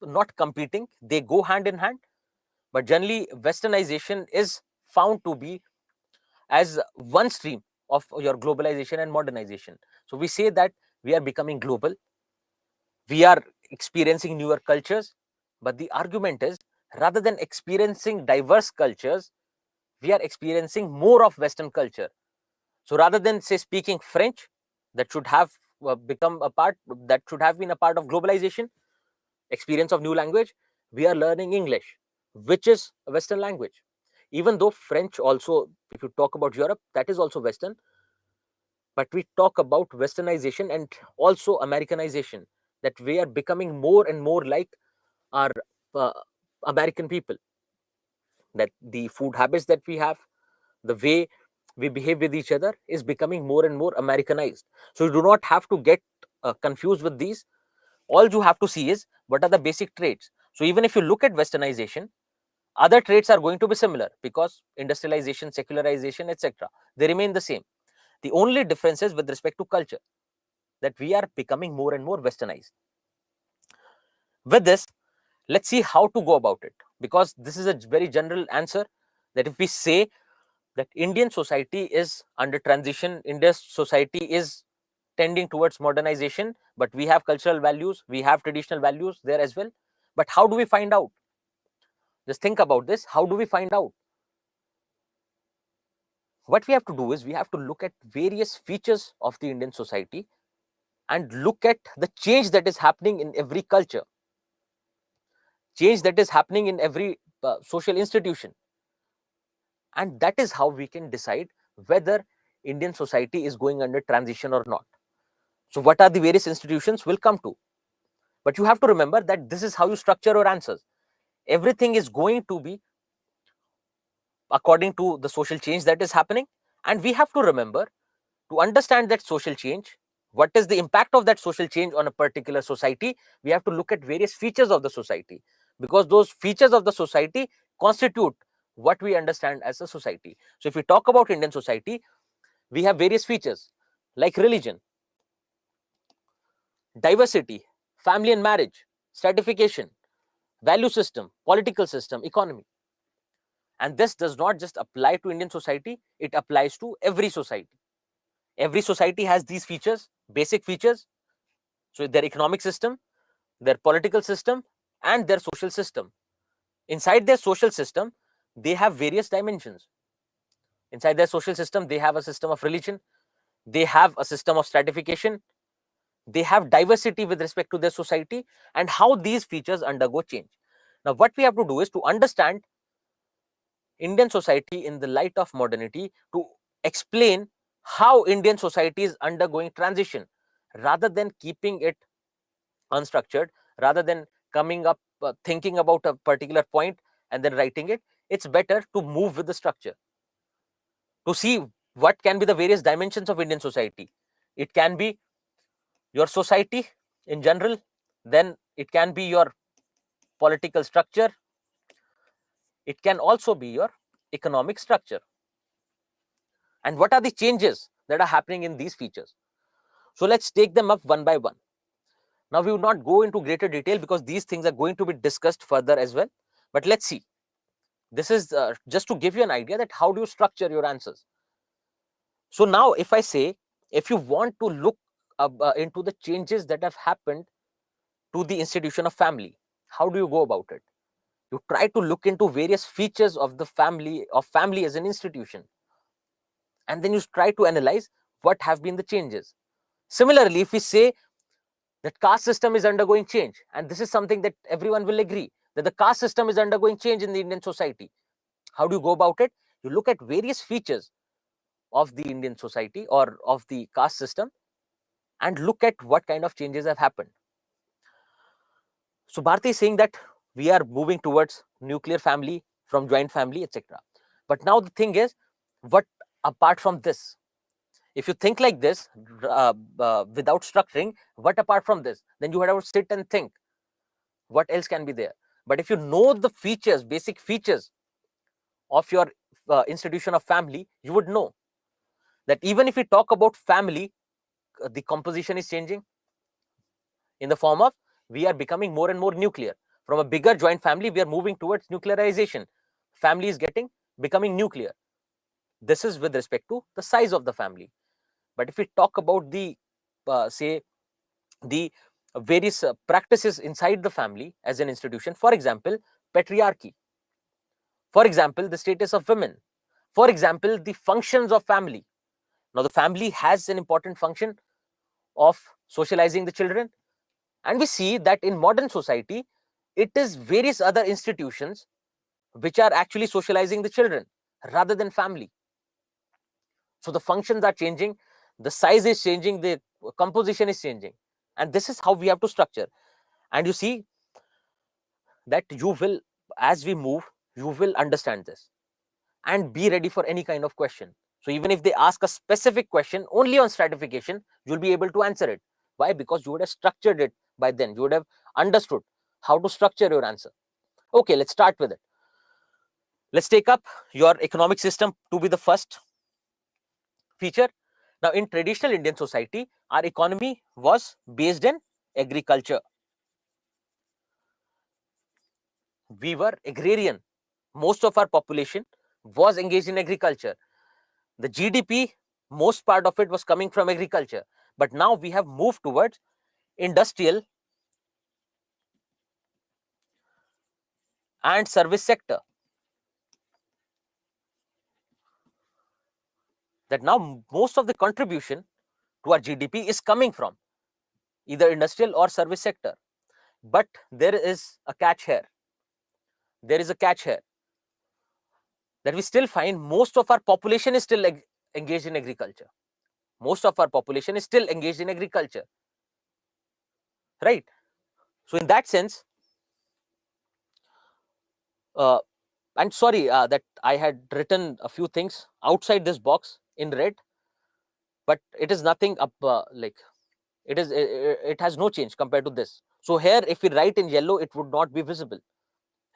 not competing, they go hand in hand. But generally, westernization is found to be as one stream of your globalization and modernization. So we say that we are becoming global, we are experiencing newer cultures, but the argument is, rather than experiencing diverse cultures, we are experiencing more of Western culture. So rather than, say, speaking French, that should have become a part, that should have been a part of globalization, experience of new language, we are learning English, which is a Western language. Even though French also, if you talk about Europe, that is also Western, but we talk about westernization and also Americanization, that we are becoming more and more like our uh, American people, that the food habits that we have, the way we behave with each other is becoming more and more Americanized. So you do not have to get confused with these. All you have to see is what are the basic traits. So even if you look at westernization, other traits are going to be similar, because industrialization, secularization, etc., they remain the same. The only difference is with respect to culture, that we are becoming more and more westernized. With this, let's see how to go about it, because this is a very general answer, that if we say that Indian society is under transition, India's society is tending towards modernization, but we have cultural values, we have traditional values there as well. But how do we find out? Just think about this. How do we find out? What we have to do is we have to look at various features of the Indian society and look at the change that is happening in every culture, change that is happening in every social institution. And that is how we can decide whether Indian society is going under transition or not. So what are the various institutions? We'll come to. But you have to remember that this is how you structure your answers. Everything is going to be according to the social change that is happening. And we have to remember, to understand that social change, what is the impact of that social change on a particular society, we have to look at various features of the society, because those features of the society constitute what we understand as a society. So if we talk about Indian society, we have various features like religion, diversity, family and marriage, stratification, value system, political system, economy. And this does not just apply to Indian society, it applies to every society. Every society has these features, basic features. So their economic system, their political system, and their social system. Inside their social system, they have various dimensions. Inside their social system, they have a system of religion, they have a system of stratification, they have diversity with respect to their society, and how these features undergo change. Now, what we have to do is to understand Indian society in the light of modernity, to explain how Indian society is undergoing transition, rather than keeping it unstructured, rather than coming up thinking about a particular point and then writing it. It's better to move with the structure, to see what can be the various dimensions of Indian society. It can be your society in general, then it can be your political structure, it can also be your economic structure. And what are the changes that are happening in these features? So let's take them up one by one. Now, we will not go into greater detail because these things are going to be discussed further as well. But let's see. This is just to give you an idea that how do you structure your answers. So now, if I say, if you want to look into the changes that have happened to the institution of family, how do you go about it? You try to look into various features of the family, of family as an institution, and then you try to analyze what have been the changes. Similarly, if we say that caste system is undergoing change, and this is something that everyone will agree, that the caste system is undergoing change in the Indian society, how do you go about it? You look at various features of the Indian society or of the caste system and look at what kind of changes have happened. So Bharti is saying that we are moving towards nuclear family from joint family, etc. But now the thing is, what apart from this? If you think like this, without structuring, what apart from this? Then you have to sit and think, what else can be there? But if you know the features, basic features of your institution of family, you would know that even if we talk about family, the composition is changing in the form of we are becoming more and more nuclear. From a bigger joint family, we are moving towards nuclearization. Family is becoming nuclear. This is with respect to the size of the family. But if we talk about the say the various practices inside the family as an institution, for example, patriarchy, for example, the status of women, for example, the functions of family. Now, the family has an important function of socializing the children, and we see that in modern society, it is various other institutions which are actually socializing the children rather than family. So the functions are changing, the size is changing, the composition is changing, and this is how we have to structure. And you see that you will, as we move, you will understand this and be ready for any kind of question. So even if they ask a specific question only on stratification, you'll be able to answer it. Why? Because you would have structured it by then. You would have understood how to structure your answer. Okay, let's start with it. Let's take up your economic system to be the first feature. Now, in traditional Indian society, our economy was based in agriculture. We were agrarian. Most of our population was engaged in agriculture. The GDP, most part of it was coming from agriculture. But now we have moved towards industrial and service sector. That now most of the contribution to our GDP is coming from either industrial or service sector. But there is a catch here. There is a catch here that we still find most of our population is still engaged in agriculture. Most of our population is still engaged in agriculture, right? So in that sense, and sorry that I had written a few things outside this box in red, but it is nothing up like it has no change compared to this. So here, if we write in yellow, it would not be visible,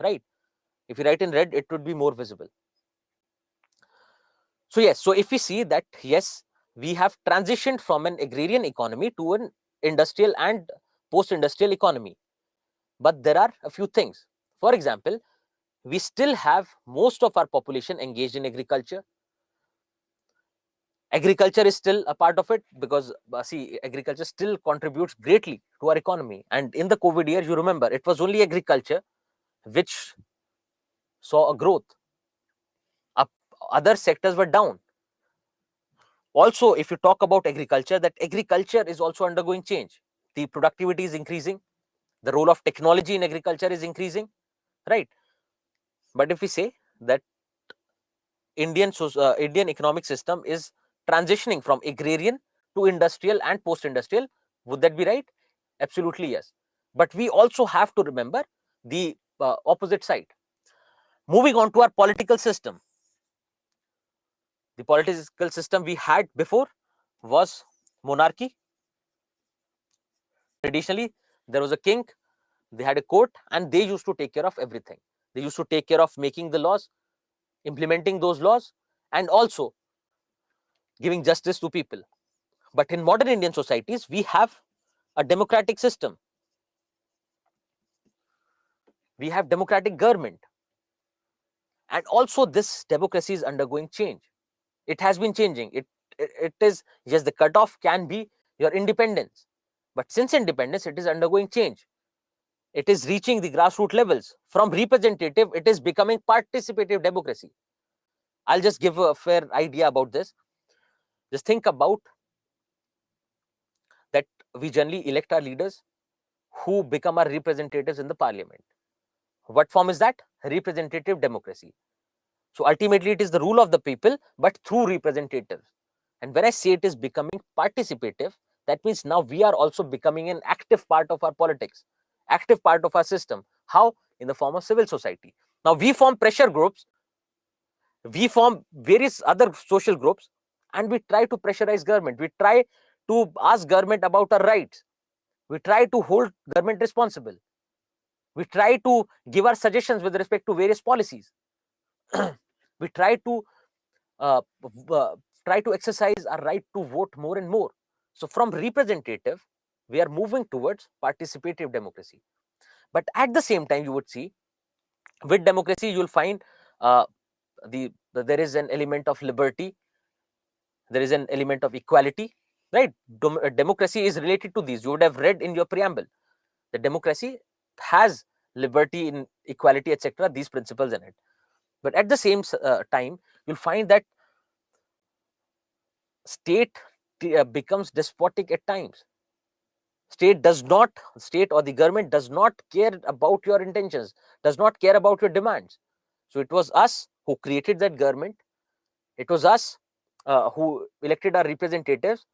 right? If you write in red, it would be more visible. So yes, so if we see that, yes, we have transitioned from an agrarian economy to an industrial and post-industrial economy. But there are a few things. For example, we still have most of our population engaged in agriculture. Agriculture is still a part of it because see, agriculture still contributes greatly to our economy. And in the COVID year, you remember, it was only agriculture which saw a growth. Other sectors were down. Also, if you talk about agriculture, that agriculture is also undergoing change. The productivity is increasing. The role of technology in agriculture is increasing, right? But if we say that Indian economic system is transitioning from agrarian to industrial and post-industrial, would that be right? Absolutely yes. But we also have to remember the opposite side. Moving on to our political system. The political system we had before was monarchy. Traditionally, there was a king, they had a court, and they used to take care of everything. They used to take care of making the laws, implementing those laws, and also giving justice to people. But in modern Indian societies, we have a democratic system. We have democratic government. And also this democracy is undergoing change. It has been changing. It is, yes, the cutoff can be your independence. But since independence, it is undergoing change. It is reaching the grassroots levels. From representative, it is becoming participative democracy. I'll just give a fair idea about this. Just think about that we generally elect our leaders who become our representatives in the parliament. What form is that? Representative democracy. So ultimately, it is the rule of the people, but through representatives. And when I say it is becoming participative, that means now we are also becoming an active part of our politics, active part of our system. How? In the form of civil society. Now we form pressure groups, we form various other social groups, and we try to pressurize government. We try to ask government about our rights. We try to hold government responsible. We try to give our suggestions with respect to various policies. We try to exercise our right to vote more and more. So from representative, we are moving towards participative democracy. But at the same time, you would see with democracy, you will find there is an element of liberty, there is an element of equality, right? Democracy is related to these. You would have read in your preamble that democracy has liberty, in equality, etc., these principles in it. But at the same time, you'll find that state becomes despotic at times. State or the government does not care about your intentions, does not care about your demands. So it was us who created that government. It was us who elected our representatives.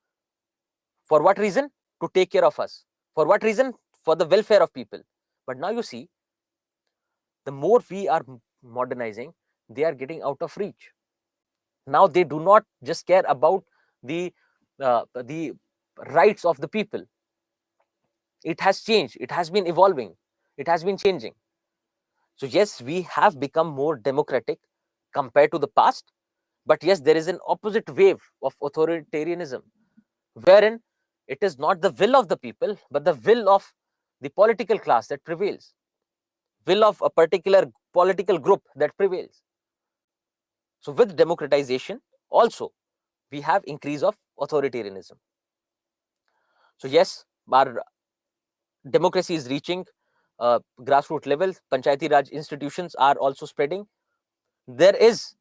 For what reason? To take care of us. For what reason? For the welfare of people. But now you see, the more we are modernizing, they are getting out of reach. Now they do not just care about the rights of the people. It has changed. It has been evolving. It has been changing. So yes, we have become more democratic compared to the past. But yes, there is an opposite wave of authoritarianism, wherein it is not the will of the people, but the will of the political class that prevails, will of a particular political group that prevails. So with democratization, also, we have increase of authoritarianism. So yes, our democracy is reaching grassroots level. Panchayati Raj institutions are also spreading. There is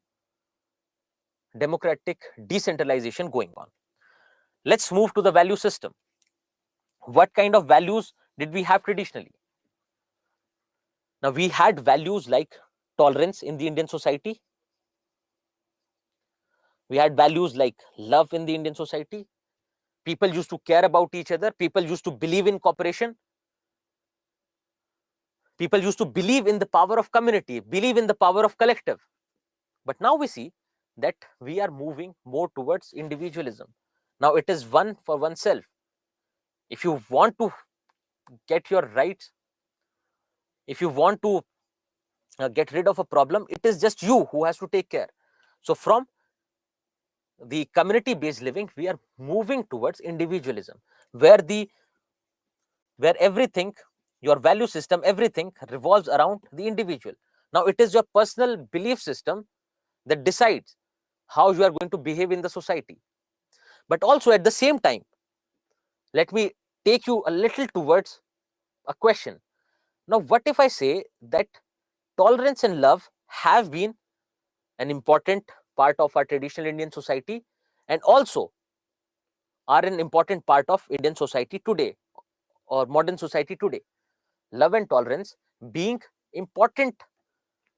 democratic decentralization going on. Let's move to the value system. What kind of values did we have traditionally? Now, we had values like tolerance in the Indian society. We had values like love in the Indian society. People used to care about each other. People used to believe in cooperation. People used to believe in the power of community, believe in the power of collective. But now we see that we are moving more towards individualism. Now it is one for oneself. If you want to get your rights, if you want to get rid of a problem, it is just you who has to take care. So from the community-based living, we are moving towards individualism, where everything, your value system, everything revolves around the individual. Now it is your personal belief system that decides how you are going to behave in the society. But also at the same time, let me take you a little towards a question. Now, what if I say that tolerance and love have been an important part of our traditional Indian society and also are an important part of Indian society today or modern society today? Love and tolerance being important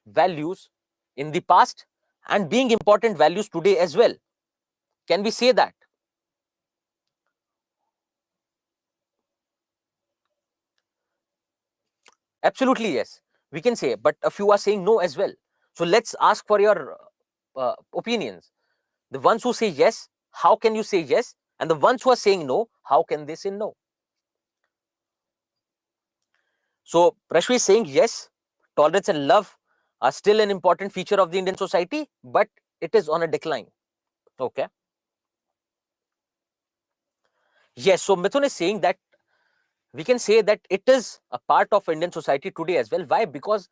values in the past and being important values today as well. Can we say that? Absolutely, yes. We can say, but a few are saying no as well. So let's ask for your opinions. The ones who say yes, how can you say yes? And the ones who are saying no, how can they say no? So Rashmi is saying yes, tolerance and love are still an important feature of the Indian society, but it is on a decline. Okay. Yes, so Mithun is saying that we can say that it is a part of Indian society today as well. Why? Because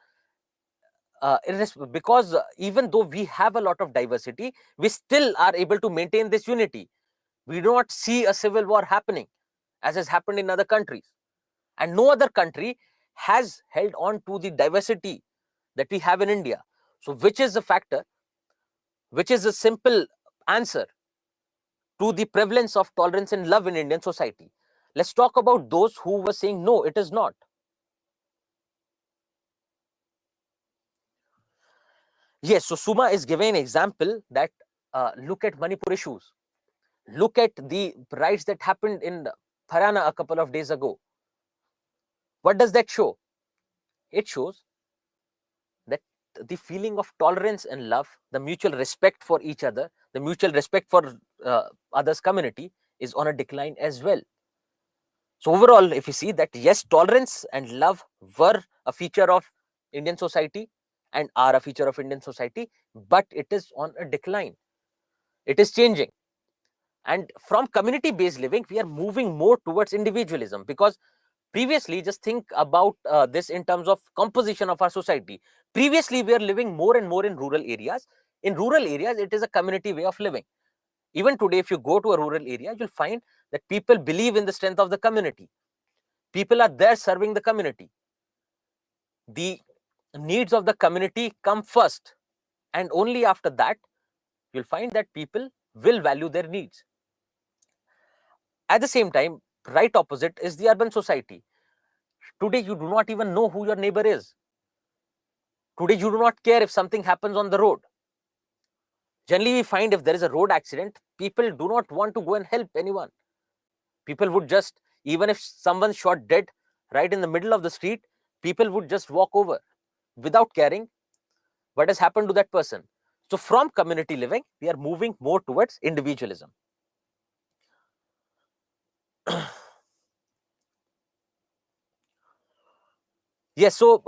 even though we have a lot of diversity, we still are able to maintain this unity. We do not see a civil war happening as has happened in other countries. And no other country has held on to the diversity that we have in India. So which is the factor, which is a simple answer to the prevalence of tolerance and love in Indian society? Let's talk about those who were saying no, it is not. Yes, so Suma is giving an example that look at Manipur issues. Look at the riots that happened in Haryana a couple of days ago. What does that show? It shows that the feeling of tolerance and love, the mutual respect for each other, the mutual respect for others' community is on a decline as well. So overall, if you see that yes, tolerance and love were a feature of Indian society and are a feature of Indian society, but it is on a decline. It is changing. And from community-based living, we are moving more towards individualism, because previously, just think about this in terms of composition of our society. Previously, we are living more and more in rural areas. In rural areas, it is a community way of living. Even today, if you go to a rural area, you'll find that people believe in the strength of the community. People are there serving the community. The needs of the community come first, and only after that, you'll find that people will value their needs. At the same time, right opposite is the urban society. Today, you do not even know who your neighbor is. Today, you do not care if something happens on the road. Generally, we find if there is a road accident, people do not want to go and help anyone. People would just, even if someone's shot dead right in the middle of the street, people would just walk over without caring what has happened to that person. So from community living, we are moving more towards individualism. Yes, so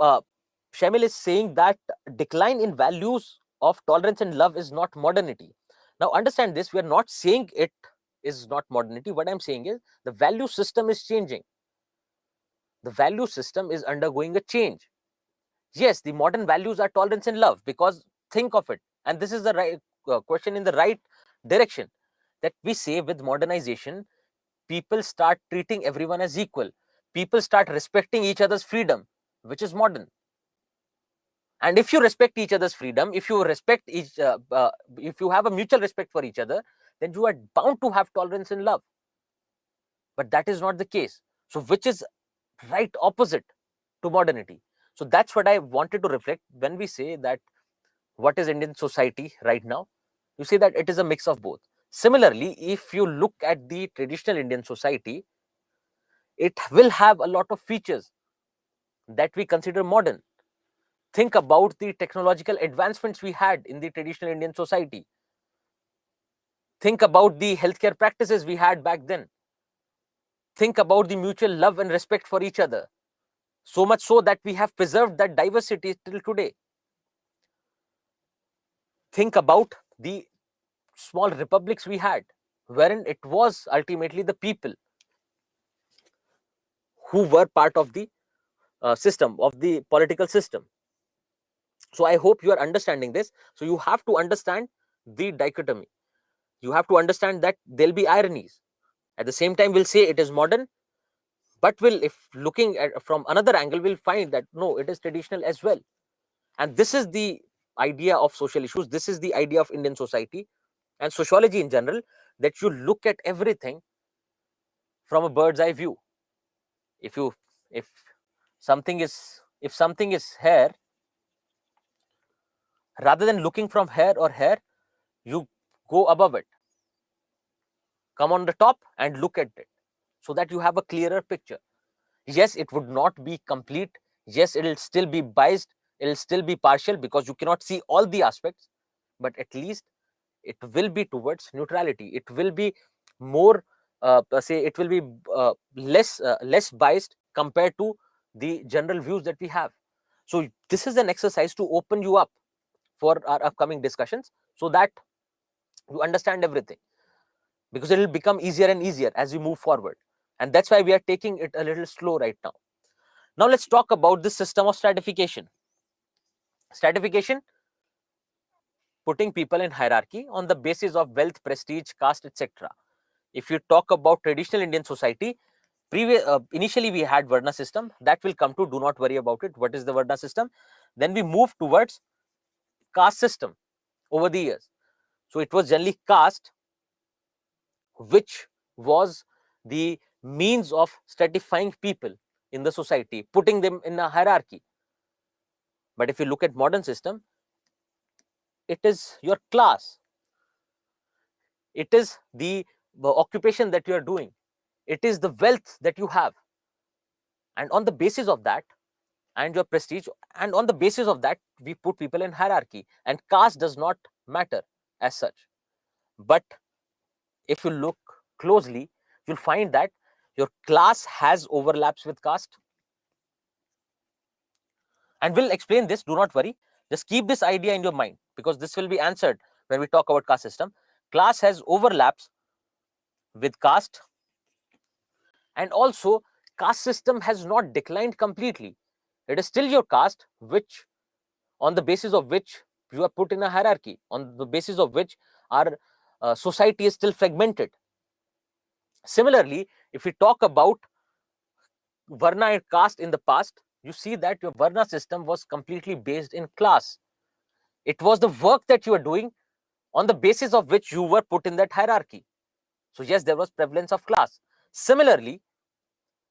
Shamil is saying that decline in values of tolerance and love is not modernity. Now understand this, we are not saying it is not modernity. What I'm saying is the value system is changing. The value system is undergoing a change. Yes, the modern values are tolerance and love, because think of it, and this is the right question in the right direction, that we say with modernization, people start treating everyone as equal. People start respecting each other's freedom, which is modern. And if you respect each other's freedom, if you respect if you have a mutual respect for each other, then you are bound to have tolerance and love. But that is not the case. So which is right opposite to modernity. So that's what I wanted to reflect when we say that what is Indian society right now. You see that it is a mix of both. Similarly, if you look at the traditional Indian society, it will have a lot of features that we consider modern. Think about the technological advancements we had in the traditional Indian society. Think about the healthcare practices we had back then. Think about the mutual love and respect for each other. So much so that we have preserved that diversity till today. Think about the small republics we had, wherein it was ultimately the people who were part of the system, of the political system. So I hope you are understanding this. So you have to understand the dichotomy. You have to understand that there'll be ironies. At the same time, we'll say it is modern, but if looking at from another angle, we'll find that no, it is traditional as well. And this is the idea of social issues. This is the idea of Indian society and sociology in general, that you look at everything from a bird's eye view. If something is here, rather than looking from here or here, you go above it, come on the top and look at it, so that you have a clearer picture. Yes, it would not be complete. Yes, it'll still be biased, it'll still be partial, because you cannot see all the aspects, but at least it will be towards neutrality. It will be more say it will be less biased compared to the general views that we have. So this is an exercise to open you up for our upcoming discussions, so that you understand everything, because it will become easier and easier as we move forward. And that's why we are taking it a little slow right now. Now let's talk about the system of stratification. Stratification, putting people in hierarchy on the basis of wealth, prestige, caste, etc. If you talk about traditional Indian society, initially we had Varna system. That will come to, do not worry about it. What is the Varna system? Then we move towards caste system over the years. So it was generally caste, which was the means of stratifying people in the society, putting them in a hierarchy. But if you look at modern system, it is your class. It is the occupation that you are doing. It is the wealth that you have. And on the basis of that, and your prestige, and on the basis of that, we put people in hierarchy. And caste does not matter as such. But if you look closely, you'll find that your class has overlaps with caste. And we'll explain this, do not worry. Just keep this idea in your mind, because this will be answered when we talk about caste system. Class has overlaps with caste, and also caste system has not declined completely. It is still your caste, which on the basis of which you are put in a hierarchy, on the basis of which our society is still fragmented. Similarly, if we talk about Varna and caste in the past, you see that your Varna system was completely based in class. It was the work that you were doing on the basis of which you were put in that hierarchy. So yes, there was prevalence of class. Similarly,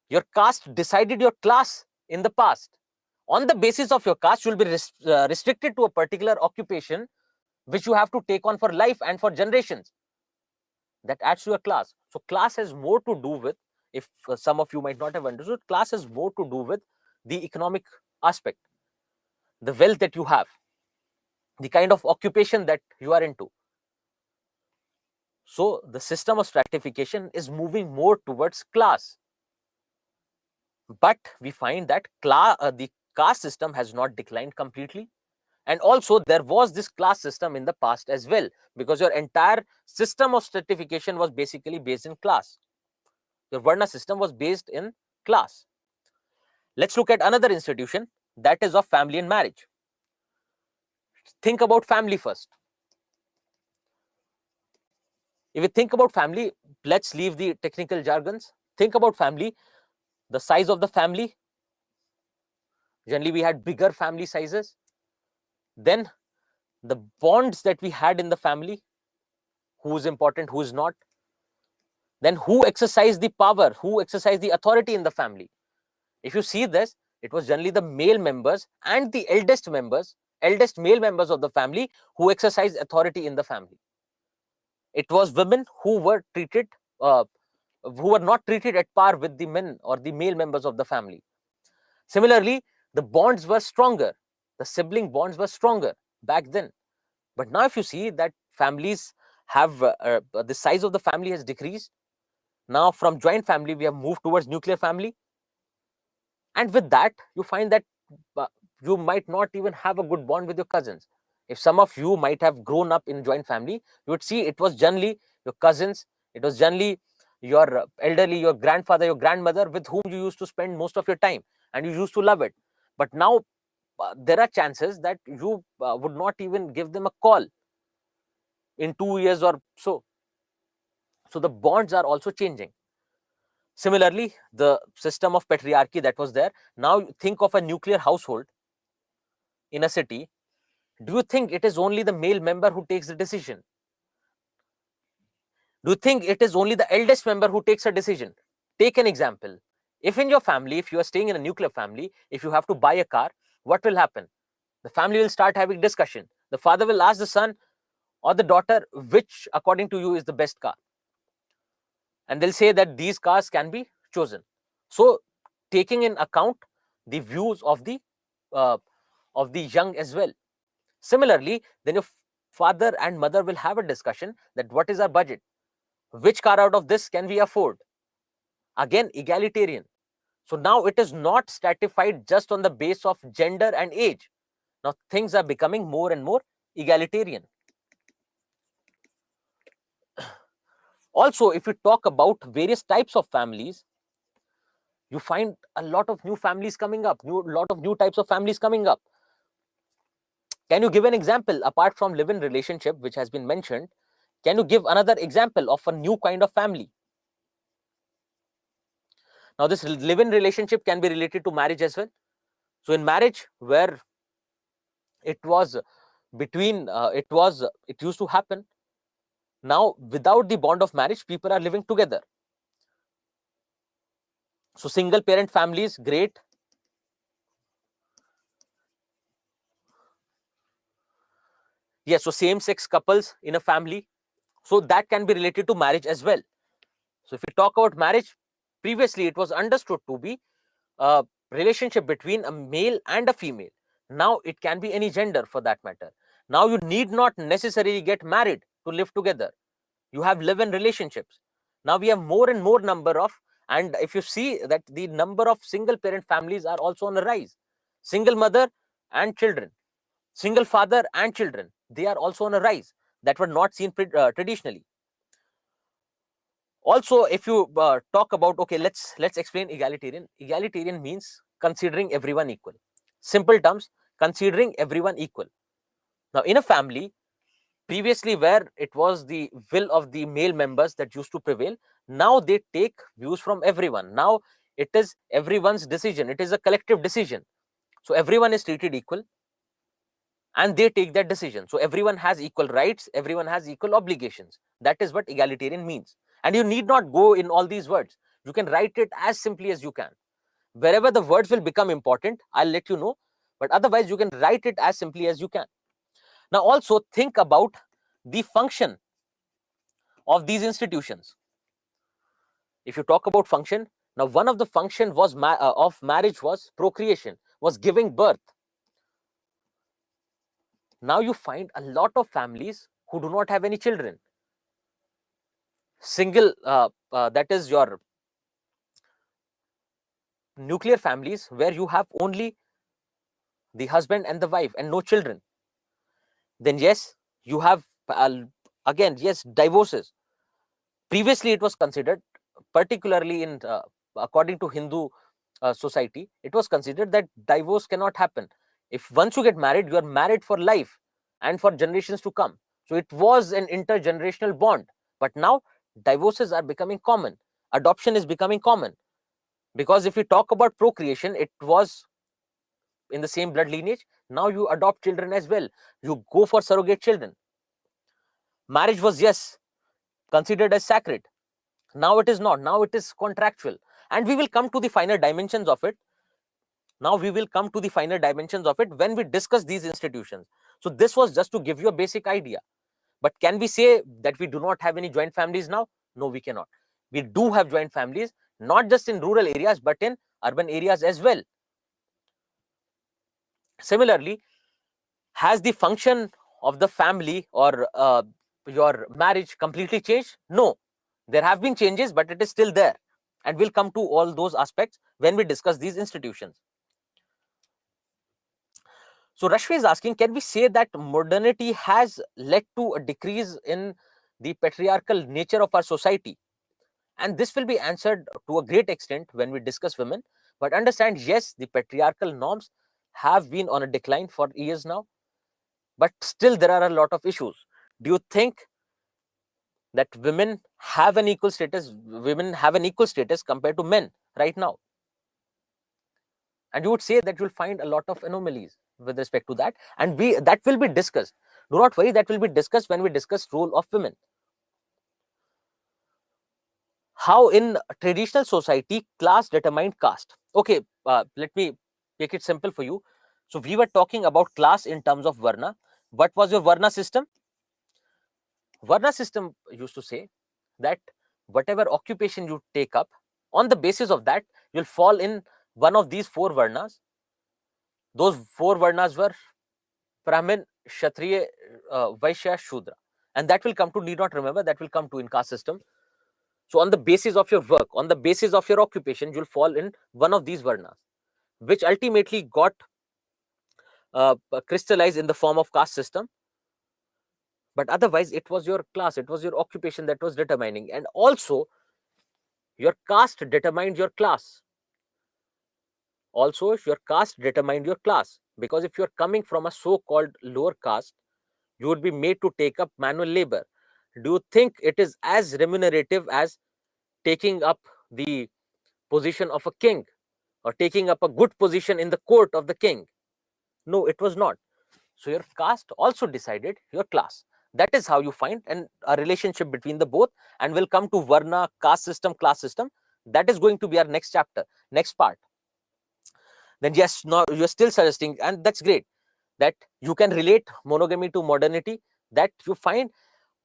your caste decided your class in the past. On the basis of your caste, you will be restricted to a particular occupation which you have to take on for life and for generations. That adds to your class. So class has more to do with, if some of you might not have understood, class has more to do with the economic aspect, the wealth that you have, the kind of occupation that you are into. So the system of stratification is moving more towards class. But we find that the caste system has not declined completely. And also there was this class system in the past as well, because your entire system of stratification was basically based in class. Your Varna system was based in class. Let's look at another institution, that is of family and marriage. Think about family first. If we think about family, let's leave the technical jargons. Think about family, the size of the family. Generally, we had bigger family sizes. Then the bonds that we had in the family, who is important, who is not. Then who exercised the power, who exercised the authority in the family. If you see this, it was generally the male members and the eldest male members of the family who exercised authority in the family. It was women who were treated, who were not treated at par with the men or the male members of the family. Similarly, the bonds were stronger. The sibling bonds were stronger back then. But now if you see that families have, the size of the family has decreased. Now from joint family, we have moved towards nuclear family. And with that, you find that you might not even have a good bond with your cousins. If some of you might have grown up in joint family, you would see it was generally your cousins, it was generally your elderly, your grandfather, your grandmother, with whom you used to spend most of your time, and you used to love it. But now there are chances that you would not even give them a call in 2 years or so. So the bonds are also changing. Similarly, the system of patriarchy that was there, now think of a nuclear household in a city. Do you think it is only the male member who takes the decision? Do you think it is only the eldest member who takes a decision? Take an example. If in your family, if you are staying in a nuclear family, if you have to buy a car, what will happen? The family will start having discussion. The father will ask the son or the daughter, which according to you is the best car? And they'll say that these cars can be chosen. So taking in account the views of the young as well. Similarly, then your father and mother will have a discussion that what is our budget? Which car out of this can we afford? Again, egalitarian. So now it is not stratified just on the base of gender and age. Now things are becoming more and more egalitarian. Also, if you talk about various types of families, you find a lot of new families coming up, lot of new types of families coming up. Can you give an example apart from live-in relationship, which has been mentioned? Can you give another example of a new kind of family? Now, this live-in relationship can be related to marriage as well. So, in marriage, where it was between, it used to happen. Now, without the bond of marriage, people are living together. So, single parent families, great. Yes, so same-sex couples in a family. So, that can be related to marriage as well. So, if we talk about marriage, previously it was understood to be a relationship between a male and a female. Now it can be any gender for that matter. Now you need not necessarily get married to live together. You have live-in relationships. Now we have more and more number of, and if you see that the number of single parent families are also on the rise. Single mother and children. Single father and children, they are also on a rise that were not seen traditionally. Also, if you talk about, okay, let's explain egalitarian. Egalitarian means considering everyone equal. Simple terms, considering everyone equal. Now, in a family, previously where it was the will of the male members that used to prevail, now they take views from everyone. Now it is everyone's decision. It is a collective decision. So everyone is treated equal and they take that decision. So everyone has equal rights, everyone has equal obligations. That is what egalitarian means. And you need not go in all these words. You can write it as simply as you can. Wherever the words will become important, I'll let you know. But otherwise, you can write it as simply as you can. Now, also think about the function of these institutions. If you talk about function, now one of the function was of marriage was procreation, was giving birth. Now you find a lot of families who do not have any children. Single, that is your nuclear families where you have only the husband and the wife and no children. Then yes, you have again, yes, divorces. Previously, it was considered, particularly in according to Hindu society, it was considered that divorce cannot happen. If once you get married, you are married for life and for generations to come. So it was an intergenerational bond. But now divorces are becoming common. Adoption is becoming common. Because if we talk about procreation, it was in the same blood lineage. Now you adopt children as well. You go for surrogate children. Marriage was, yes, considered as sacred. Now it is not. Now it is contractual. And we will come to the finer dimensions of it. Now we will come to the finer dimensions of it when we discuss these institutions. So this was just to give you a basic idea. But can we say that we do not have any joint families now? No, we cannot. We do have joint families, not just in rural areas, but in urban areas as well. Similarly, has the function of the family or your marriage completely changed? No. There have been changes, but it is still there. And we'll come to all those aspects when we discuss these institutions. So Rashmi is asking, can we say that modernity has led to a decrease in the patriarchal nature of our society? And this will be answered to a great extent when we discuss women. But understand, yes, the patriarchal norms have been on a decline for years now. But still, there are a lot of issues. Do you think that women have an equal status? Women have an equal status compared to men right now? And you would say that you'll find a lot of anomalies with respect to that. And that will be discussed. Do not worry, that will be discussed when we discuss role of women. How in traditional society class determined caste? Okay, let me make it simple for you. So we were talking about class in terms of varna. What was your varna system? Varna system used to say that whatever occupation you take up, on the basis of that, you'll fall in one of these four varnas. Those four varnas were Brahmin, Kshatriya, Vaishya, Shudra. And that will come to, need not remember, that will come to in caste system. So on the basis of your work, on the basis of your occupation, you'll fall in one of these varnas, which ultimately got crystallized in the form of caste system. But otherwise, it was your class, it was your occupation that was determining. And also, your caste determined your class. Also, your caste determined your class. Because if you're coming from a so-called lower caste, you would be made to take up manual labor. Do you think it is as remunerative as taking up the position of a king or taking up a good position in the court of the king? No, it was not. So your caste also decided your class. That is how you find a relationship between the both, and we'll come to varna, caste system, class system. That is going to be our next chapter, next part. Then yes, no, you're still suggesting, and that's great, that you can relate monogamy to modernity, that you find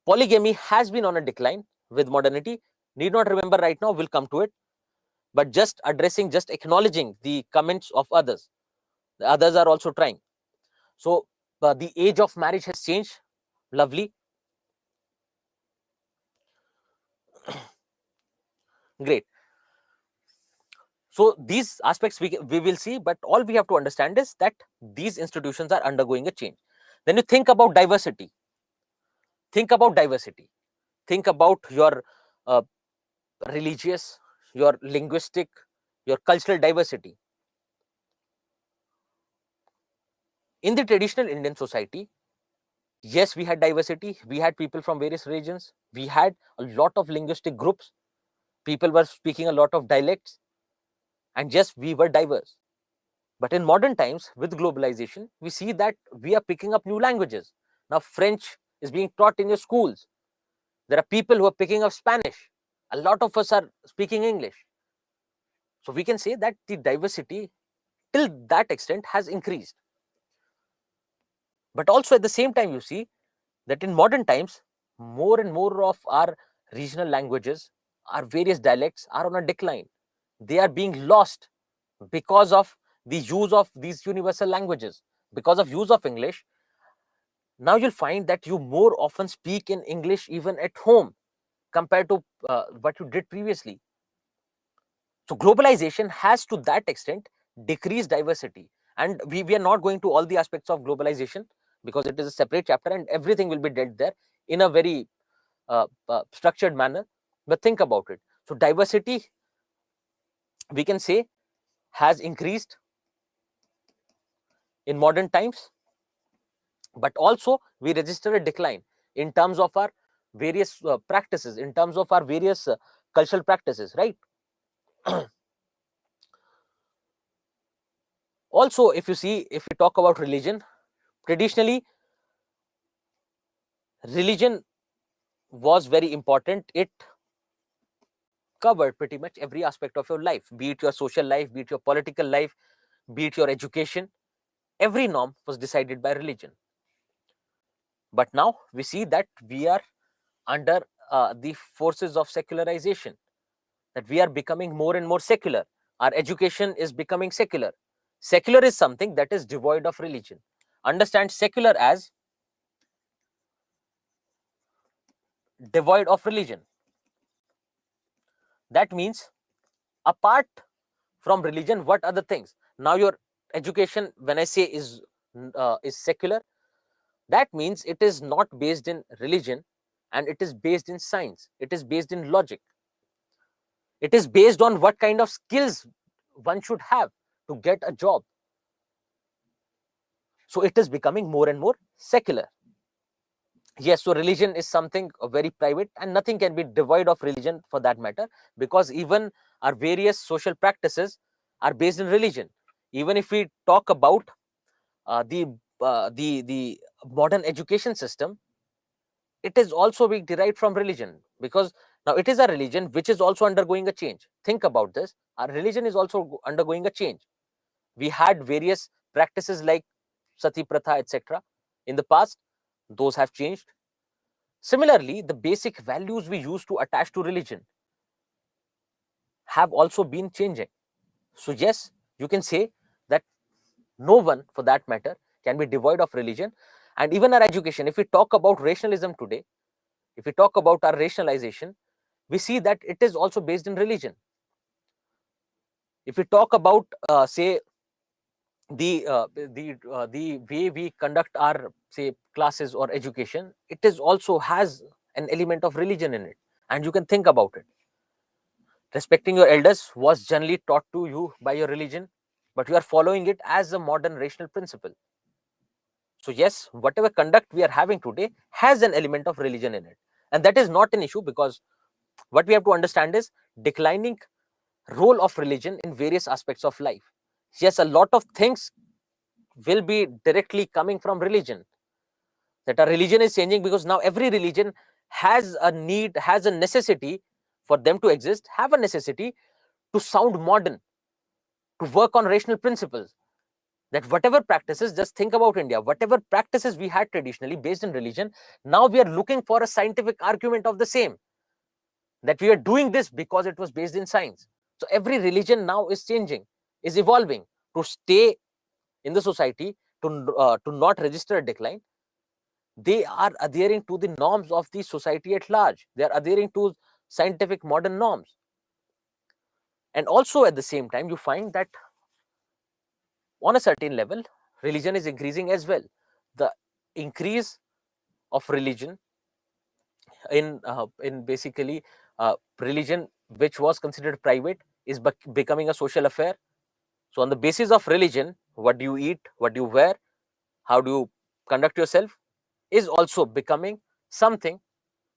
polygamy has been on a decline with modernity. Need not remember right now, we'll come to it. But just addressing, just acknowledging the comments of others. The others are also trying. So the age of marriage has changed. Lovely. Great. So these aspects we will see, but all we have to understand is that these institutions are undergoing a change. Then you think about diversity. Think about diversity. Think about your uh, religious, your linguistic, your cultural diversity. In the traditional Indian society, yes, we had diversity. We had people from various regions. We had a lot of linguistic groups. People were speaking a lot of dialects. And yes, we were diverse. But in modern times, with globalization, we see that we are picking up new languages. Now, French is being taught in your schools. There are people who are picking up Spanish. A lot of us are speaking English. So we can say that the diversity till that extent has increased. But also at the same time, you see that in modern times, more and more of our regional languages, our various dialects are on a decline. They are being lost because of the use of these universal languages. Because of use of English, now you'll find that you more often speak in English even at home compared to what you did previously. So globalization has to that extent decreased diversity. And we are not going to all the aspects of globalization because it is a separate chapter and everything will be dealt there in a very structured manner. But think about it. So diversity, we can say, has increased in modern times, but also we register a decline in terms of our various practices, in terms of our various cultural practices, right? Also, if you see, if we talk about religion, traditionally religion was very important. It covered pretty much every aspect of your life, be it your social life, be it your political life, be it your education. Every norm was decided by religion. But now we see that we are under the forces of secularization, that we are becoming more and more secular. Our education is becoming secular. Secular is something that is devoid of religion. Understand secular as devoid of religion. That means apart from religion, what other things? Now your education, when I say is secular, that means it is not based in religion and it is based in science. It is based in logic. It is based on what kind of skills one should have to get a job. So it is becoming more and more secular. Yes, so religion is something very private and nothing can be devoid of religion for that matter, because even our various social practices are based in religion. Even if we talk about the modern education system, it is also being derived from religion, because now it is a religion which is also undergoing a change. Think about this. Our religion is also undergoing a change. We had various practices like sati pratha, etc. in the past. Those have changed. Similarly, the basic values we used to attach to religion have also been changing. So yes, you can say that no one for that matter can be devoid of religion. And even our education, if we talk about rationalism today, if we talk about our rationalization, we see that it is also based in religion. If we talk about say the way we conduct our, say, classes or education, it is also has an element of religion in it. And you can think about it. Respecting your elders was generally taught to you by your religion, but you are following it as a modern rational principle. So yes, whatever conduct we are having today has an element of religion in it. And that is not an issue, because what we have to understand is declining role of religion in various aspects of life. Yes, a lot of things will be directly coming from religion, that our religion is changing because now every religion has a need, has a necessity for them to exist, have a necessity to sound modern, to work on rational principles. That whatever practices, just think about India, whatever practices we had traditionally based in religion, now we are looking for a scientific argument of the same, that we are doing this because it was based in science. So every religion now is changing, is evolving to stay in the society, to not register a decline. They are adhering to the norms of the society at large. They are adhering to scientific modern norms. And also at the same time, you find that on a certain level, religion is increasing as well. The increase of religion in basically religion which was considered private is becoming a social affair. So on the basis of religion, what do you eat, what do you wear, how do you conduct yourself is also becoming something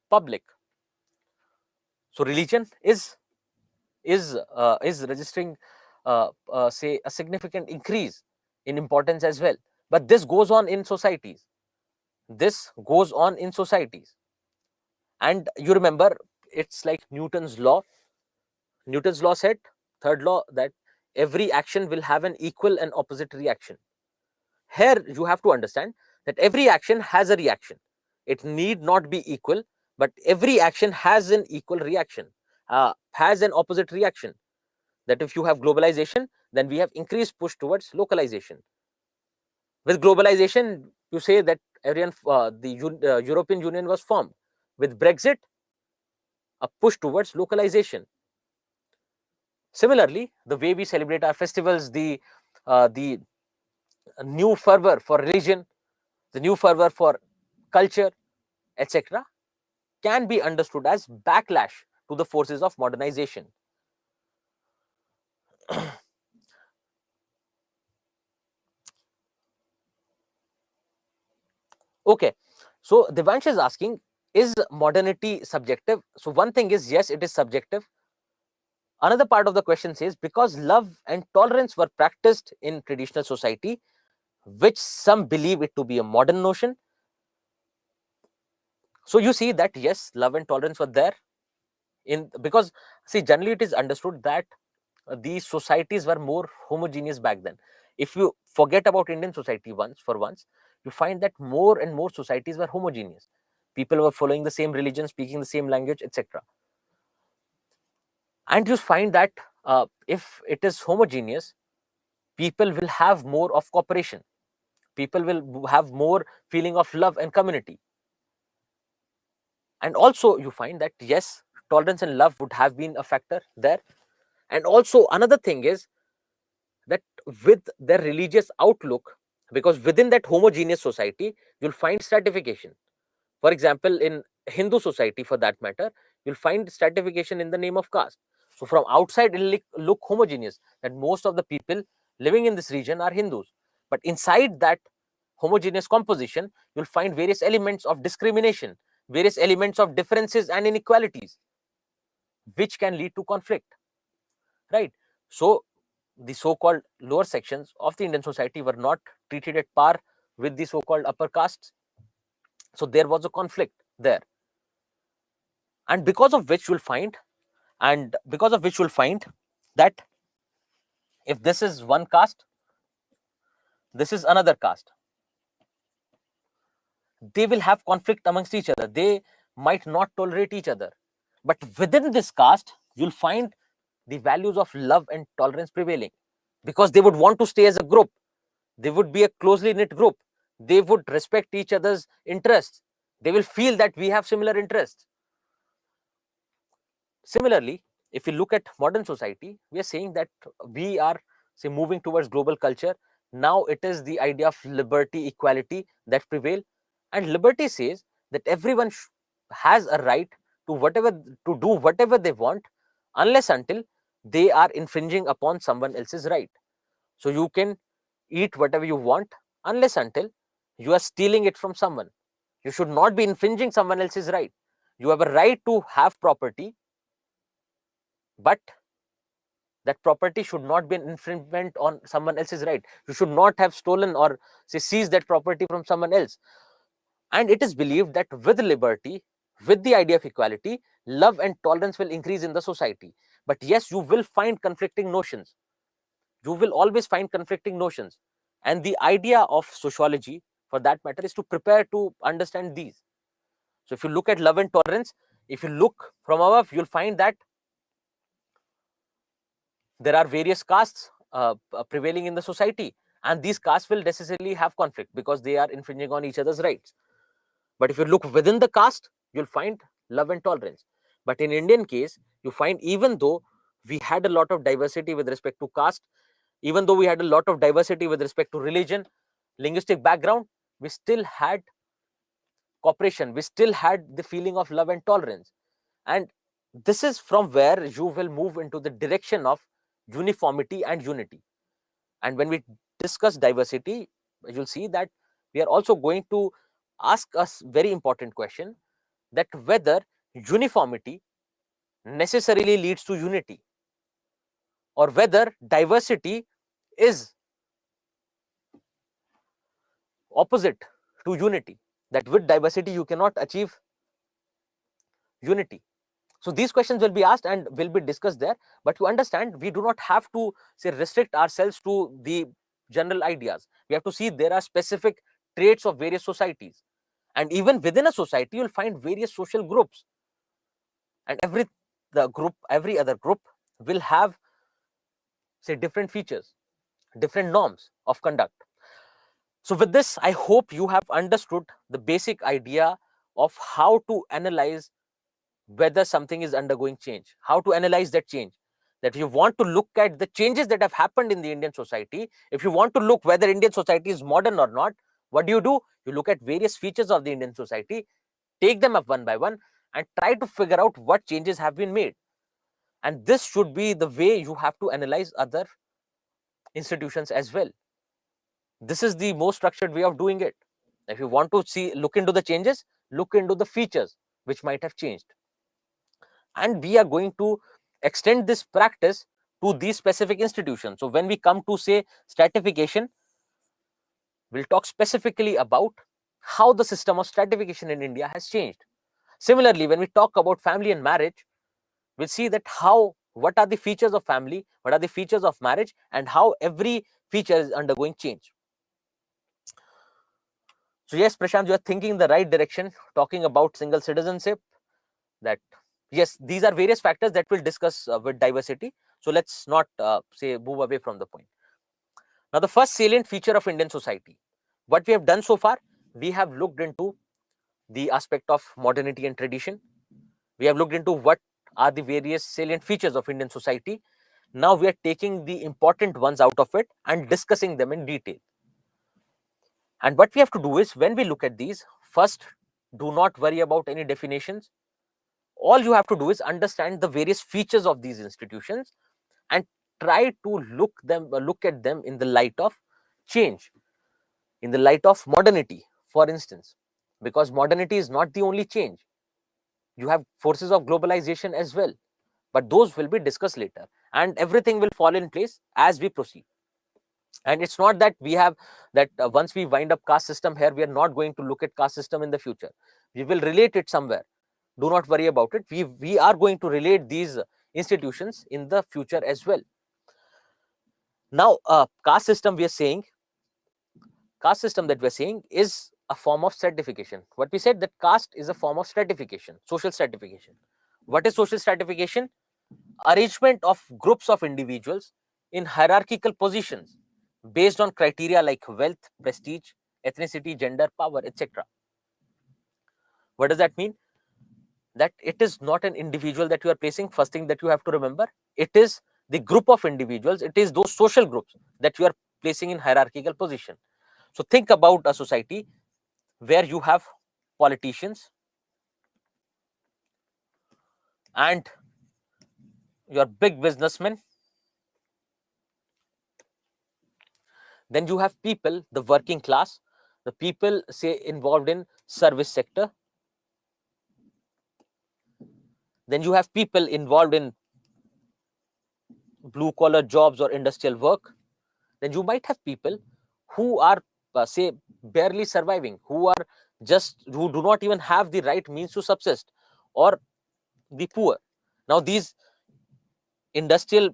public. So religion is registering say a significant increase in importance as well. But this goes on in societies. This goes on in societies. And you remember, it's like Newton's law. Newton's law said, third law, that every action will have an equal and opposite reaction. Here you have to understand that every action has a reaction. It need not be equal, but every action has an equal reaction, has an opposite reaction. That if you have globalization, then we have increased push towards localization. With globalization, you say that the European Union was formed. With Brexit, a push towards localization. Similarly, the way we celebrate our festivals, the new fervor for religion, the new fervor for culture, etc., can be understood as backlash to the forces of modernization. Okay, so Devansh is asking, is modernity subjective? So one thing is, yes, it is subjective. Another part of the question says, because love and tolerance were practiced in traditional society, which some believe it to be a modern notion. So you see that yes, love and tolerance were there because see, generally it is understood that these societies were more homogeneous back then. If you forget about Indian society once, you find that more and more societies were homogeneous. People were following the same religion, speaking the same language, etc. And you find that if it is homogeneous, people will have more of cooperation. People will have more feeling of love and community. And also you find that yes, tolerance and love would have been a factor there. And also another thing is that with their religious outlook, because within that homogeneous society, you'll find stratification. For example, in Hindu society, for that matter, you'll find stratification in the name of caste. So from outside, it'll look homogeneous, that most of the people living in this region are Hindus. But inside that homogeneous composition, you'll find various elements of discrimination, various elements of differences and inequalities, which can lead to conflict, right? So the so-called lower sections of the Indian society were not treated at par with the so-called upper castes. So there was a conflict there. And because of which you'll find that if this is one caste, this is another caste, they will have conflict amongst each other. They might not tolerate each other. But within this caste, you'll find the values of love and tolerance prevailing, because they would want to stay as a group. They would be a closely knit group. They would respect each other's interests. They will feel that we have similar interests. Similarly, if you look at modern society, we are saying that we are, say, moving towards global culture. Now it is the idea of liberty, equality that prevail. And liberty says that everyone has a right to do whatever they want, unless until they are infringing upon someone else's right. So you can eat whatever you want unless until you are stealing it from someone. You should not be infringing someone else's right. You have a right to have property, but that property should not be an infringement on someone else's right. You should not have stolen or say seized that property from someone else. And it is believed that with liberty, with the idea of equality, love and tolerance will increase in the society. But yes, you will find conflicting notions. You will always find conflicting notions. And the idea of sociology, for that matter, is to prepare to understand these. So if you look at love and tolerance, if you look from above, you'll find that there are various castes prevailing in the society, and these castes will necessarily have conflict because they are infringing on each other's rights. But if you look within the caste, you'll find love and tolerance. But in Indian case, you find even though We had a lot of diversity with respect to caste. Even though we had a lot of diversity with respect to religion, linguistic background, we still had cooperation. We still had the feeling of love and tolerance. And this is from where you will move into the direction of uniformity and unity. And when we discuss diversity, you'll see that we are also going to ask us very important question, that whether uniformity necessarily leads to unity, or whether diversity is opposite to unity, that with diversity you cannot achieve unity. So these questions will be asked and will be discussed there. But you understand, we do not have to say restrict ourselves to the general ideas. We have to see there are specific traits of various societies, and even within a society you'll find various social groups, and every other group will have, say, different features, different norms of conduct. So with this, I hope you have understood the basic idea of how to analyze whether something is undergoing change, how to analyze that change. That if you want to look at the changes that have happened in the Indian society, if you want to look whether Indian society is modern or not, what do? You look at various features of the Indian society, take them up one by one, and try to figure out what changes have been made. And this should be the way you have to analyze other institutions as well. This is the most structured way of doing it. If you want to look into the changes, look into the features which might have changed. And we are going to extend this practice to these specific institutions. So when we come to, say, stratification, we'll talk specifically about how the system of stratification in India has changed. Similarly, when we talk about family and marriage, we'll see that what are the features of family, what are the features of marriage, and how every feature is undergoing change. So yes, Prashant, you are thinking in the right direction, talking about single citizenship, that yes, these are various factors that we'll discuss with diversity. So let's not say move away from the point. Now, the first salient feature of Indian society, what we have done so far, we have looked into the aspect of modernity and tradition. We have looked into what are the various salient features of Indian society. Now we are taking the important ones out of it and discussing them in detail. And what we have to do is, when we look at these, first, do not worry about any definitions. All you have to do is understand the various features of these institutions and try to look at them in the light of change, in the light of modernity, for instance, because modernity is not the only change. You have forces of globalization as well, but those will be discussed later, and everything will fall in place as we proceed. And it's not that we have that once we wind up caste system here, we are not going to look at caste system in the future. We will relate it somewhere. Do not worry about it. We are going to relate these institutions in the future as well. Now, caste system that we're saying is a form of stratification. What we said, that caste is a form of stratification, social stratification. What is social stratification? Arrangement of groups of individuals in hierarchical positions based on criteria like wealth, prestige, ethnicity, gender, power, etc. What does that mean? That it is not an individual that you are placing. First thing that you have to remember, it is the group of individuals, it is those social groups that you are placing in hierarchical position. So think about a society where you have politicians and your big businessmen. Then you have people, the working class, the people, say, involved in service sector. Then you have people involved in blue collar jobs or industrial work. Then you might have people who are say barely surviving, who do not even have the right means to subsist, or the poor. Now these industrial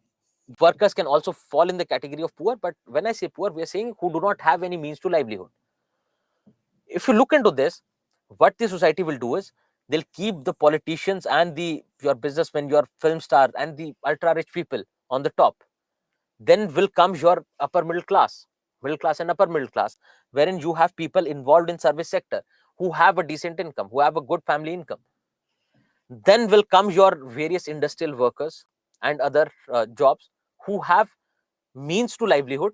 workers can also fall in the category of poor, but when I say poor, we are saying who do not have any means to livelihood. If you look into this, what the society will do is, they'll keep the politicians and your businessmen, your film star, and the ultra rich people on the top. Then will come your upper middle class and upper middle class, wherein you have people involved in service sector who have a decent income, who have a good family income. Then will come your various industrial workers, and other jobs who have means to livelihood,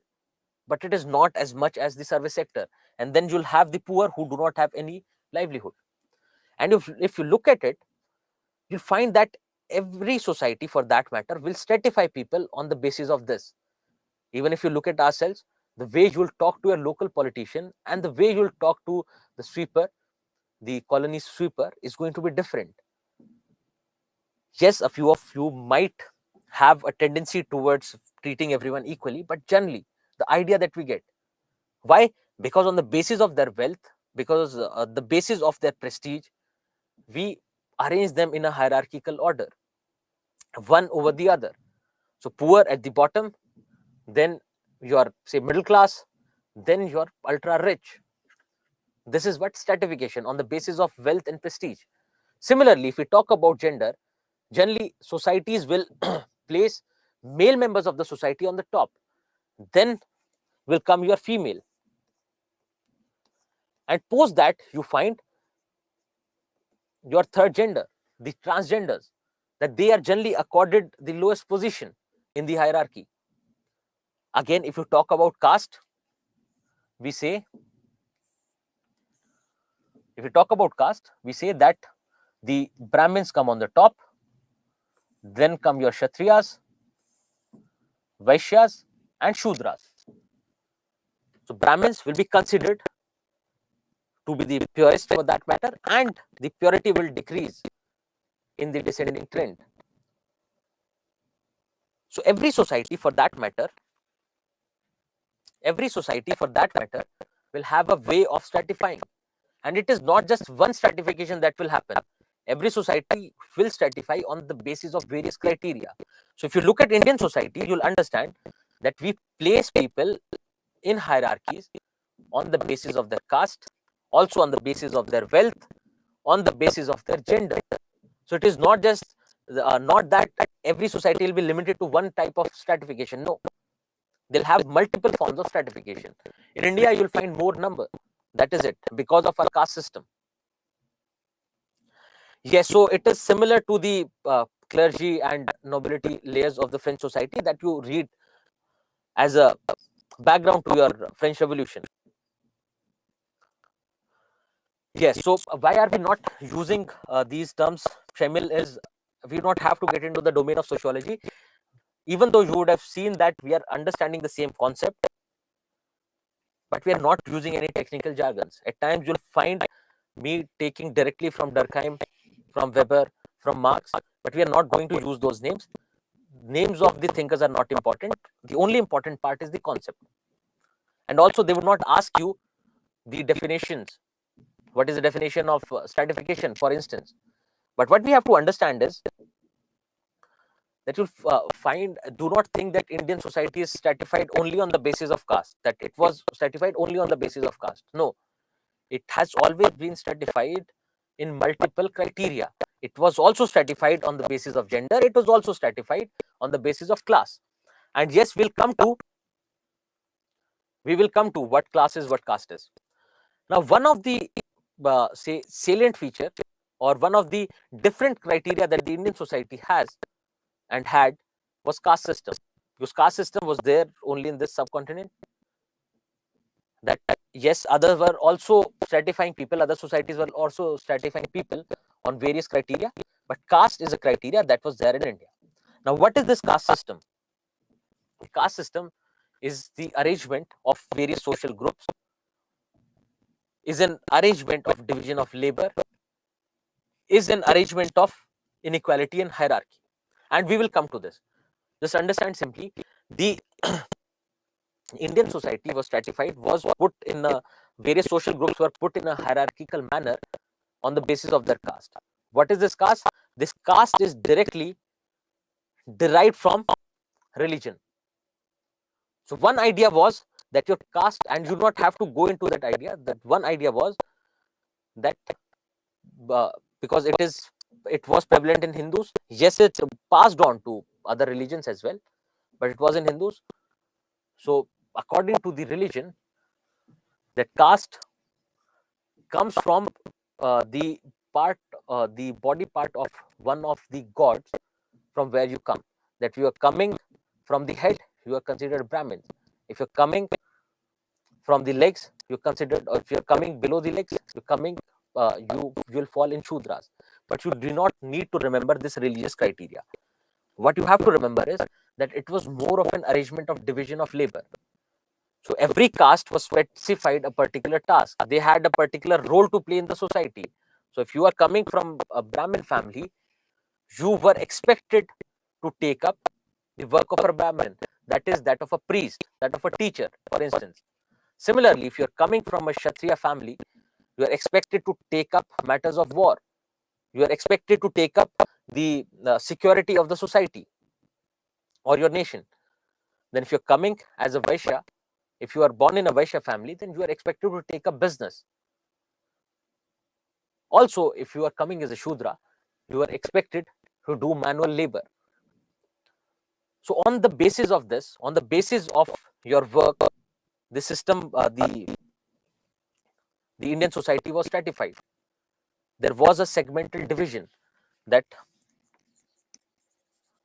but it is not as much as the service sector. And then you'll have the poor who do not have any livelihood. And if you look at it, you'll find that every society for that matter will stratify people on the basis of this. Even if you look at ourselves, the way you'll talk to a local politician and the way you'll talk to the sweeper, the colony sweeper, is going to be different. Yes, a few of you might have a tendency towards treating everyone equally, but generally, the idea that we get. Why? Because on the basis of their wealth, because the basis of their prestige, we arrange them in a hierarchical order, one over the other. So poor at the bottom, then your, say, middle class, then your ultra rich. This is what stratification on the basis of wealth and prestige. Similarly, if we talk about gender, generally societies will place male members of the society on the top. Then will come your female. And post that, you find your third gender, the transgenders, that they are generally accorded the lowest position in the hierarchy. Again, if you talk about caste, we say, that the Brahmins come on the top, then come your Kshatriyas, Vaishyas, and Shudras. So Brahmins will be considered to be the purest for that matter, and the purity will decrease in the descending trend. So every society for that matter will have a way of stratifying. And it is not just one stratification that will happen. Every society will stratify on the basis of various criteria. So if you look at Indian society, you'll understand that we place people in hierarchies on the basis of their caste, also on the basis of their wealth, on the basis of their gender. So it is not just not that every society will be limited to one type of stratification. No, they'll have multiple forms of stratification. In India, you'll find more number. That is it, because of our caste system. Yes, so it is similar to the clergy and nobility layers of the French society that you read as a background to your French Revolution. Yes, so why are we not using these terms? Shamil, is we don't have to get into the domain of sociology, even though you would have seen that we are understanding the same concept, but we are not using any technical jargons. At times, you'll find me taking directly from Durkheim, from Weber, from Marx, but we are not going to use those names. Names of the thinkers are not important. The only important part is the concept. And also, they would not ask you the definitions. What is the definition of stratification, for instance? But what we have to understand is that you'll find, do not think that Indian society is stratified only on the basis of caste, that it was stratified only on the basis of caste. No, it has always been stratified in multiple criteria. It was also stratified on the basis of gender. It was also stratified on the basis of class. And yes, we will come to what class is, what caste is. Now, one of the say salient feature, or one of the different criteria that the Indian society has and had, was caste system. Because caste system was there only in this subcontinent. That yes, others were also stratifying people, other societies were also stratifying people on various criteria, but caste is a criteria that was there in India. Now, what is this caste system? The caste system is the arrangement of various social groups, is an arrangement of division of labor, is an arrangement of inequality and hierarchy. And we will come to this. Just understand simply, the Indian society was stratified, was put in various social groups were put in a hierarchical manner on the basis of their caste. What is this caste? This caste is directly derived from religion. So one idea was that your caste, and you do not have to go into that idea, that one idea was that because it was prevalent in Hindus. Yes, it passed on to other religions as well, but it was in Hindus. So according to the religion, that caste comes from the body part of one of the gods from where you come. that you are coming from the head, you are considered Brahmins. If you're coming from the legs, you're considered, or if you're coming below the legs, you're coming, you will fall in Shudras. But you do not need to remember this religious criteria. What you have to remember is that it was more of an arrangement of division of labor. So every caste was specified a particular task. They had a particular role to play in the society. So if you are coming from a Brahmin family, you were expected to take up the work of a Brahmin, that is that of a priest, that of a teacher, for instance. Similarly, if you're coming from a Kshatriya family, you are expected to take up matters of war. You are expected to take up the security of the society or your nation. Then if you're coming as a Vaishya, if you are born in a Vaishya family, then you are expected to take up business. Also, if you are coming as a Shudra, you are expected to do manual labor. So on the basis of this, on the basis of your work, the system, the Indian society was stratified. There was a segmental division that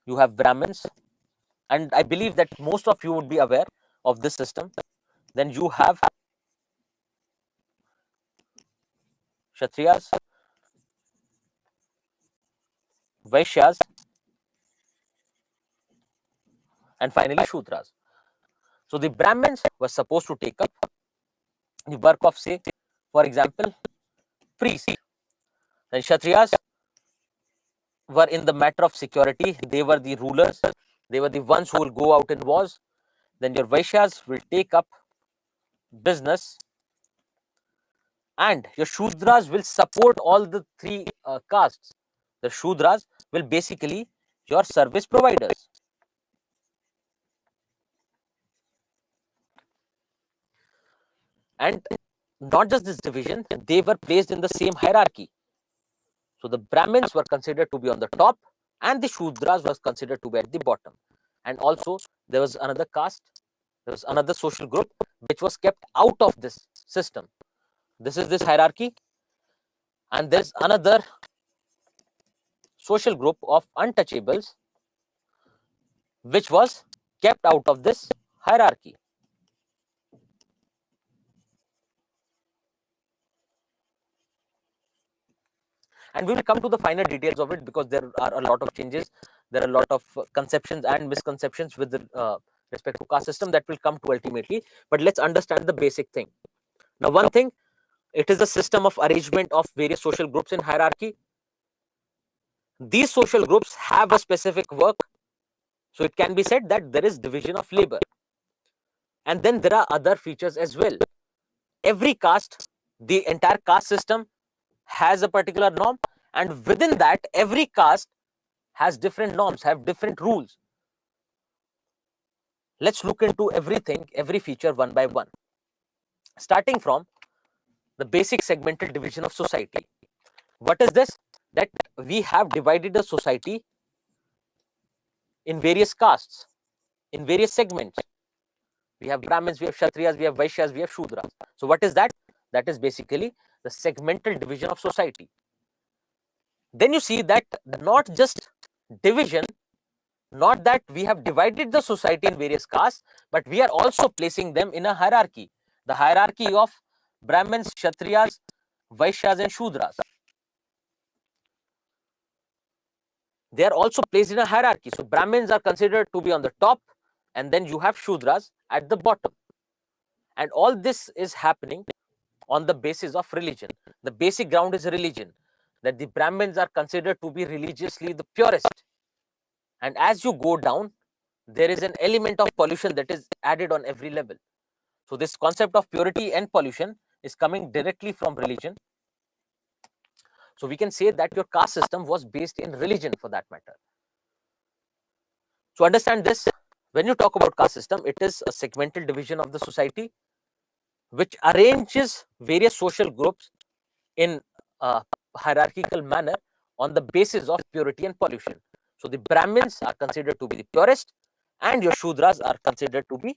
you have Brahmins, and I believe that most of you would be aware of this system. Then you have Kshatriyas, Vaishyas, and finally Shudras. So the Brahmins were supposed to take up the work of, say, for example, priest. Then Kshatriyas were in the matter of security. They were the rulers. They were the ones who will go out in wars. Then your Vaishyas will take up business, and your Shudras will support all the three castes. The Shudras will basically your service providers. And not just this division, they were placed in the same hierarchy. So the Brahmins were considered to be on the top, and the Shudras was considered to be at the bottom. And also, there was another caste, there was another social group which was kept out of this system. This is this hierarchy, and there's another social group of untouchables which was kept out of this hierarchy. And we will come to the finer details of it, because there are a lot of changes, there are a lot of conceptions and misconceptions with respect to caste system that will come to ultimately. But let's understand the basic thing. Now, one thing, it is a system of arrangement of various social groups in hierarchy. These social groups have a specific work, so it can be said that there is division of labor. And then there are other features as well. Every caste, the entire caste system has a particular norm, and within that, every caste has different norms, have different rules. Let's look into everything, every feature one by one. Starting from the basic segmental division of society. What is this? That we have divided the society in various castes, in various segments. We have Brahmins, we have Kshatriyas, we have Vaishyas, we have Shudras. So what is that? That is basically the segmental division of society. Then you see that not just division, not that we have divided the society in various castes, but we are also placing them in a hierarchy. The hierarchy of Brahmins, Kshatriyas, Vaishyas, and Shudras. They are also placed in a hierarchy. So Brahmins are considered to be on the top, and then you have Shudras at the bottom. And all this is happening on the basis of religion. The basic ground is religion, that the Brahmins are considered to be religiously the purest. And as you go down, there is an element of pollution that is added on every level. So this concept of purity and pollution is coming directly from religion. So we can say that your caste system was based in religion, for that matter. So understand this, when you talk about caste system, it is a segmental division of the society which arranges various social groups in a hierarchical manner on the basis of purity and pollution. So the Brahmins are considered to be the purest, and your Shudras are considered to be,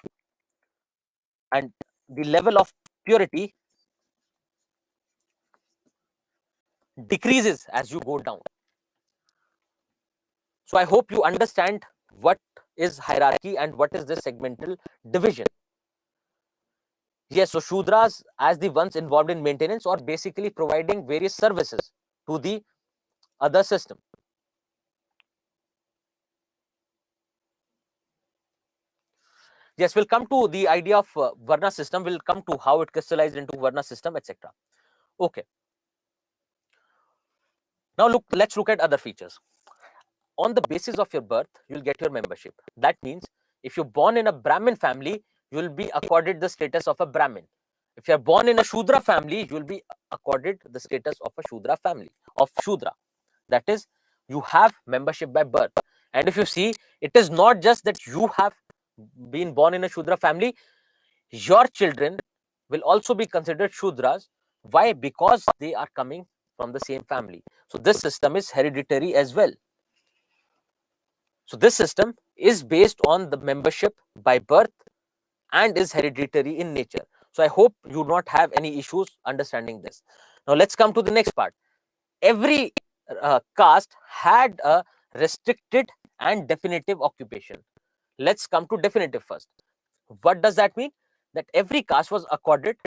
and the level of purity decreases as you go down. So I hope you understand what is hierarchy and what is the segmental division. Yes, so Shudras as the ones involved in maintenance or basically providing various services to the other system. Yes, we'll come to the idea of Varna system, we'll come to how it crystallized into Varna system, etc. Okay. Now let's look at other features. On the basis of your birth, you'll get your membership. That means if you're born in a Brahmin family, you'll be accorded the status of a Brahmin. If you're born in a Shudra family, you'll be accorded the status of a Shudra family, of Shudra. That is, you have membership by birth. And if you see, it is not just that you have been born in a Shudra family, your children will also be considered Shudras. Why? Because they are coming from the same family. So this system is hereditary as well. So this system is based on the membership by birth and is hereditary in nature. So I hope you do not have any issues understanding this. Now let's come to the next part. Every caste had a restricted and definitive occupation. Let's come to definitive first. What does that mean? That every caste was accorded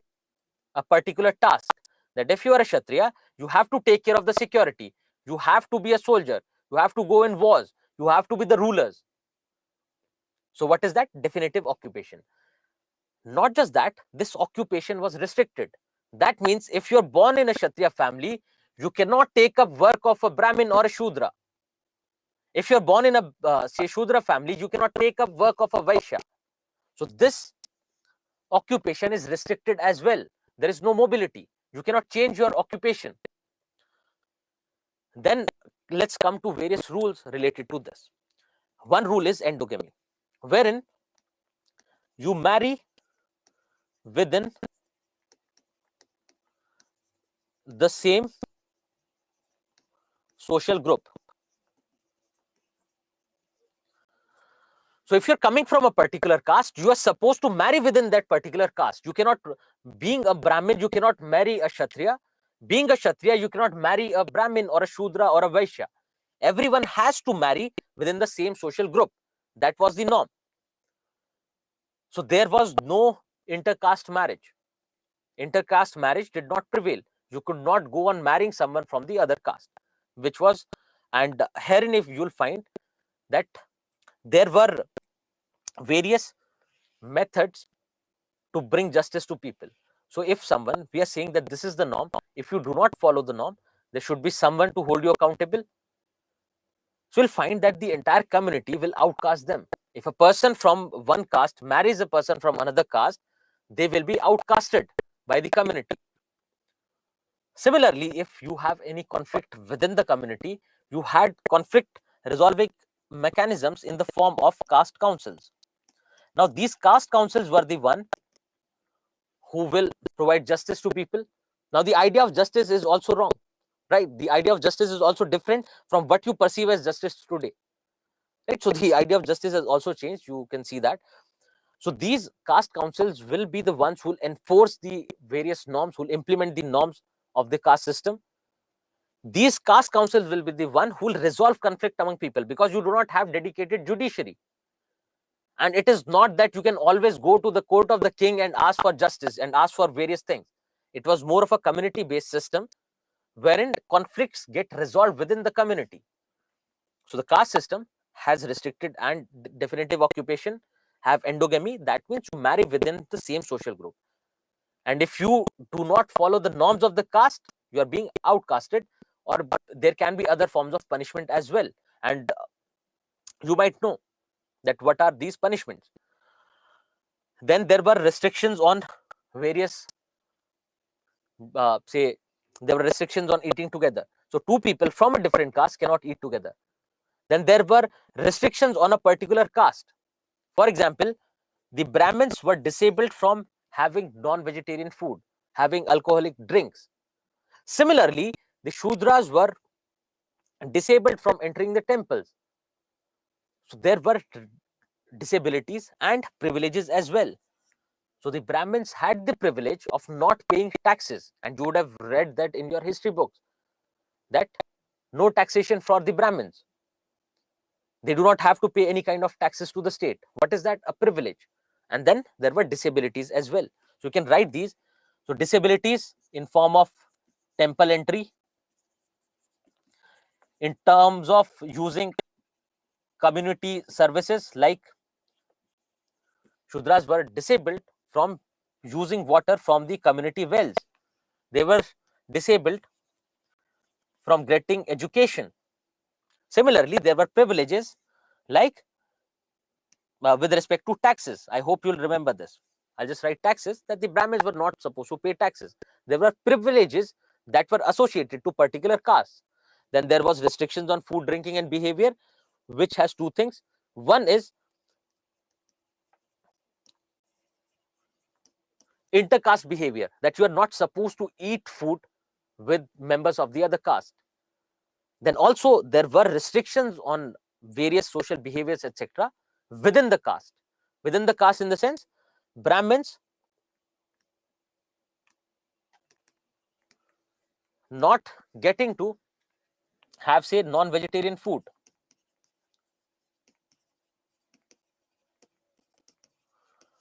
a particular task. That if you are a Kshatriya, you have to take care of the security. You have to be a soldier. You have to go in wars. You have to be the rulers. So what is that? Definitive occupation. Not just that, this occupation was restricted. That means if you're born in a Kshatriya family, you cannot take up work of a Brahmin or a Shudra. If you're born in a say Shudra family, you cannot take up work of a Vaishya. So this occupation is restricted as well. There is no mobility. You cannot change your occupation. Then let's come to various rules related to this. One rule is endogamy, wherein you marry within the same social group. So if you're coming from a particular caste, you are supposed to marry within that particular caste. You cannot, being a Brahmin, you cannot marry a Kshatriya. Being a Kshatriya, you cannot marry a Brahmin or a Shudra or a Vaishya. Everyone has to marry within the same social group. That was the norm. So there was no intercaste marriage. Intercaste marriage did not prevail. You could not go on marrying someone from the other caste, which was, and herein if you'll find that there were various methods to bring justice to people. So if someone, we are saying that this is the norm, if you do not follow the norm, there should be someone to hold you accountable. So you'll find that the entire community will outcast them. If a person from one caste marries a person from another caste, they will be outcasted by the community. Similarly, if you have any conflict within the community, you had conflict resolving mechanisms in the form of caste councils. Now, these caste councils were the one who will provide justice to people. Now, the idea of justice is also wrong, right? The idea of justice is also different from what you perceive as justice today, right? So the idea of justice has also changed. You can see that. So these caste councils will be the ones who will enforce the various norms, who will implement the norms of the caste system. These caste councils will be the one who will resolve conflict among people, because you do not have dedicated judiciary. And it is not that you can always go to the court of the king and ask for justice and ask for various things. It was more of a community-based system wherein conflicts get resolved within the community. So the caste system has restricted and definitive occupation, have endogamy. That means you marry within the same social group. And if you do not follow the norms of the caste, you are being outcasted, or there can be other forms of punishment as well. And you might know that what are these punishments. Then there were restrictions on various, say, there were restrictions on eating together. So two people from a different caste cannot eat together. Then there were restrictions on a particular caste. For example, the Brahmins were disabled from having non-vegetarian food, having alcoholic drinks. Similarly, the Shudras were disabled from entering the temples. So there were disabilities and privileges as well. So the Brahmins had the privilege of not paying taxes, and you would have read that in your history books, that no taxation for the Brahmins. They do not have to pay any kind of taxes to the state. What is that? A privilege. And then there were disabilities as well. So you can write these. So disabilities in form of temple entry, in terms of using community services, like Shudras were disabled from using water from the community wells. They were disabled from getting education. Similarly, there were privileges like with respect to taxes. I hope you'll remember this. I'll just write taxes, that the Brahmins were not supposed to pay taxes. There were privileges that were associated to particular castes. Then there was restrictions on food, drinking, and behavior, which has two things. One is intercaste behavior, that you are not supposed to eat food with members of the other caste. Then also there were restrictions on various social behaviors, etc., within the caste. Within the caste, in the sense, Brahmins not getting to have, say, non-vegetarian food.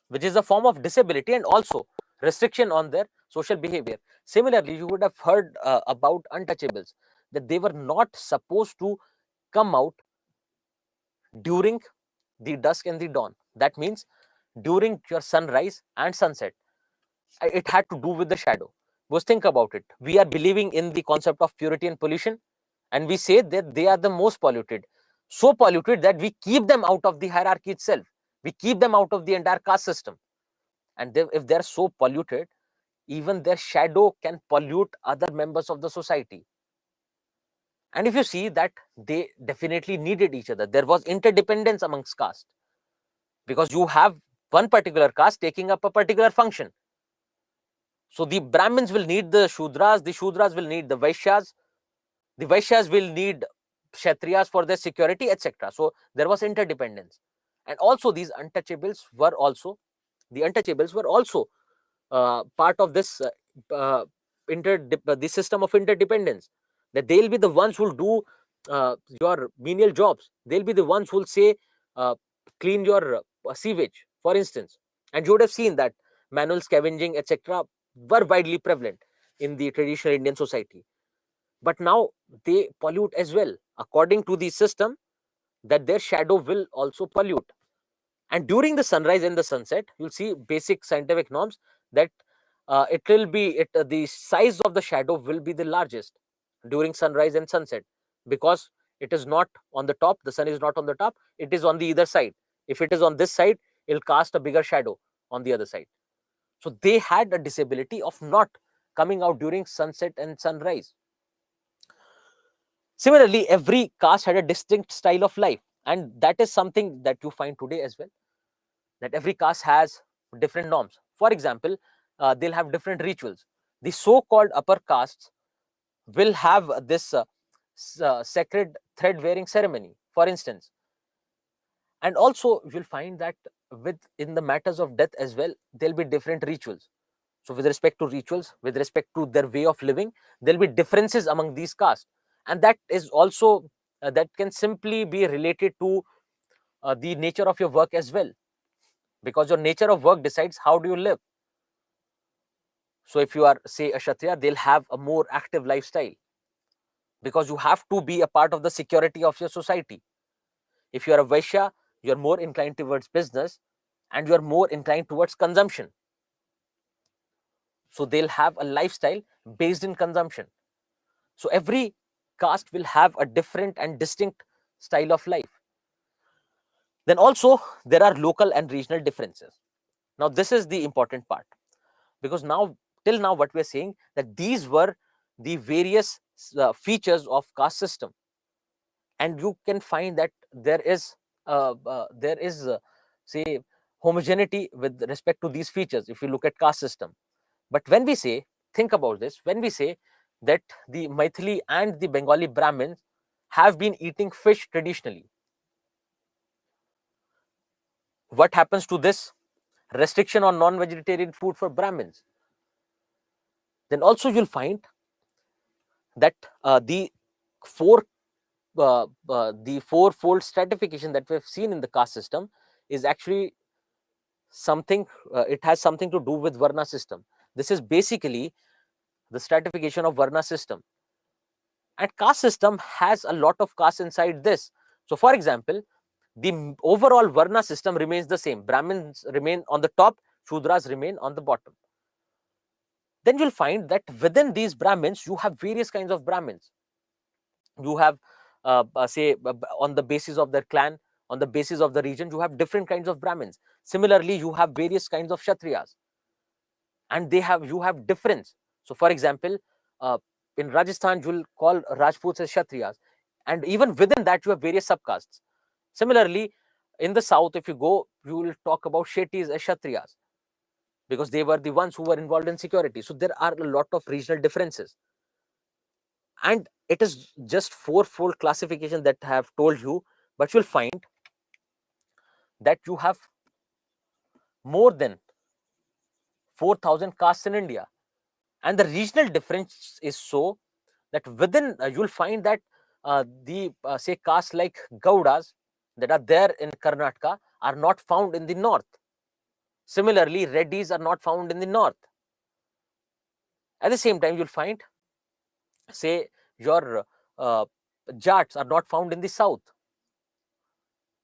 Which is a form of disability and also restriction on their social behavior. Similarly, you would have heard about untouchables, that they were not supposed to come out during the dusk and the dawn. That means during your sunrise and sunset. It had to do with the shadow. Because think about it. We are believing in the concept of purity and pollution, and we say that they are the most polluted. So polluted that we keep them out of the hierarchy itself. We keep them out of the entire caste system. And if they're so polluted, even their shadow can pollute other members of the society. And if you see that, they definitely needed each other. There was interdependence amongst caste, because you have one particular caste taking up a particular function. So the Brahmins will need the Shudras will need the Vaishyas will need Kshatriyas for their security, etc. So there was interdependence. And also these untouchables were also, part of this the system of interdependence, that they'll be the ones who'll do your menial jobs. They'll be the ones who'll say clean your sewage, for instance. And you would have seen that manual scavenging, etc., were widely prevalent in the traditional Indian society. But now they pollute as well, according to the system, that their shadow will also pollute. And during the sunrise and the sunset, you'll see basic scientific norms, that the size of the shadow will be the largest during sunrise and sunset, because it is not on the top, the sun is not on the top, it is on the either side. If it is on this side, it'll cast a bigger shadow on the other side. So they had a disability of not coming out during sunset and sunrise. Similarly, every caste had a distinct style of life, and that is something that you find today as well, that every caste has different norms. For example, they'll have different rituals. The so-called upper castes will have this sacred thread wearing ceremony, for instance. And also you'll find that in the matters of death as well, there'll be different rituals. So with respect to rituals, with respect to their way of living, there'll be differences among these castes. And that is also that can simply be related to the nature of your work as well, because your nature of work decides how do you live. So if you are, say, a Kshatriya, they'll have a more active lifestyle, because you have to be a part of the security of your society. If you are a Vaishya, you're more inclined towards business, and you're more inclined towards consumption. So they'll have a lifestyle based in consumption. So every caste will have a different and distinct style of life. Then also there are local and regional differences. Now this is the important part, because till now what we're saying, that these were the various features of caste system, and you can find that there is say, homogeneity with respect to these features if you look at caste system. But when we say, think about this, when we say that the Maithili and the Bengali Brahmins have been eating fish traditionally, what happens to this restriction on non-vegetarian food for Brahmins? Then also you'll find that the four the fourfold stratification that we've seen in the caste system is actually something, it has something to do with Varna system. This is basically the stratification of Varna system. And caste system has a lot of castes inside this. So for example, the overall Varna system remains the same. Brahmins remain on the top, Shudras remain on the bottom. Then you'll find that within these Brahmins, you have various kinds of Brahmins. You have, say, on the basis of their clan, on the basis of the region, you have different kinds of Brahmins. Similarly, you have various kinds of Kshatriyas, and you have difference. So for example, in Rajasthan, you'll call Rajputs as Kshatriyas, and even within that, you have various subcastes. Similarly, in the south, if you go, you will talk about Shettis as Kshatriyas, because they were the ones who were involved in security. So there are a lot of regional differences. And it is just fourfold classification that I have told you, but you'll find that you have more than 4,000 castes in India. And the regional difference is so that within, you'll find that say castes like Gaudas that are there in Karnataka are not found in the north. Similarly, Reddis are not found in the north. At the same time, you'll find, say, your Jats are not found in the south.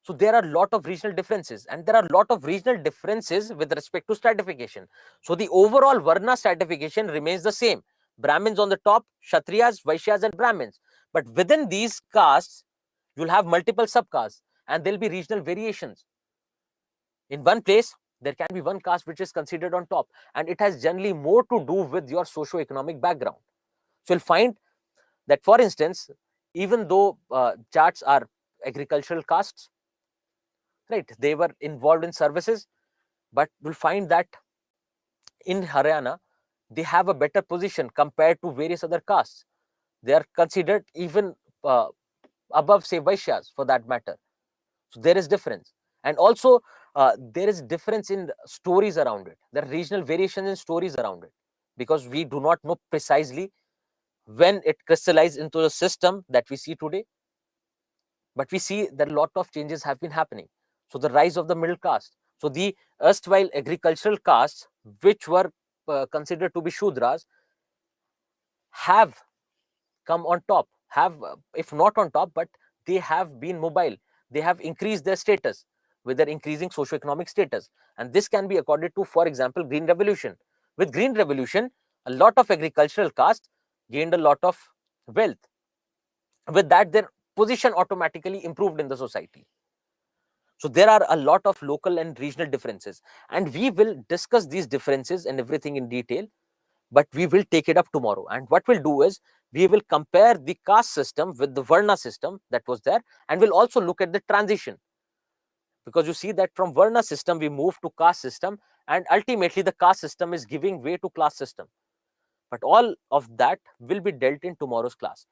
So there are a lot of regional differences, and there are a lot of regional differences with respect to stratification. So the overall Varna stratification remains the same. Brahmins on the top, Kshatriyas, Vaishyas, and Brahmins. But within these castes, you'll have multiple subcastes, and there'll be regional variations. In one place, there can be one caste which is considered on top, and it has generally more to do with your socio-economic background. So you'll find that, for instance, even though Jats are agricultural castes, right, they were involved in services, but we'll find that in Haryana, they have a better position compared to various other castes. They are considered even above, say, Vaishyas for that matter. So there is difference. And also, there is difference in stories around it. There are regional variations in stories around it, because we do not know precisely when it crystallized into the system that we see today. But we see that a lot of changes have been happening. So the rise of the middle caste. So the erstwhile agricultural castes, which were considered to be Shudras, have come on top, have, if not on top, but they have been mobile. They have increased their status with their increasing socio-economic status. And this can be accorded to, for example, Green Revolution. With Green Revolution, a lot of agricultural castes gained a lot of wealth. With that, their position automatically improved in the society. So there are a lot of local and regional differences, and we will discuss these differences and everything in detail, but we will take it up tomorrow. And what we'll do is, we will compare the caste system with the Varna system that was there, and we'll also look at the transition. Because you see that from Varna system, we move to caste system, and ultimately the caste system is giving way to class system. But all of that will be dealt in tomorrow's class.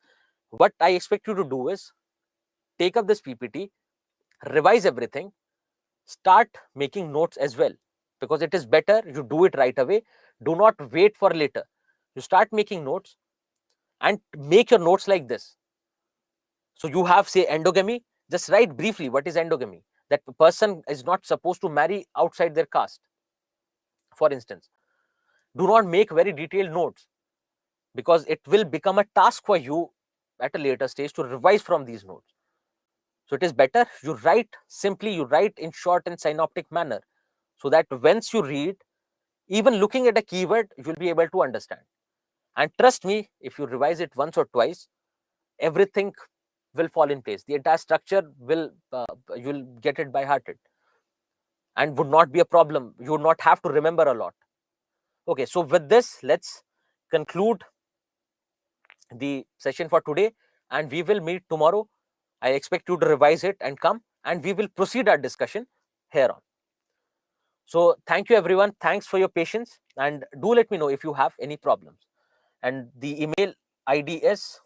What I expect you to do is, take up this PPT, revise everything, start making notes as well, because it is better you do it right away. Do not wait for later. You start making notes, and make your notes like this. So you have, say, endogamy. Just write briefly what is endogamy. That the person is not supposed to marry outside their caste, for instance. Do not make very detailed notes, because it will become a task for you at a later stage to revise from these notes. So it is better you write simply, you write in short and synoptic manner, so that once you read, even looking at a keyword, you'll be able to understand. And trust me, if you revise it once or twice, everything will fall in place. The entire structure will, you'll get it by hearted, and would not be a problem. You would not have to remember a lot. Okay, so with this, let's conclude the session for today, and we will meet tomorrow. I expect you to revise it and come, and we will proceed our discussion here on. So thank you, everyone. Thanks for your patience, and do let me know if you have any problems. And the email ID is,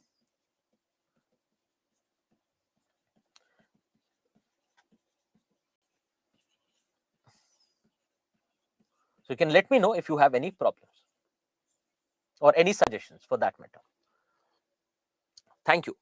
so you can let me know if you have any problems or any suggestions for that matter. Thank you.